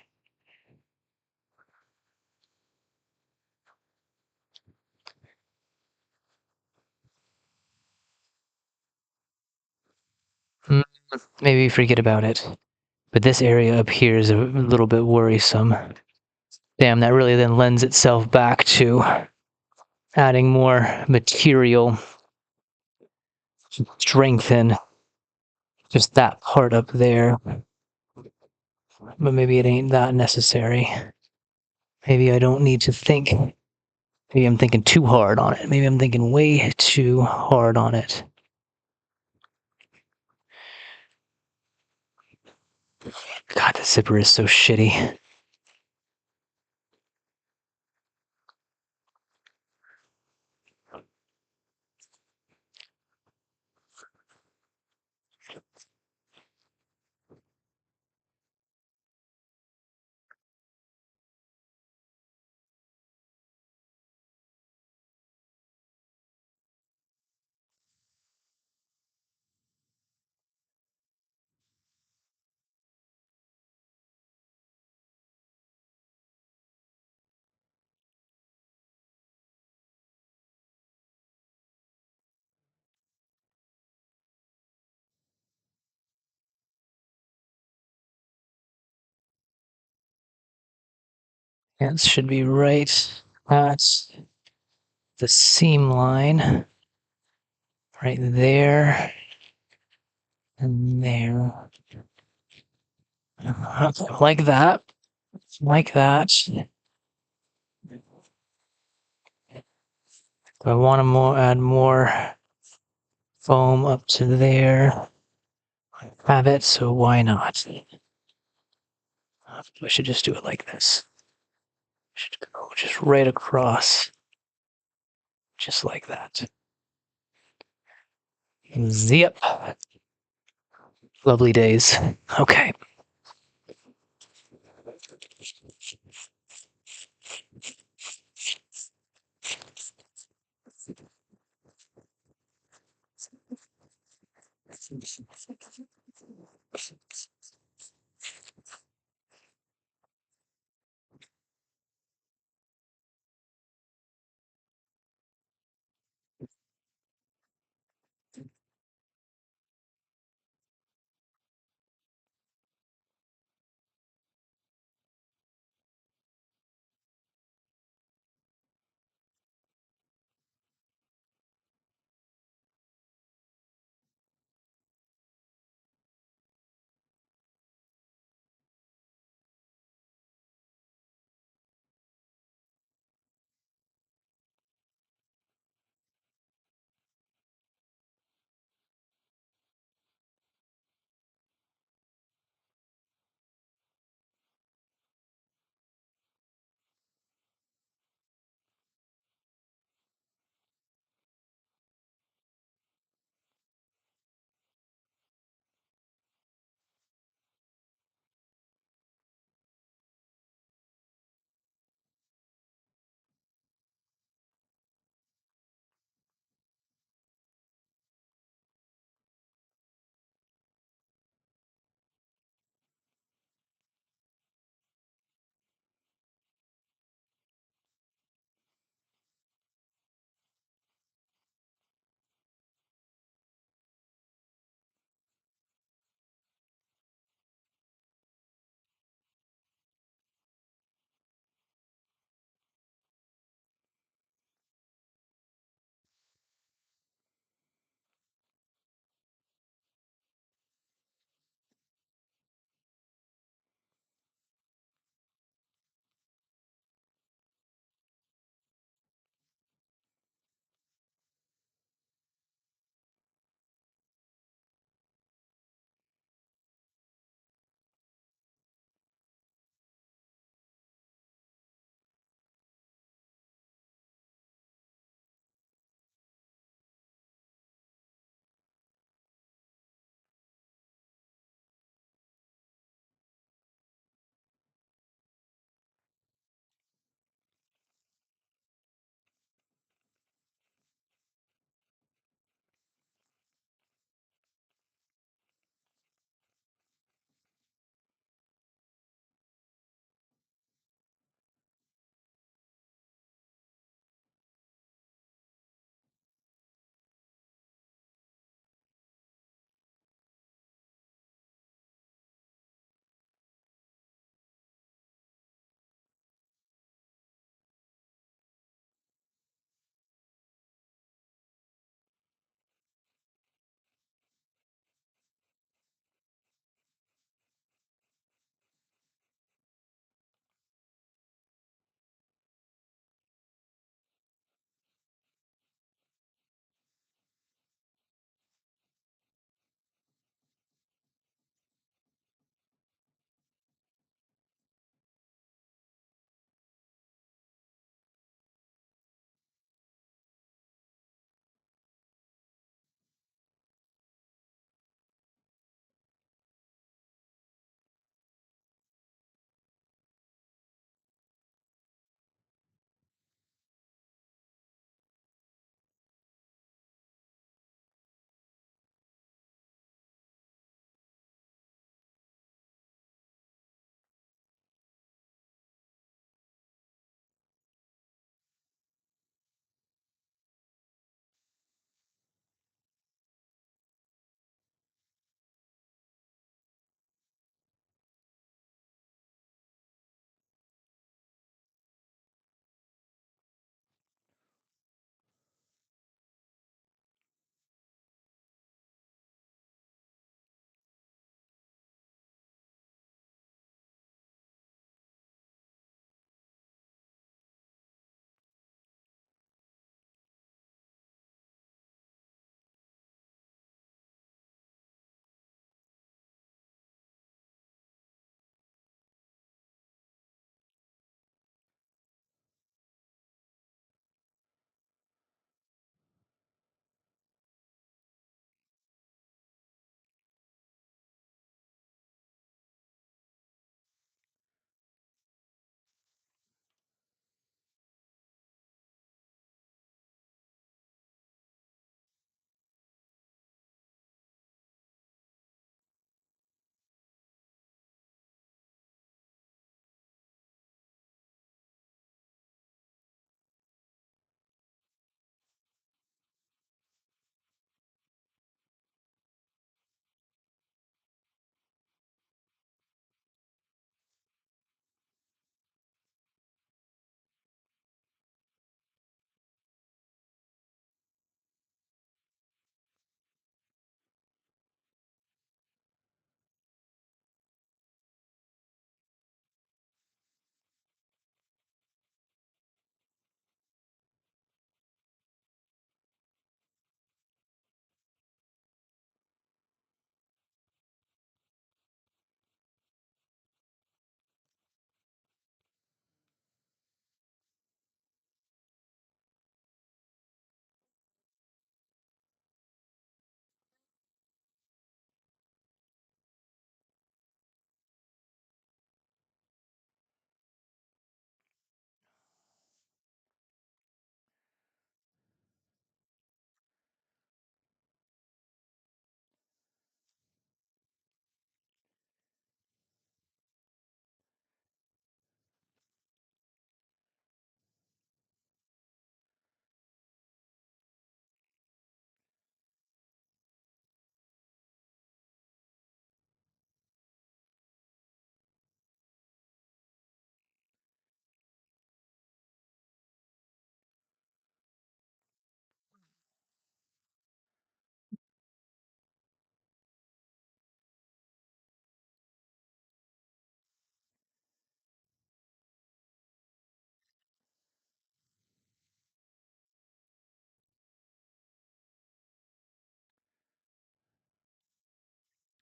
Maybe forget about it. But this area up here is a little bit worrisome. Damn, that really then lends itself back to adding more material to strengthen just that part up there. But maybe it ain't that necessary. Maybe I don't need to think. Maybe I'm thinking too hard on it. Maybe I'm thinking way too hard on it. God, the zipper is so shitty. It should be right at the seam line. Right there. And there. Like that. Like that. Do I want to add more foam up to there? I have it, so why not? I should just do it like this. I should go just right across. Just like that. Zip. Lovely days. Okay.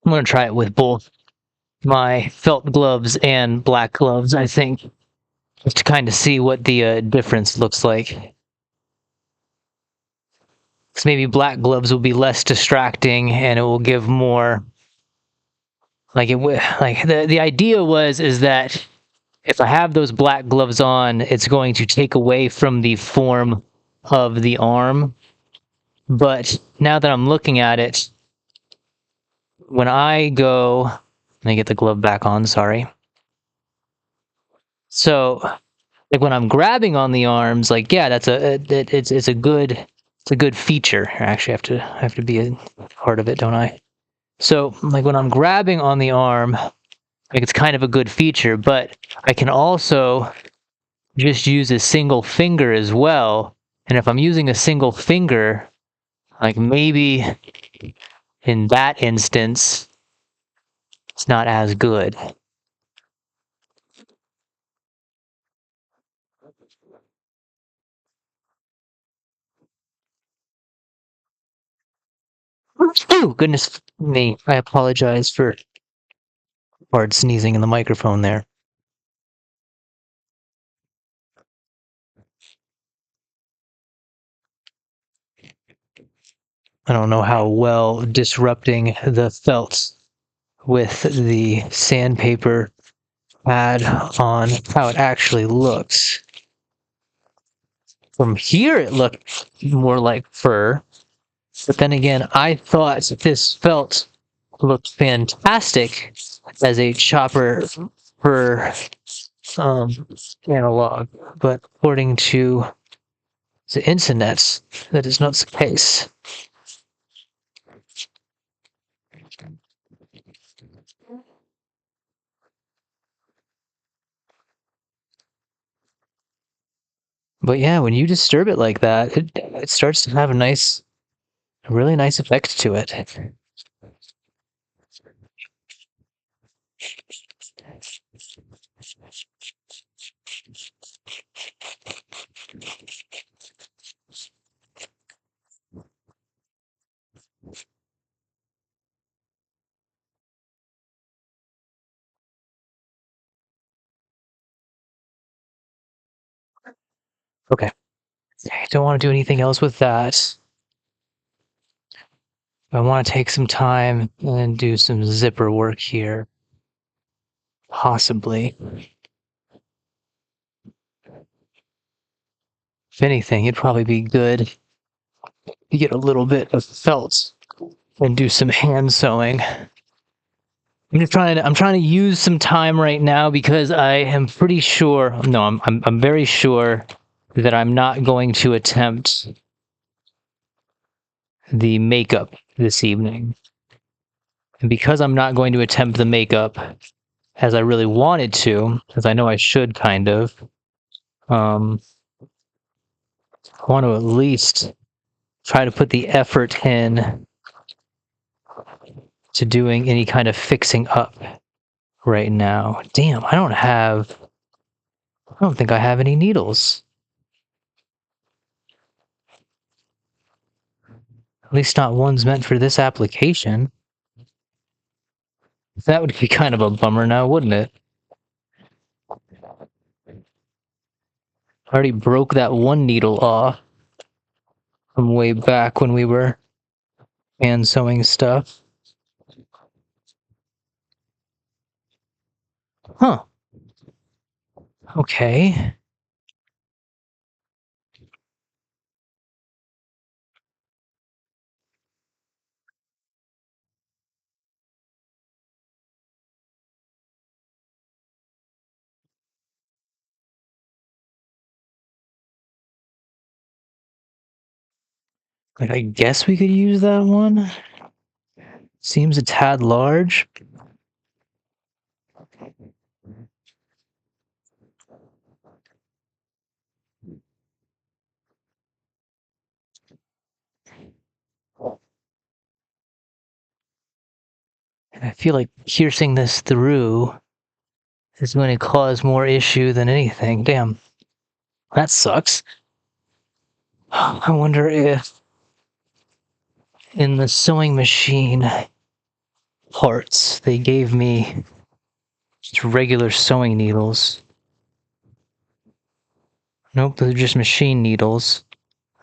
I'm going to try it with both my felt gloves and black gloves, I think, just to kind of see what the difference looks like. Because maybe black gloves will be less distracting and it will give more. Like the idea is that if I have those black gloves on, it's going to take away from the form of the arm. But now that I'm looking at it, when I go, let me get the glove back on, sorry. So, like when I'm grabbing on the arms, like yeah, it's a good feature. Actually, I have to be a part of it, don't I? So, like when I'm grabbing on the arm, like it's kind of a good feature, but I can also just use a single finger as well. And if I'm using a single finger, like maybe in that instance, it's not as good. Oh, goodness me. I apologize for hard sneezing in the microphone there. I don't know how well disrupting the felt with the sandpaper pad on how it actually looks. From here, it looked more like fur. But then again, I thought this felt looked fantastic as a chopper for analog. But according to the internet, that is not the case. But yeah, when you disturb it like that, it starts to have a really nice effect to it. Okay. I don't want to do anything else with that. I want to take some time and do some zipper work here. Possibly. If anything, it'd probably be good to get a little bit of felt and do some hand sewing. I'm trying to use some time right now because I am pretty sure, no, I'm very sure that I'm not going to attempt the makeup this evening. And because I'm not going to attempt the makeup as I really wanted to, as I know I should kind of, I want to at least try to put the effort in to doing any kind of fixing up right now. Damn, I don't think I have any needles. At least not ones meant for this application. That would be kind of a bummer now, wouldn't it? I already broke that one needle off from way back when we were hand sewing stuff. Huh. Okay. Like, I guess we could use that one. Seems a tad large. And I feel like piercing this through is going to cause more issue than anything. Damn. That sucks. I wonder if in the sewing machine parts. They gave me just regular sewing needles. Nope, they're just machine needles.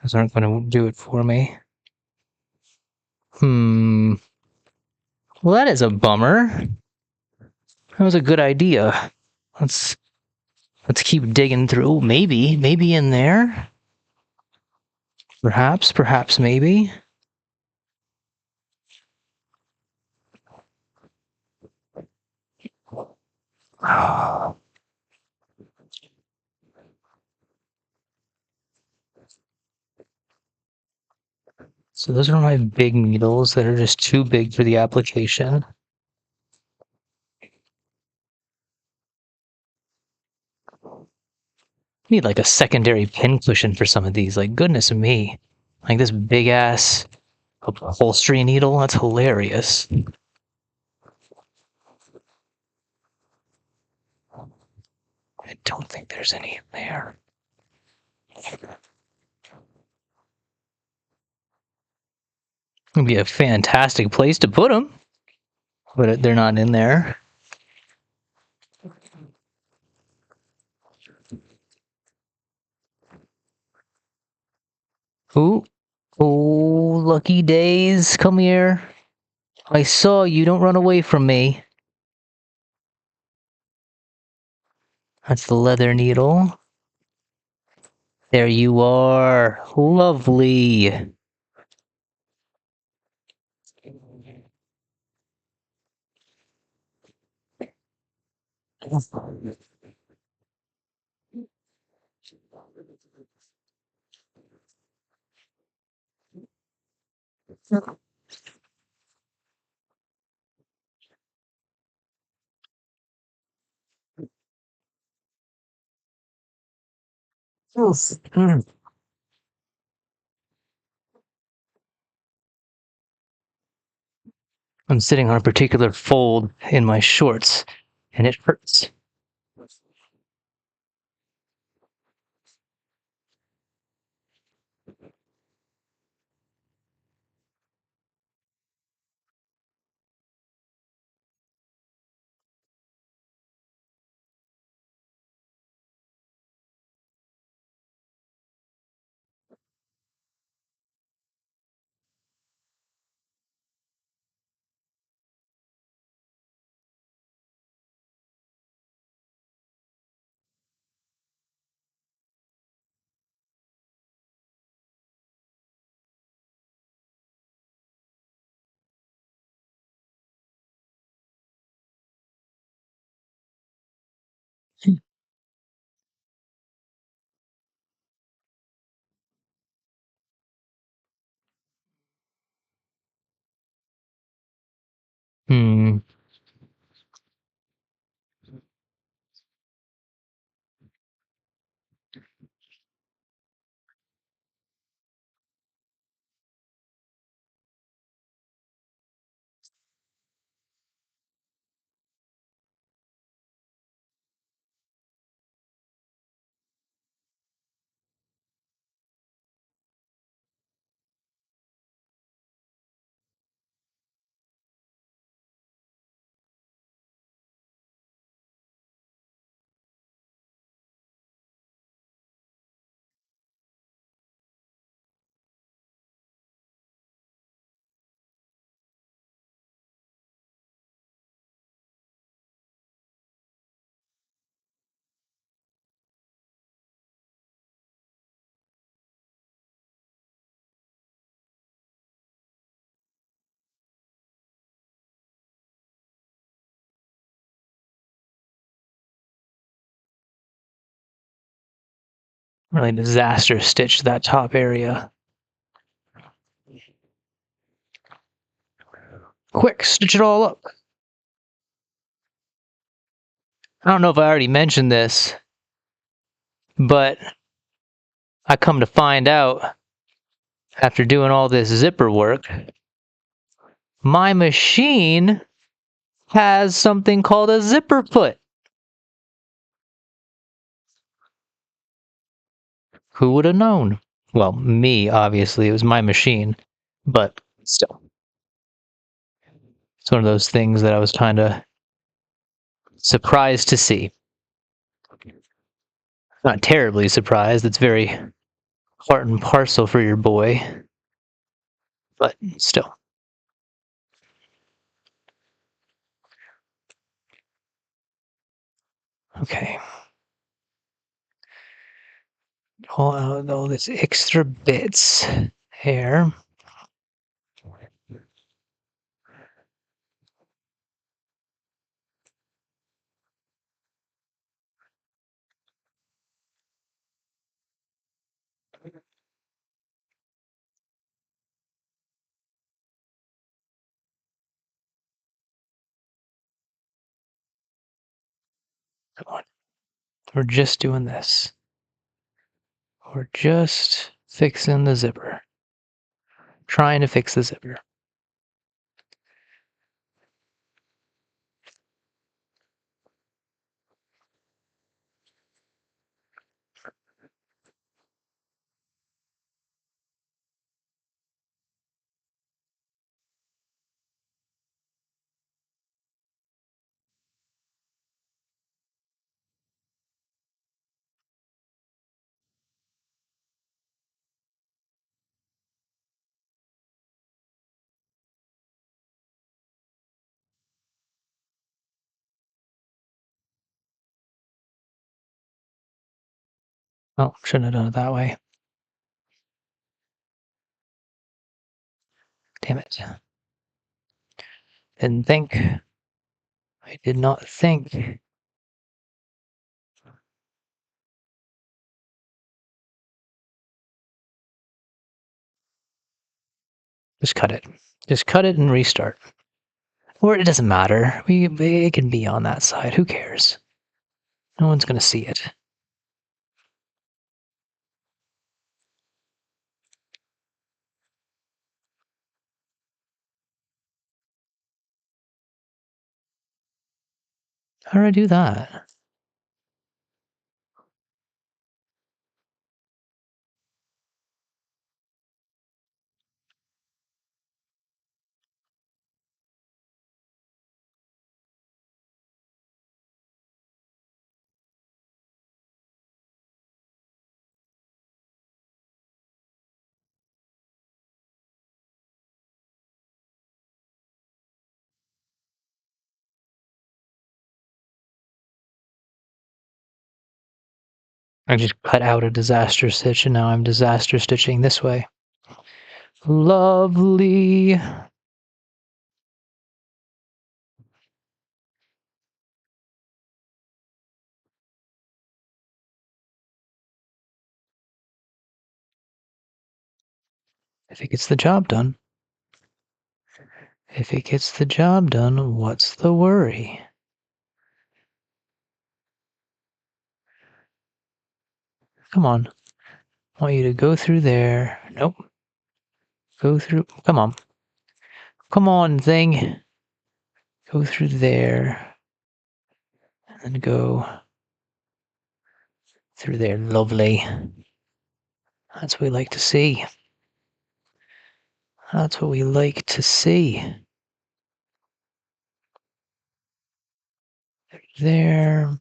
Those aren't going to do it for me. Well, that is a bummer. That was a good idea. Let's keep digging through. Ooh, maybe in there. Perhaps, maybe. So those are my big needles that are just too big for the application. Need like a secondary pin cushion for some of these. Like, goodness me. Like this big ass upholstery needle. That's hilarious. I don't think there's any in there. It'd be a fantastic place to put them, but they're not in there. Ooh. Oh, lucky days. Come here. I saw you. Don't run away from me. That's the leather needle. There you are. Lovely. I'm sitting on a particular fold in my shorts, and it hurts. Hmm. Really disaster stitch that top area. Quick, stitch it all up. I don't know if I already mentioned this, but I come to find out after doing all this zipper work, my machine has something called a zipper foot. Who would have known? Well, me, obviously. It was my machine, but still. It's one of those things that I was kind of surprised to see. Not terribly surprised. It's very part and parcel for your boy, but still. Okay. Pull out all this extra bits here. Come on. We're just doing this. We're just fixing the zipper. Trying to fix the zipper. Oh, shouldn't have done it that way. Damn it. Didn't think. I did not think. Just cut it. Just cut it and restart. Or it doesn't matter. It can be on that side. Who cares? No one's gonna see it. How do I do that? I just cut out a disaster stitch and now I'm disaster stitching this way. Lovely. If it gets the job done. If it gets the job done, what's the worry? Come on. I want you to go through there. Nope. Go through. Come on. Come on, thing. Go through there. And then go through there. Lovely. That's what we like to see. That's what we like to see. There.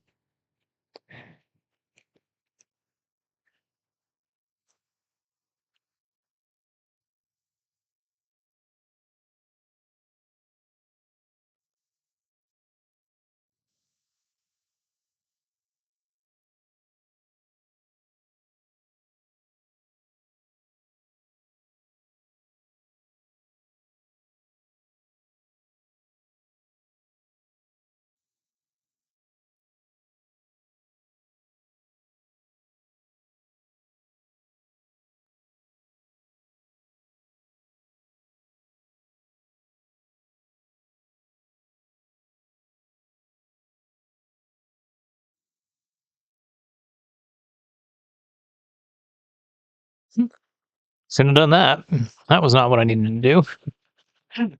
Shouldn't have done that. That was not what I needed to do.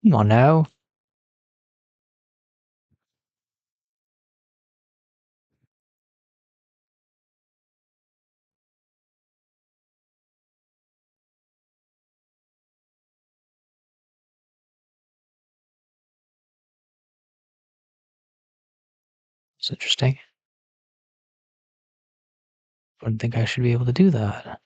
Come on now. It's interesting. I wouldn't think I should be able to do that.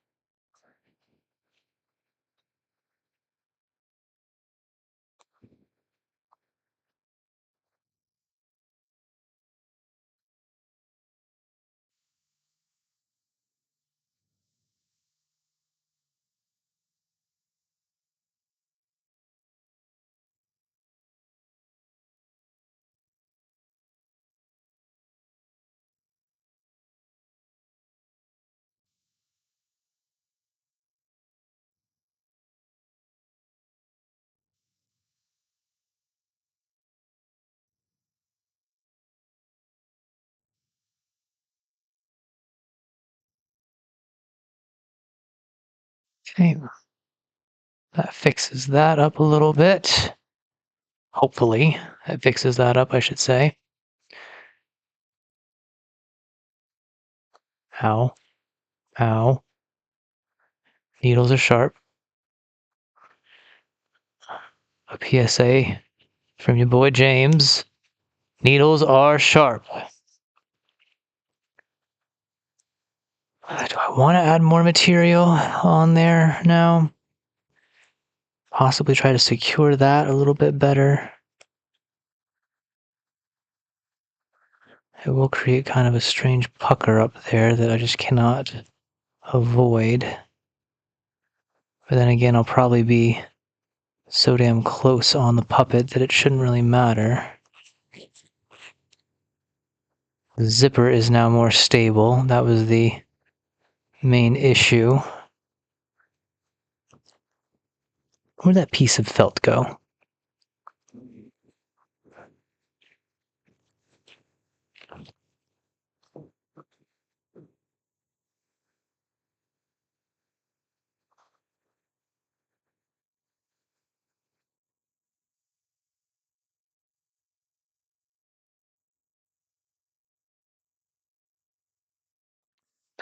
Okay. That fixes that up a little bit. Hopefully, it fixes that up, I should say. Ow. Ow. Needles are sharp. A PSA from your boy James. Needles are sharp. Do I want to add more material on there now? Possibly try to secure that a little bit better. It will create kind of a strange pucker up there that I just cannot avoid. But then again, I'll probably be so damn close on the puppet that it shouldn't really matter. The zipper is now more stable. That was the main issue. Where'd that piece of felt go?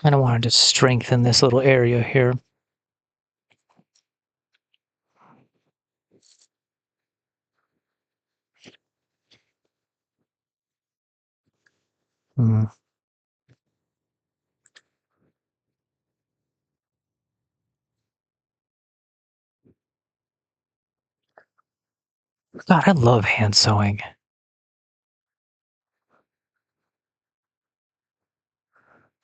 Kind of wanted to strengthen this little area here. Hmm. God, I love hand sewing.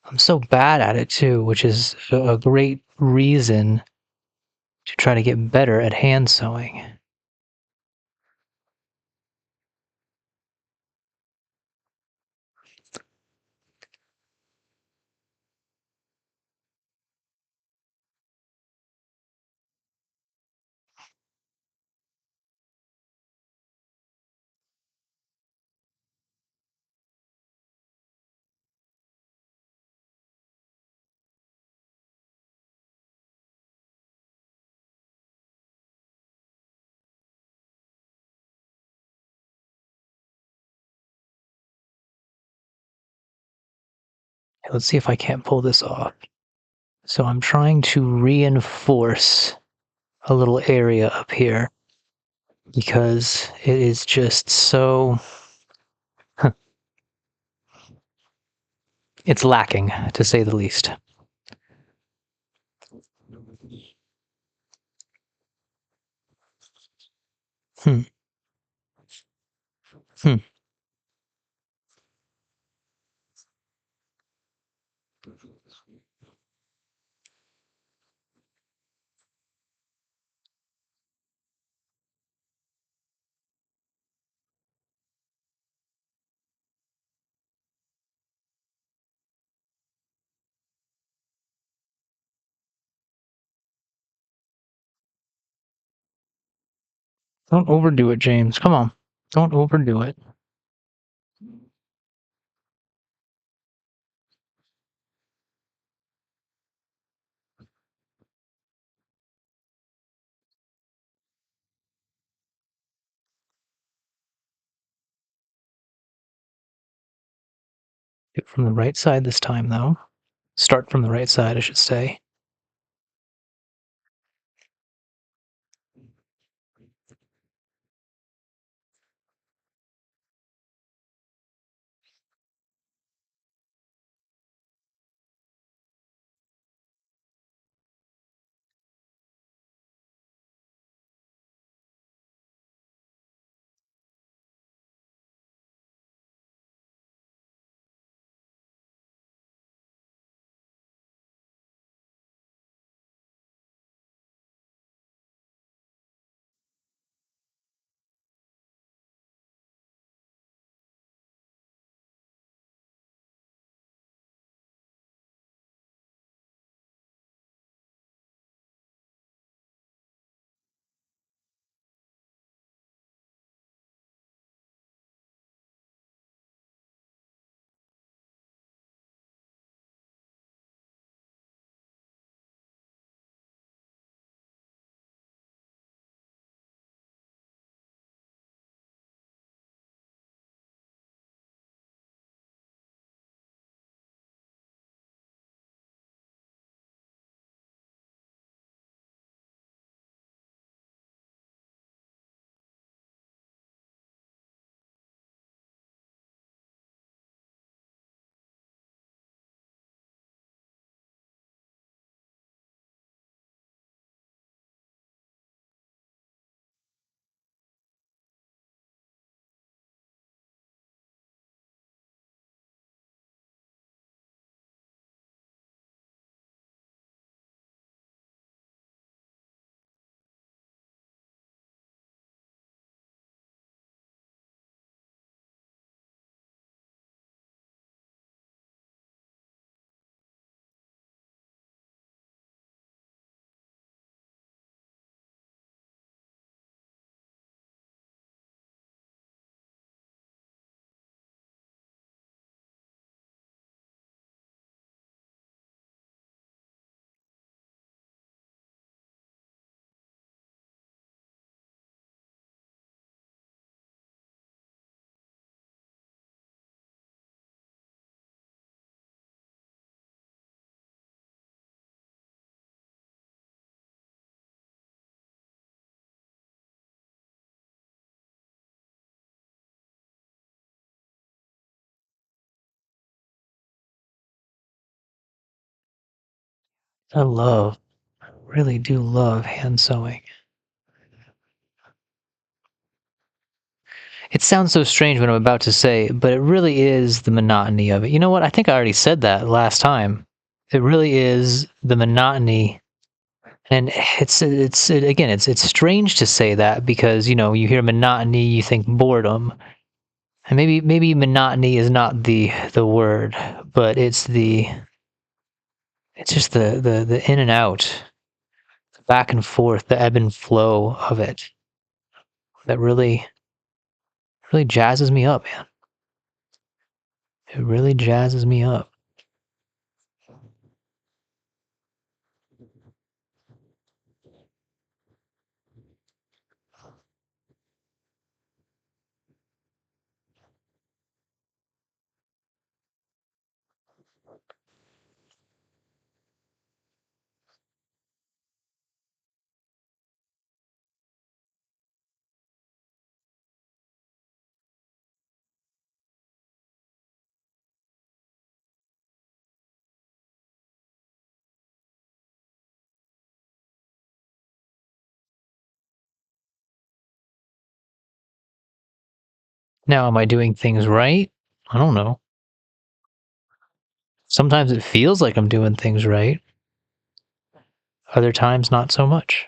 I'm so bad at it too, which is a great reason to try to get better at hand sewing. Let's see if I can't pull this off. So I'm trying to reinforce a little area up here because it is just so... It's lacking, to say the least. Hmm. Hmm. Don't overdo it, James. Come on. Don't overdo it. Do it from the right side this time, though. Start from the right side, I should say. I really do love hand sewing. It sounds so strange what I'm about to say, but it really is the monotony of it. You know what? I think I already said that last time. It really is the monotony, and it's strange to say that because you hear monotony, you think boredom, and maybe monotony is not the word, but it's just the in and out, the back and forth, the ebb and flow of it that really jazzes me up, man. It really jazzes me up. Now, am I doing things right? I don't know. Sometimes it feels like I'm doing things right. Other times, not so much.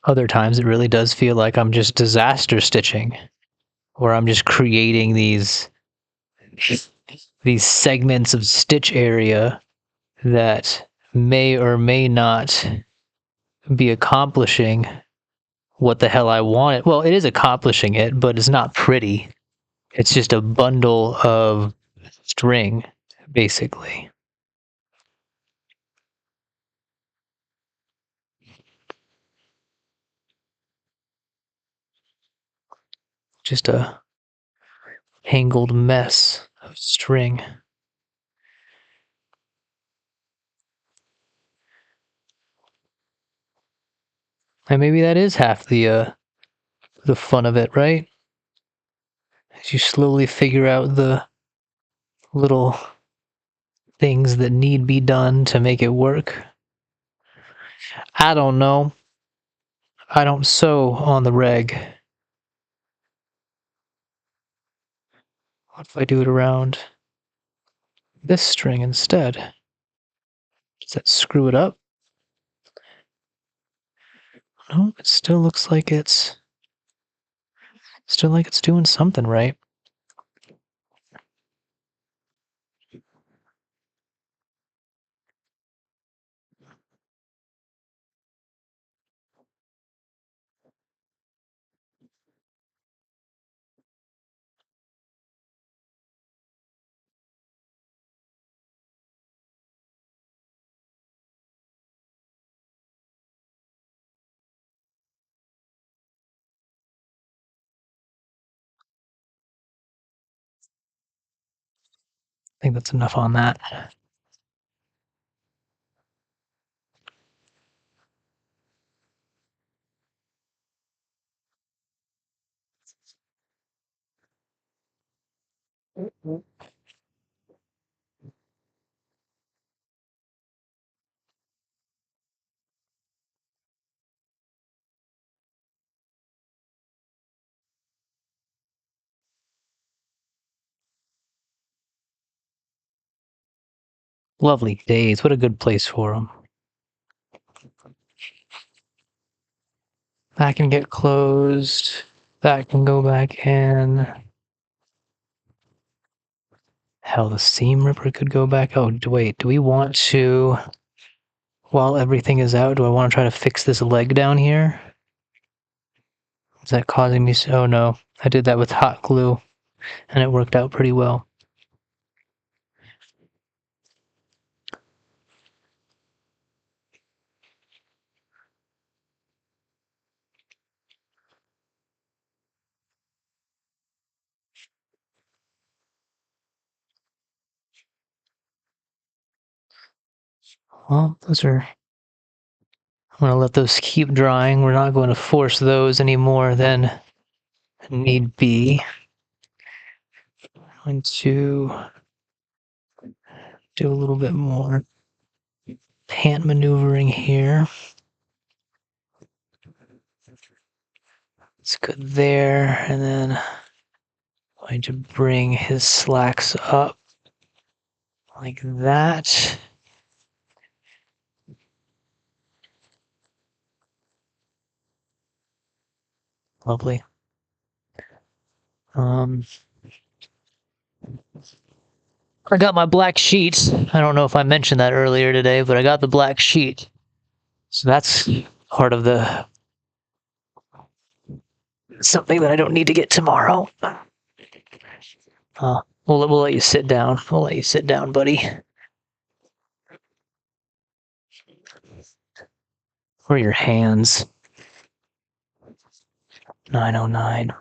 Other times, it really does feel like I'm just disaster stitching, or I'm just creating these segments of stitch area that may or may not be accomplishing what the hell I wanted. Well, it is accomplishing it, but it's not pretty. It's just a bundle of string, basically. Just a tangled mess of string. And maybe that is half the fun of it, right? As you slowly figure out the little things that need be done to make it work. I don't know. I don't sew on the reg. What if I do it around this string instead? Does that screw it up? No, it still looks like it's doing something right. I think that's enough on that. Lovely days. What a good place for them. That can get closed. That can go back in. Hell, the seam ripper could go back. Oh, wait. Do we want to, while everything is out, do I want to try to fix this leg down here? Is that causing me? Oh, no. I did that with hot glue, and it worked out pretty well. Well, those are... I'm going to let those keep drying. We're not going to force those any more than need be. I'm going to do a little bit more pant maneuvering here. It's good there, and then I'm going to bring his slacks up like that. Lovely. I got my black sheet. I don't know if I mentioned that earlier today, but I got the black sheet. So that's part of the something that I don't need to get tomorrow. We'll let you sit down. We'll let you sit down, buddy. Or your hands. 909.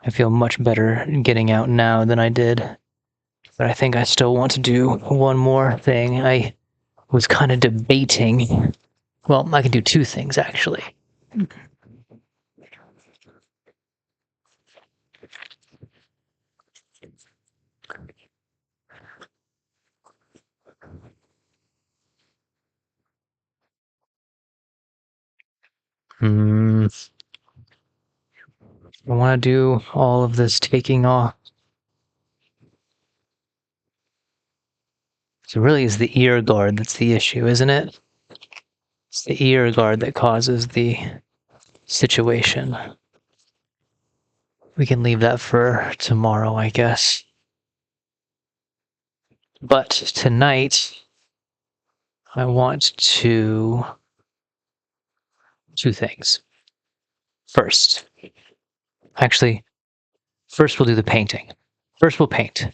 I feel much better getting out now than I did. But I think I still want to do one more thing. I was kind of debating. Well, I can do two things, actually. I want to do all of this taking off. So really is the ear guard that's the issue, isn't it? It's the ear guard that causes the situation. We can leave that for tomorrow, I guess. But tonight, I want to... two things. First, first we'll do the painting. First we'll paint.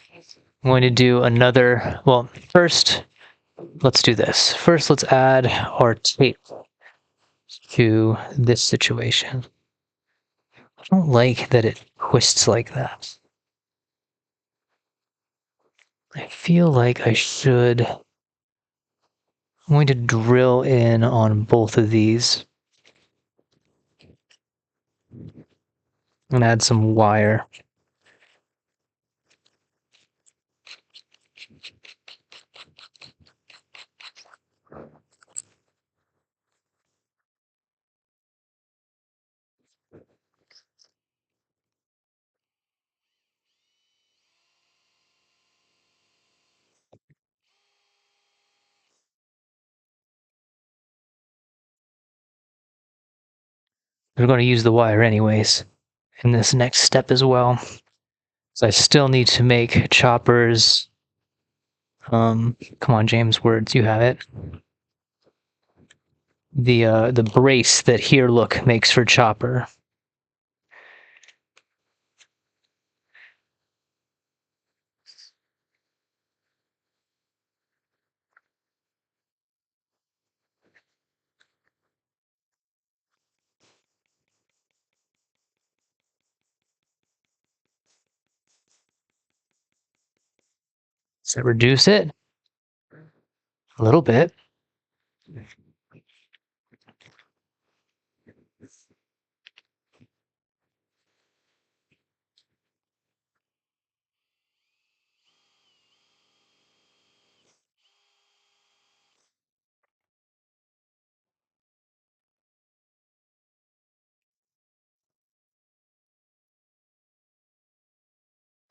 I'm going to do another... Well, first, let's do this. First, let's add our tape to this situation. I don't like that it twists like that. I feel like I should. I'm going to drill in on both of these and add some wire. We're going to use the wire anyways in this next step as well. So I still need to make choppers. Come on, James, words, you have it. The brace that Here Look makes for chopper. Does that reduce it? A little bit.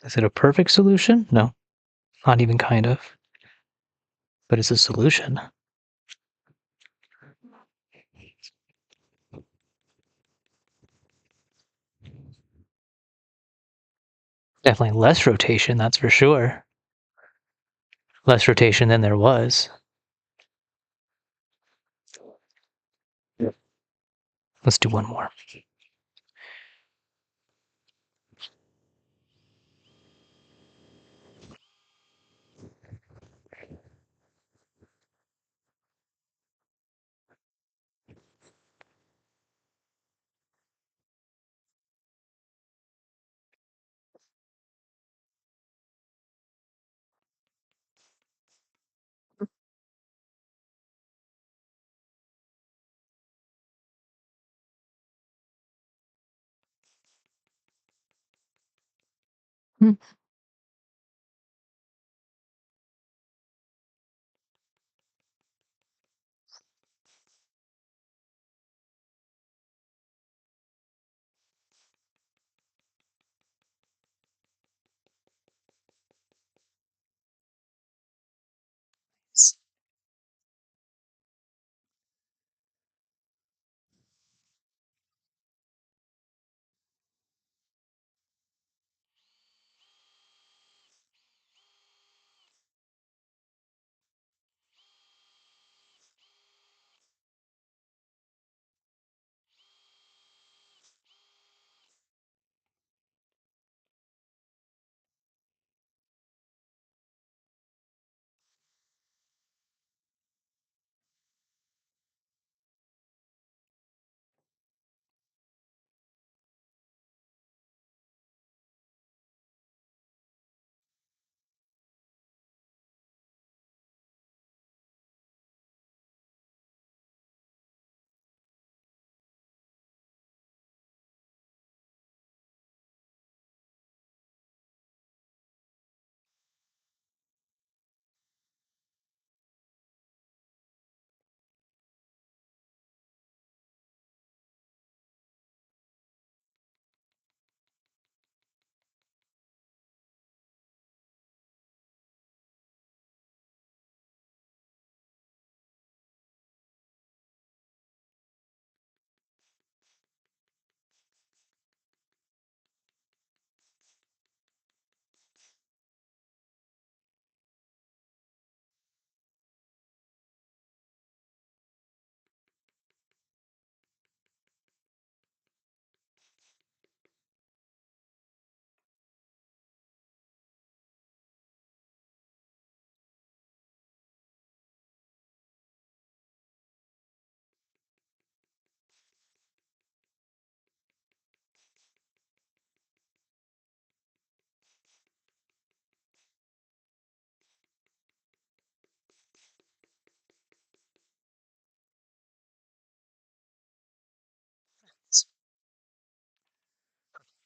Is it a perfect solution? No, not even kind of. But it's a solution. Definitely less rotation, that's for sure. Less rotation than there was. Let's do one more. Hmm.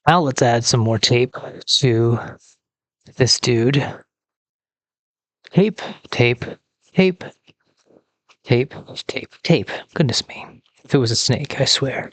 Now let's add some more tape to this dude. Tape, tape, tape, tape, tape, tape. Goodness me. If it was a snake, I swear.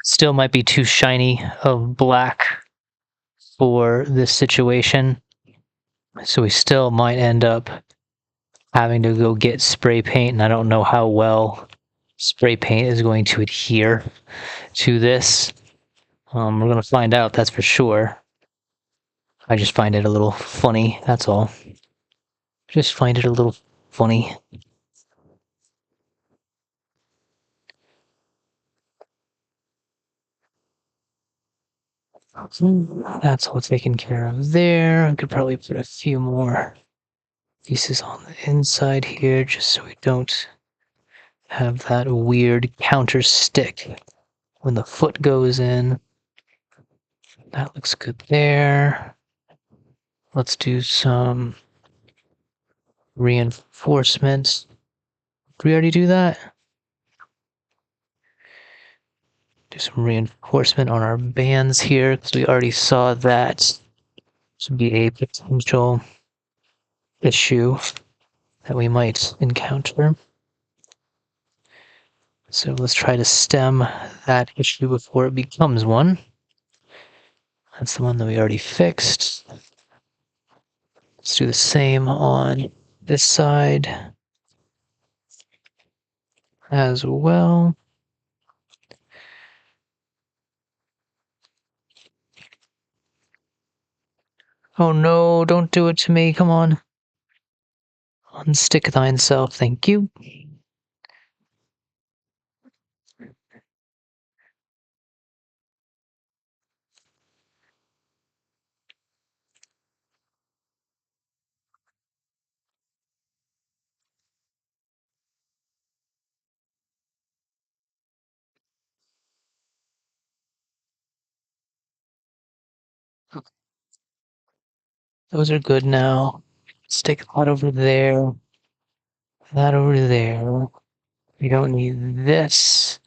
Still might be too shiny of black for this situation. So we still might end up having to go get spray paint, and I don't know how well spray paint is going to adhere to this. We're going to find out, that's for sure. I just find it a little funny, that's all. Just find it a little funny. That's all taken care of there. I could probably put a few more pieces on the inside here just so we don't have that weird counter stick when the foot goes in. That looks good there. Let's do some reinforcements. Did we already do that? Do some reinforcement on our bands here because we already saw that this would be a potential issue that we might encounter. So let's try to stem that issue before it becomes one. That's the one that we already fixed. Let's do the same on this side as well. Oh no, don't do it to me, come on. Unstick thine self, thank you. Those are good now. Stick that over there. That over there. We don't need this.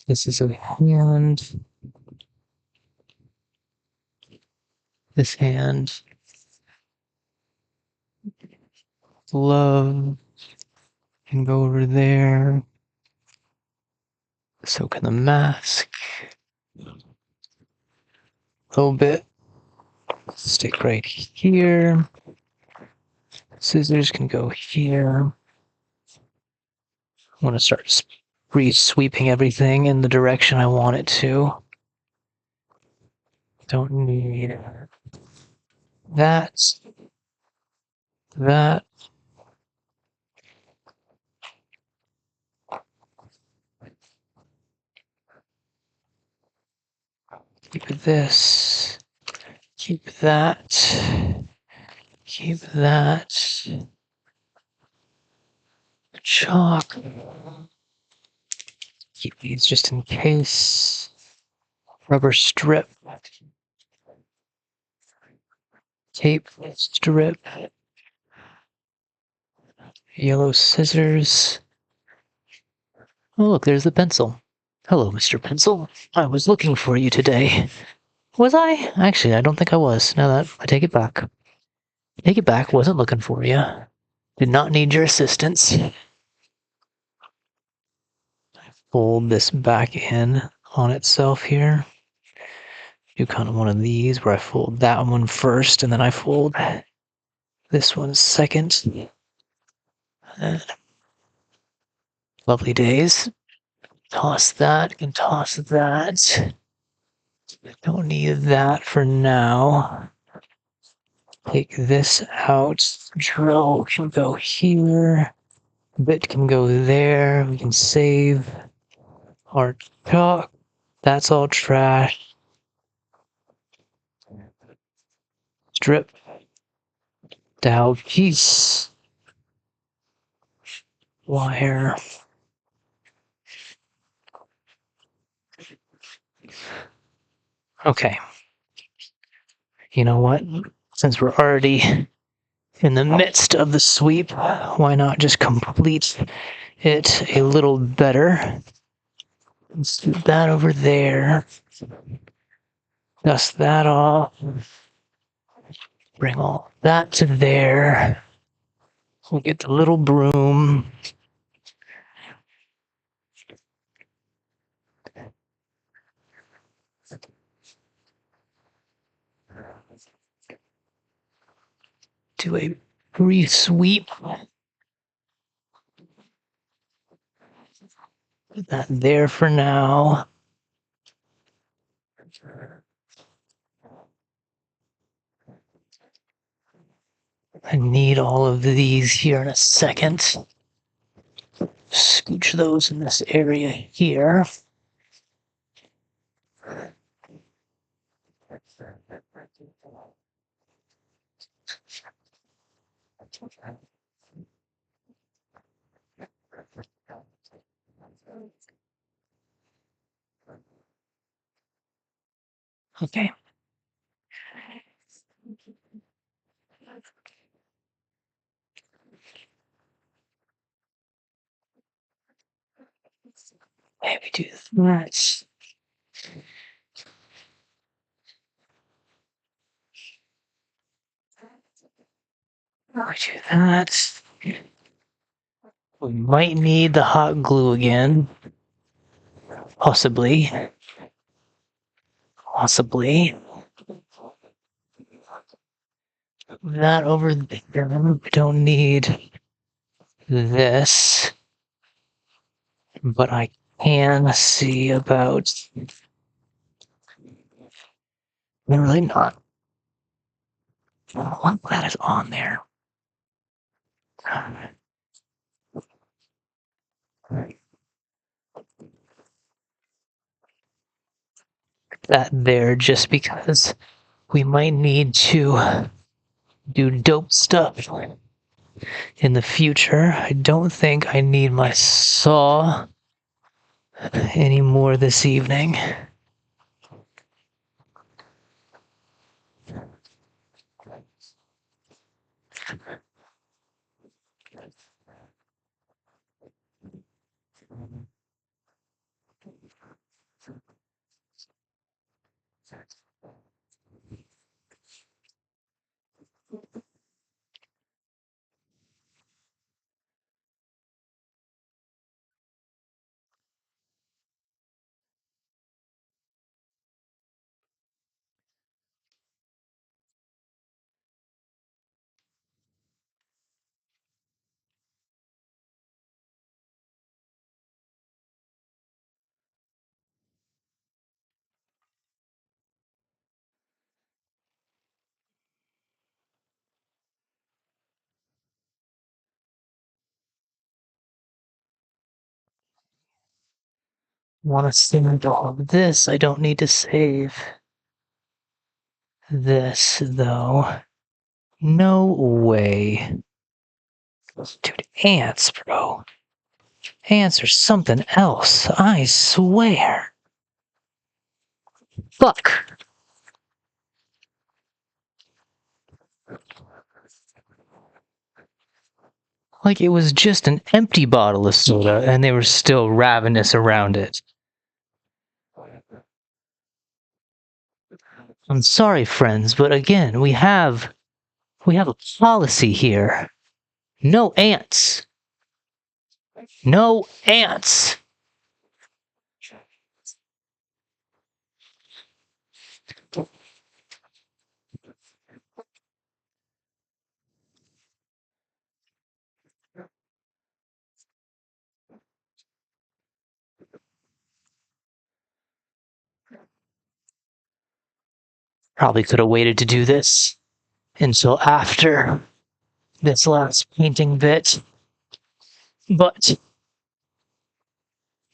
This is a hand. This hand. Glove can go over there. So can the mask. A little bit. Stick right here. Scissors can go here. I want to start sweeping everything in the direction I want it to. Don't need that. That. Keep this. Keep that. Keep that. Chalk. Keep these just in case. Rubber strip. Tape strip. Yellow scissors. Oh, look, there's the pencil. Hello, Mr. Pencil. I was looking for you today. Was I? Actually, I don't think I was. Now that I take it back. Take it back. Wasn't looking for you. Did not need your assistance. fold this back in on itself here. Do kind of one of these where I fold that one first and then I fold this one second. Lovely days. Toss that and toss that. Don't need that for now. Take this out. Drill can go here. Bit can go there. We can save our chalk. That's all trash. Strip. Dowel piece. Wire. Okay. You know what? Since we're already in the midst of the sweep, why not just complete it a little better? Let's do that over there. Dust that off. Bring all that to there. We'll get the little broom. Do a brief sweep. Put that there for now. I need all of these here in a second. Scooch those in this area here. Okay. Maybe do that. I do that. We might need the hot glue again. Possibly. Possibly. That over there. We don't need this. But I can see about. Really not. I'm glad it's on there. That there just because we might need to do dope stuff in the future. I don't think I need my saw anymore this evening. Want to save all of this. I don't need to save this, though. No way. Dude, ants, bro. Ants are something else. I swear. Fuck. Like it was just an empty bottle of soda and they were still ravenous around it. I'm sorry, friends, but again, we have a policy here. No ants. No ants. Probably could have waited to do this until after this last painting bit, but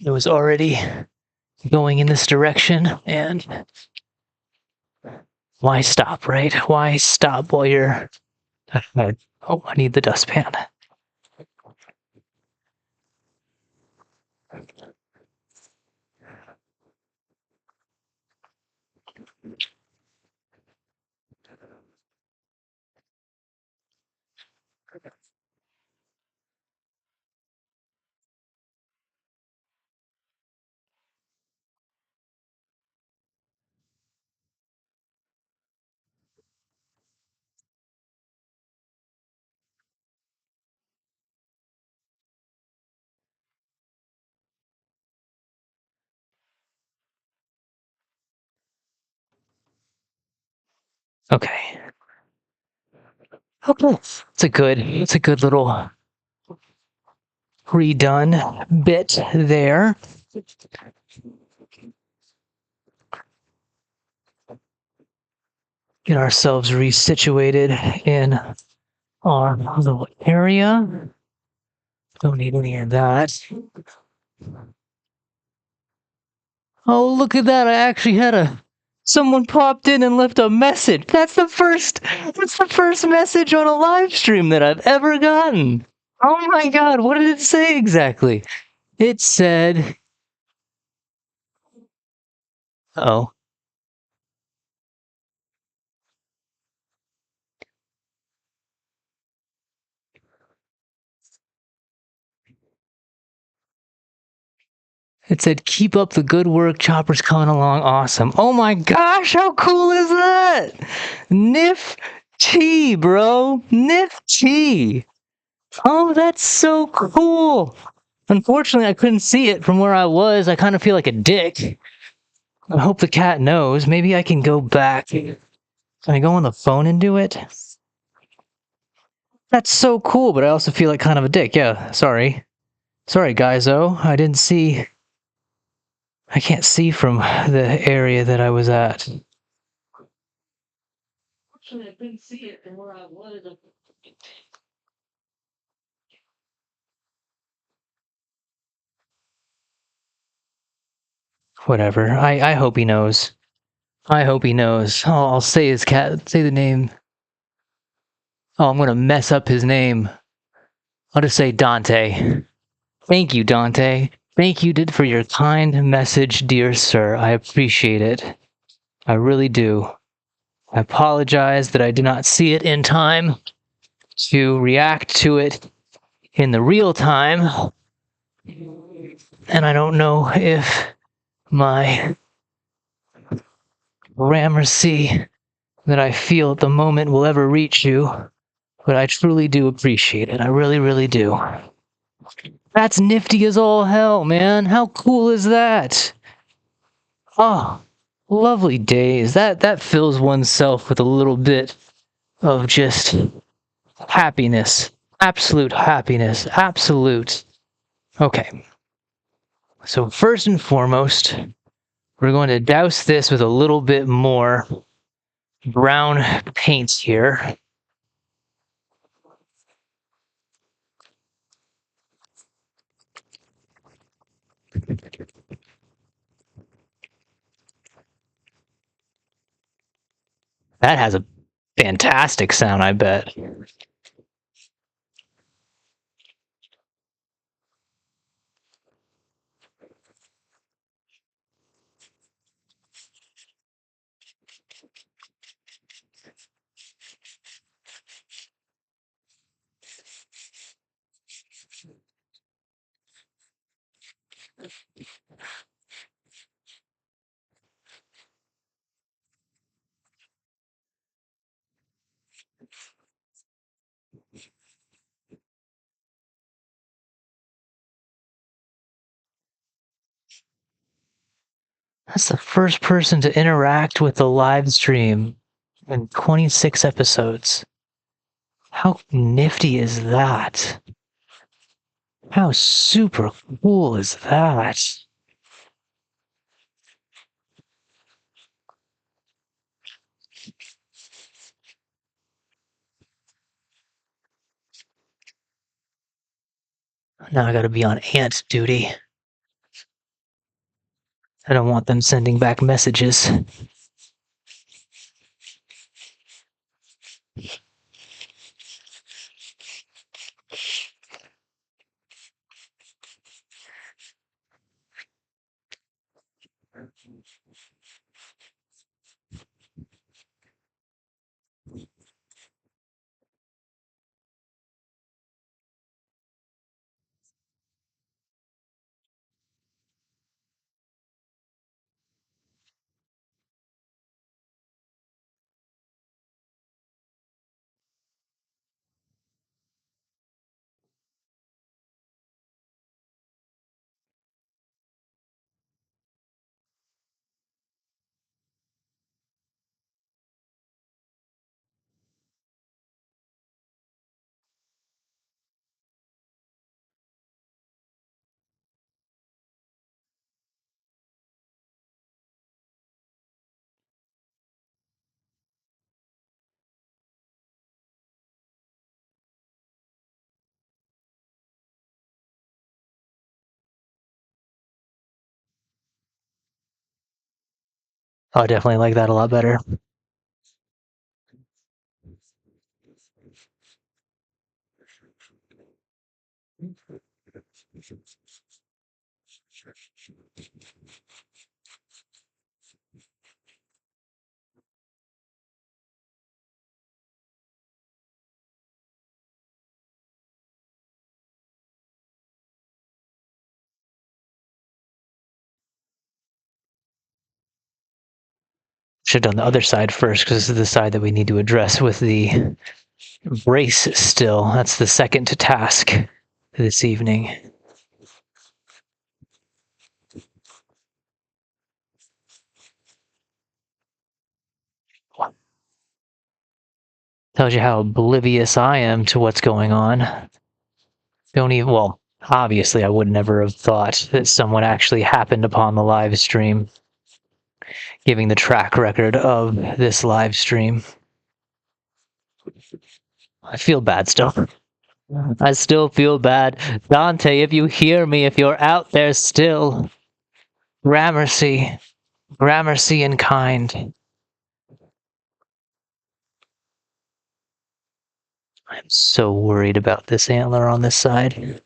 it was already going in this direction, and why stop, right? Why stop while you're ahead? Oh, I need the dustpan. Okay. Okay. It's a good little redone bit there. Get ourselves resituated in our little area. Don't need any of that. Oh, look at that. I actually had someone popped in and left a message. That's the first message on a live stream that I've ever gotten. Oh my God, what did it say exactly? It said, oh, it said, keep up the good work. Chopper's coming along. Awesome. Oh my gosh, how cool is that? Nif T, bro. Nif T. Oh, that's so cool. Unfortunately, I couldn't see it from where I was. I kind of feel like a dick. I hope the cat knows. Maybe I can go back. Can I go on the phone and do it? That's so cool, but I also feel like kind of a dick. Yeah, sorry. Sorry, Guyzo. I didn't see... I can't see from the area that I was at. Actually, I couldn't see it from where I was. Whatever. I hope he knows. I hope he knows. Oh, I'll say his cat. Say the name. Oh, I'm gonna mess up his name. I'll just say Dante. Thank you, Dante. Thank you for your kind message, dear sir. I appreciate it. I really do. I apologize that I did not see it in time to react to it in the real time. And I don't know if my gramercy that I feel at the moment will ever reach you, but I truly do appreciate it. I really, really do. That's nifty as all hell, man. How cool is that? Oh, lovely days. That fills oneself with a little bit of just happiness. Absolute happiness. Absolute. Okay. So first and foremost, we're going to douse this with a little bit more brown paint here. That has a fantastic sound, I bet. That's the first person to interact with the live stream in 26 episodes. How nifty is that? How super cool is that? Now I gotta be on ant duty. I don't want them sending back messages. Oh, I definitely like that a lot better. Should have done the other side first, because this is the side that we need to address with the brace still. That's the second task this evening. Tells you how oblivious I am to what's going on. Don't even, well, obviously I would never have thought that someone actually happened upon the live stream, giving the track record of this live stream. I feel bad still. I still feel bad. Dante, if you hear me, if you're out there still, Gramercy, Gramercy and kind. I'm so worried about this antler on this side.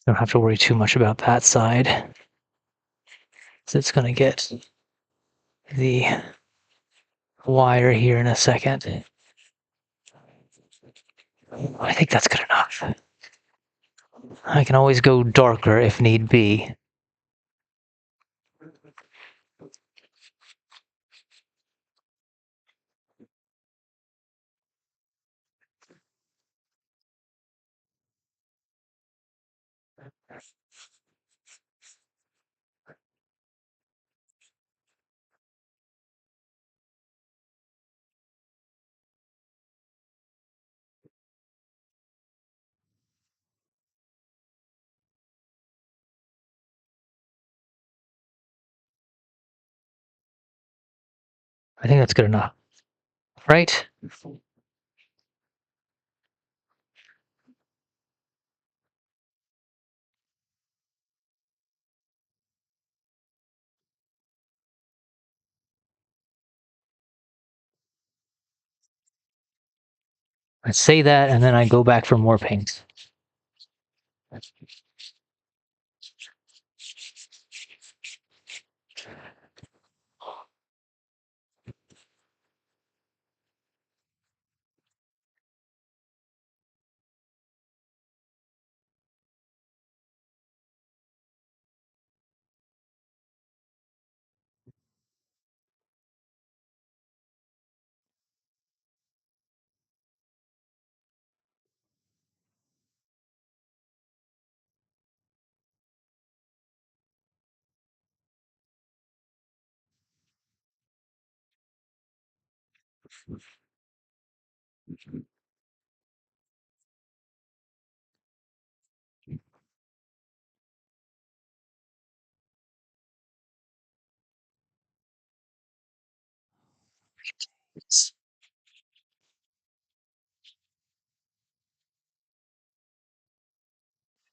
Don't have to worry too much about that side. So it's going to get the wire here in a second. I think that's good enough. I can always go darker if need be. I think that's good enough. Right? I say that and then I go back for more paint.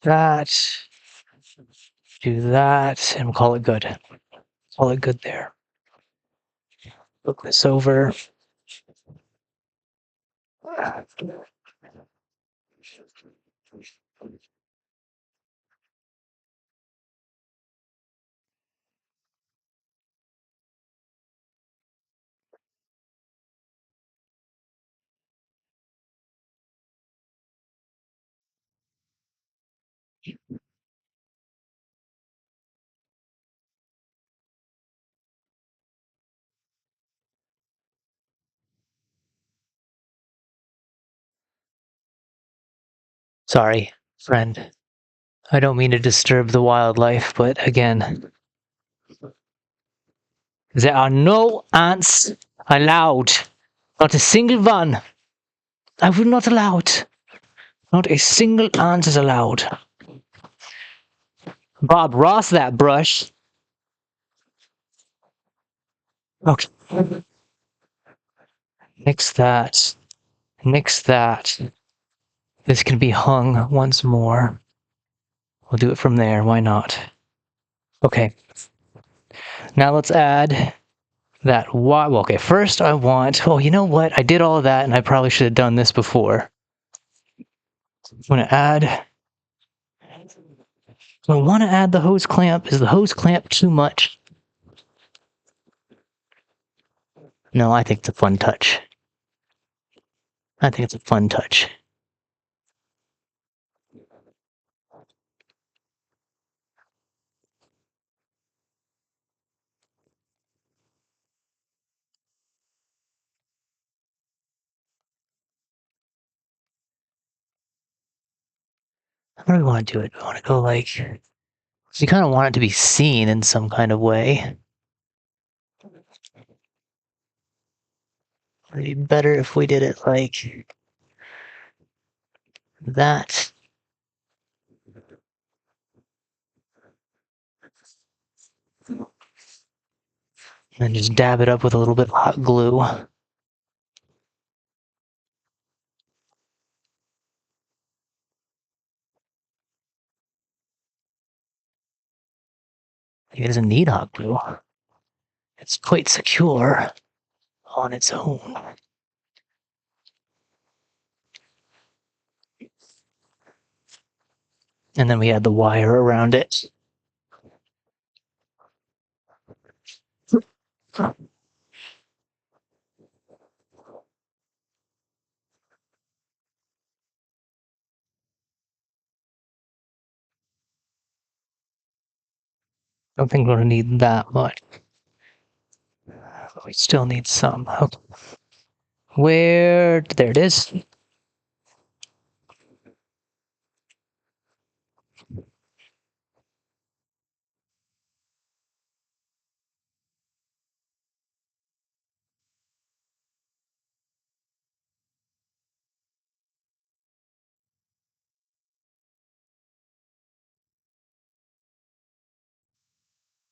That, do that, and we'll call it good. Call it good there. Look this over. Sorry, friend. I don't mean to disturb the wildlife, but again, there are no ants allowed. Not a single one. I will not allow it. Not a single ant is allowed. Bob Ross that brush. Okay. Nix that. Nix that. This can be hung once more. We'll do it from there. Why not? Okay. Now let's add that Y. Well, okay, first I want. Oh, you know what? I did all of that, and I probably should have done this before. I'm going to add. So I want to add the hose clamp. Is the hose clamp too much? No, I think it's a fun touch. I think it's a fun touch. How do we want to do it? I want to go like. You kind of want it to be seen in some kind of way. It'd be better if we did it like that. And just dab it up with a little bit of hot glue. It doesn't need hot glue. It's quite secure on its own. And then we add the wire around it. Don't think we're going to need that much. But we still need some. Okay. Where? There it is.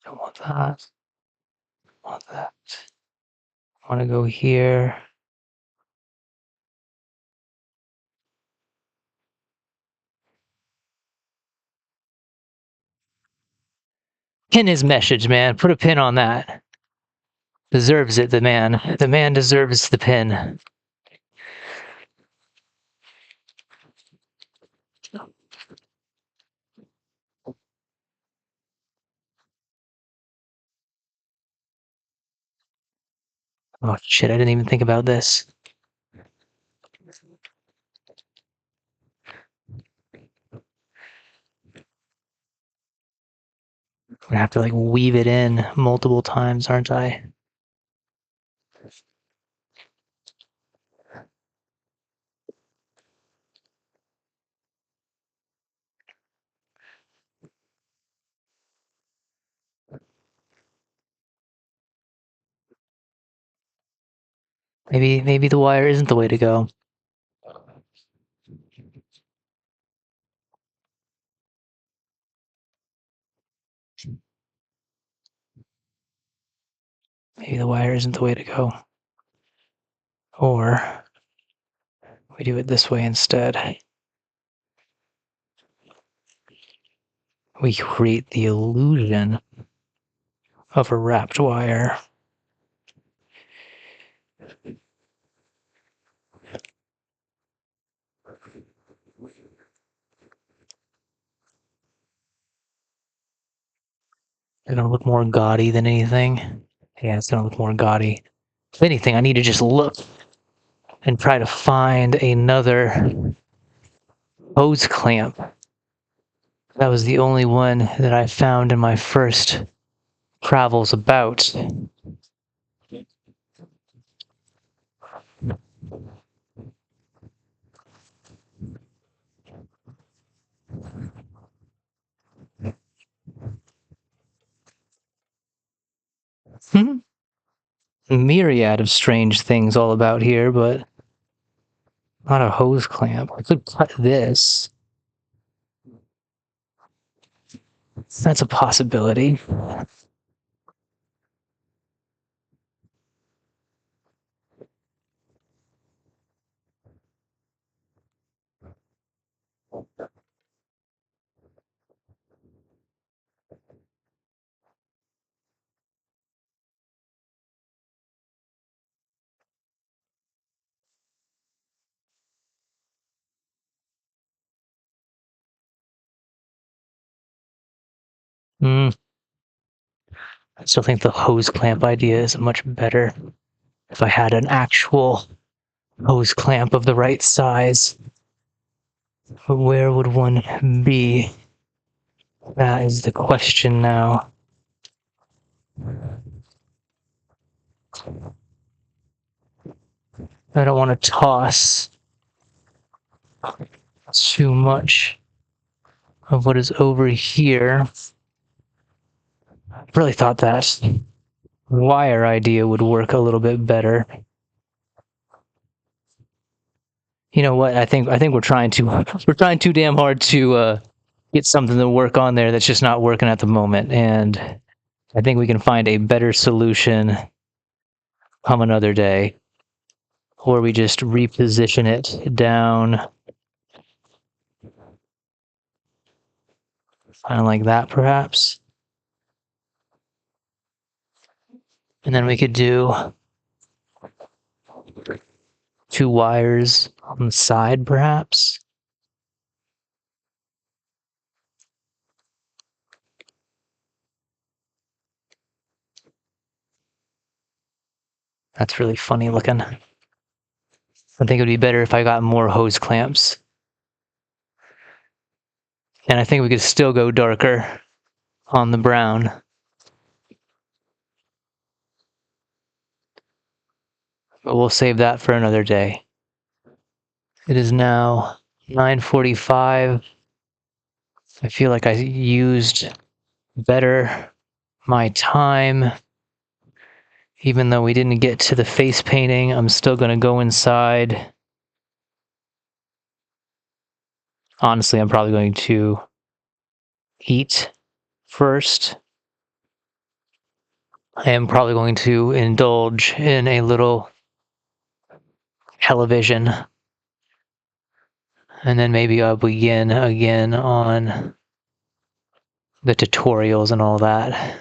Don't want that. Want that. I want to go here. Pin his message, man. Put a pin on that. Deserves it, the man. The man deserves the pin. Oh shit, I didn't even think about this. I'm gonna have to like weave it in multiple times, aren't I? Maybe the wire isn't the way to go. Maybe the wire isn't the way to go. Or we do it this way instead. We create the illusion of a wrapped wire. It's gonna look more gaudy than anything. Yeah, it's gonna look more gaudy. If anything, I need to just look and try to find another hose clamp. That was the only one that I found in my first travels about. Myriad of strange things all about here, but not a hose clamp. I could cut this. That's a possibility. I still think the hose clamp idea is much better. If I had an actual hose clamp of the right size, but where would one be? That is the question now. I don't want to toss too much of what is over here. I really thought that wire idea would work a little bit better. You know what? I think we're trying too damn hard to get something to work on there that's just not working at the moment, and I think we can find a better solution come another day, or we just reposition it down, kind of like that, perhaps. And then we could do 2 wires on the side, perhaps. That's really funny looking. I think it would be better if I got more hose clamps. And I think we could still go darker on the brown. But we'll save that for another day. It is now 9:45. I feel like I used better my time. Even though we didn't get to the face painting, I'm still going to go inside. Honestly, I'm probably going to eat first. I am probably going to indulge in a little television. And then maybe I'll begin again on the tutorials and all that.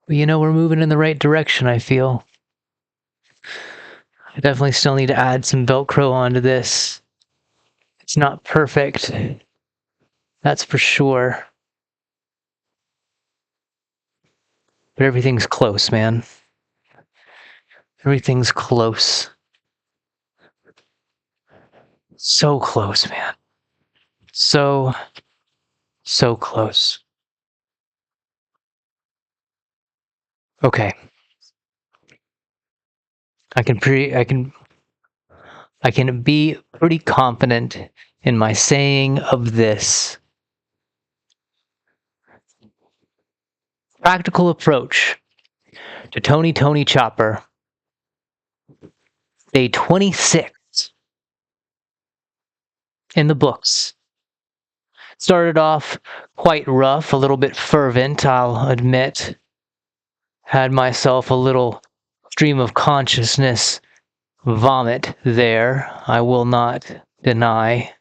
But we're moving in the right direction, I feel. I definitely still need to add some Velcro onto this. It's not perfect. That's for sure. But everything's close, man. Everything's close. So close, man. So close. Okay. I can be pretty confident in my saying of this. Practical approach to Tony Chopper. Day 26 in the books. Started off quite rough, a little bit fervent, I'll admit. Had myself a little stream of consciousness vomit there, I will not deny.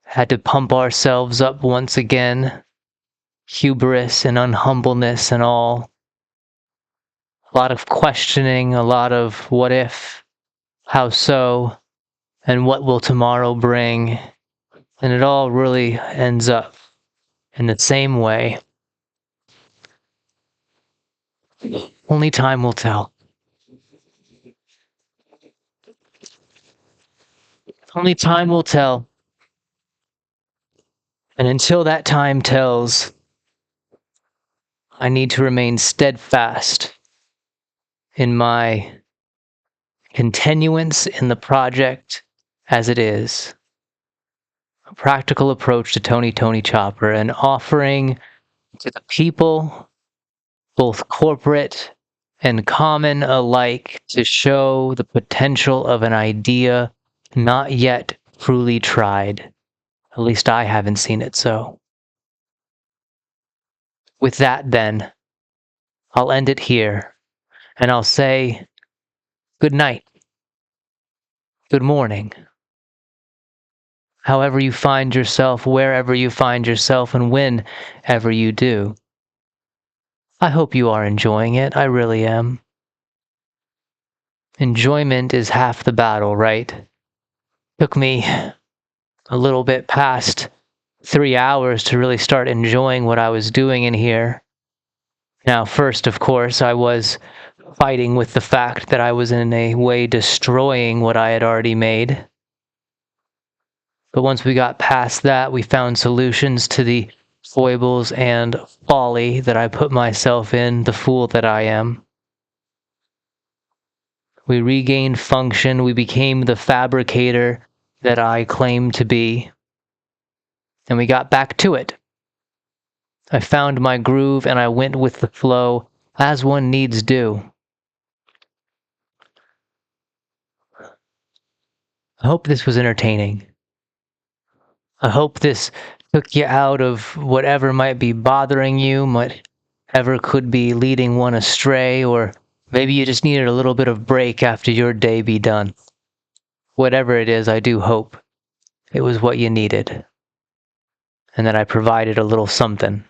Had to pump ourselves up once again. Hubris and unhumbleness and all. A lot of questioning, a lot of what if, how so, and what will tomorrow bring. And it all really ends up in the same way. Only time will tell. Only time will tell. And until that time tells, I need to remain steadfast in my continuance in the project as it is. A practical approach to Tony Chopper, and offering to the people, both corporate and common alike, to show the potential of an idea not yet truly tried. At least I haven't seen it so. With that, then, I'll end it here, and I'll say good night, good morning, however you find yourself, wherever you find yourself, and whenever you do. I hope you are enjoying it. I really am. Enjoyment is half the battle, right? Took me a little bit past 3 hours to really start enjoying what I was doing in here. Now, first, of course, I was fighting with the fact that I was in a way destroying what I had already made. But once we got past that, we found solutions to the foibles and folly that I put myself in, the fool that I am. We regained function. We became the fabricator that I claimed to be. And we got back to it. I found my groove and I went with the flow, as one needs do. I hope this was entertaining. I hope this took you out of whatever might be bothering you, whatever could be leading one astray, or maybe you just needed a little bit of break after your day be done. Whatever it is, I do hope it was what you needed, and that I provided a little something.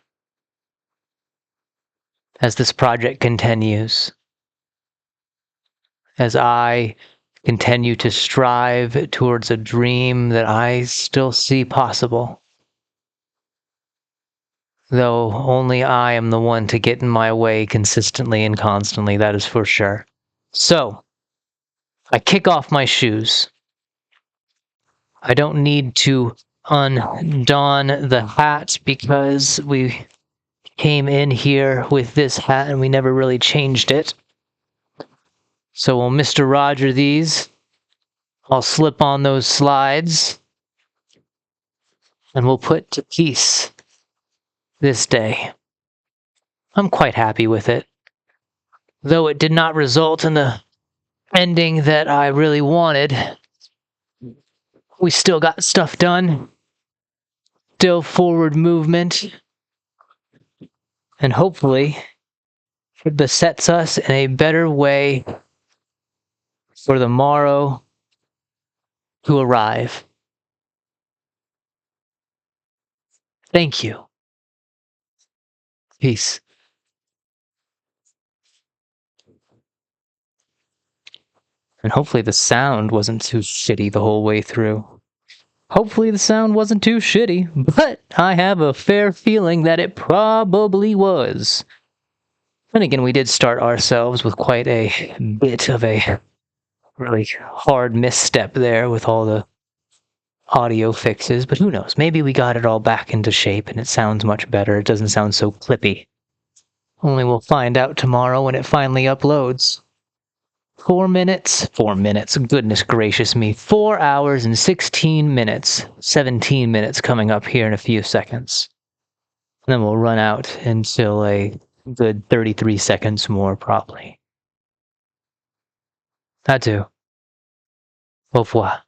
As this project continues, as I continue to strive towards a dream that I still see possible, though only I am the one to get in my way consistently and constantly, that is for sure. So, I kick off my shoes. I don't need to undon the hat because we came in here with this hat and we never really changed it. So we'll Mr. Roger these. I'll slip on those slides and we'll put to peace this day. I'm quite happy with it. Though it did not result in the ending that I really wanted, we still got stuff done. Still forward movement. And hopefully, it besets us in a better way for the morrow to arrive. Thank you. Peace. And hopefully the sound wasn't too shitty the whole way through. Hopefully the sound wasn't too shitty, but I have a fair feeling that it probably was. And again, we did start ourselves with quite a bit of a really hard misstep there with all the audio fixes, but who knows? Maybe we got it all back into shape and it sounds much better. It doesn't sound so clippy. Only we'll find out tomorrow when it finally uploads. 4 minutes. 4 minutes. Goodness gracious me. 4 hours and 16 minutes. 17 minutes coming up here in a few seconds. And then we'll run out until a good 33 seconds more, probably. Adieu. Au revoir.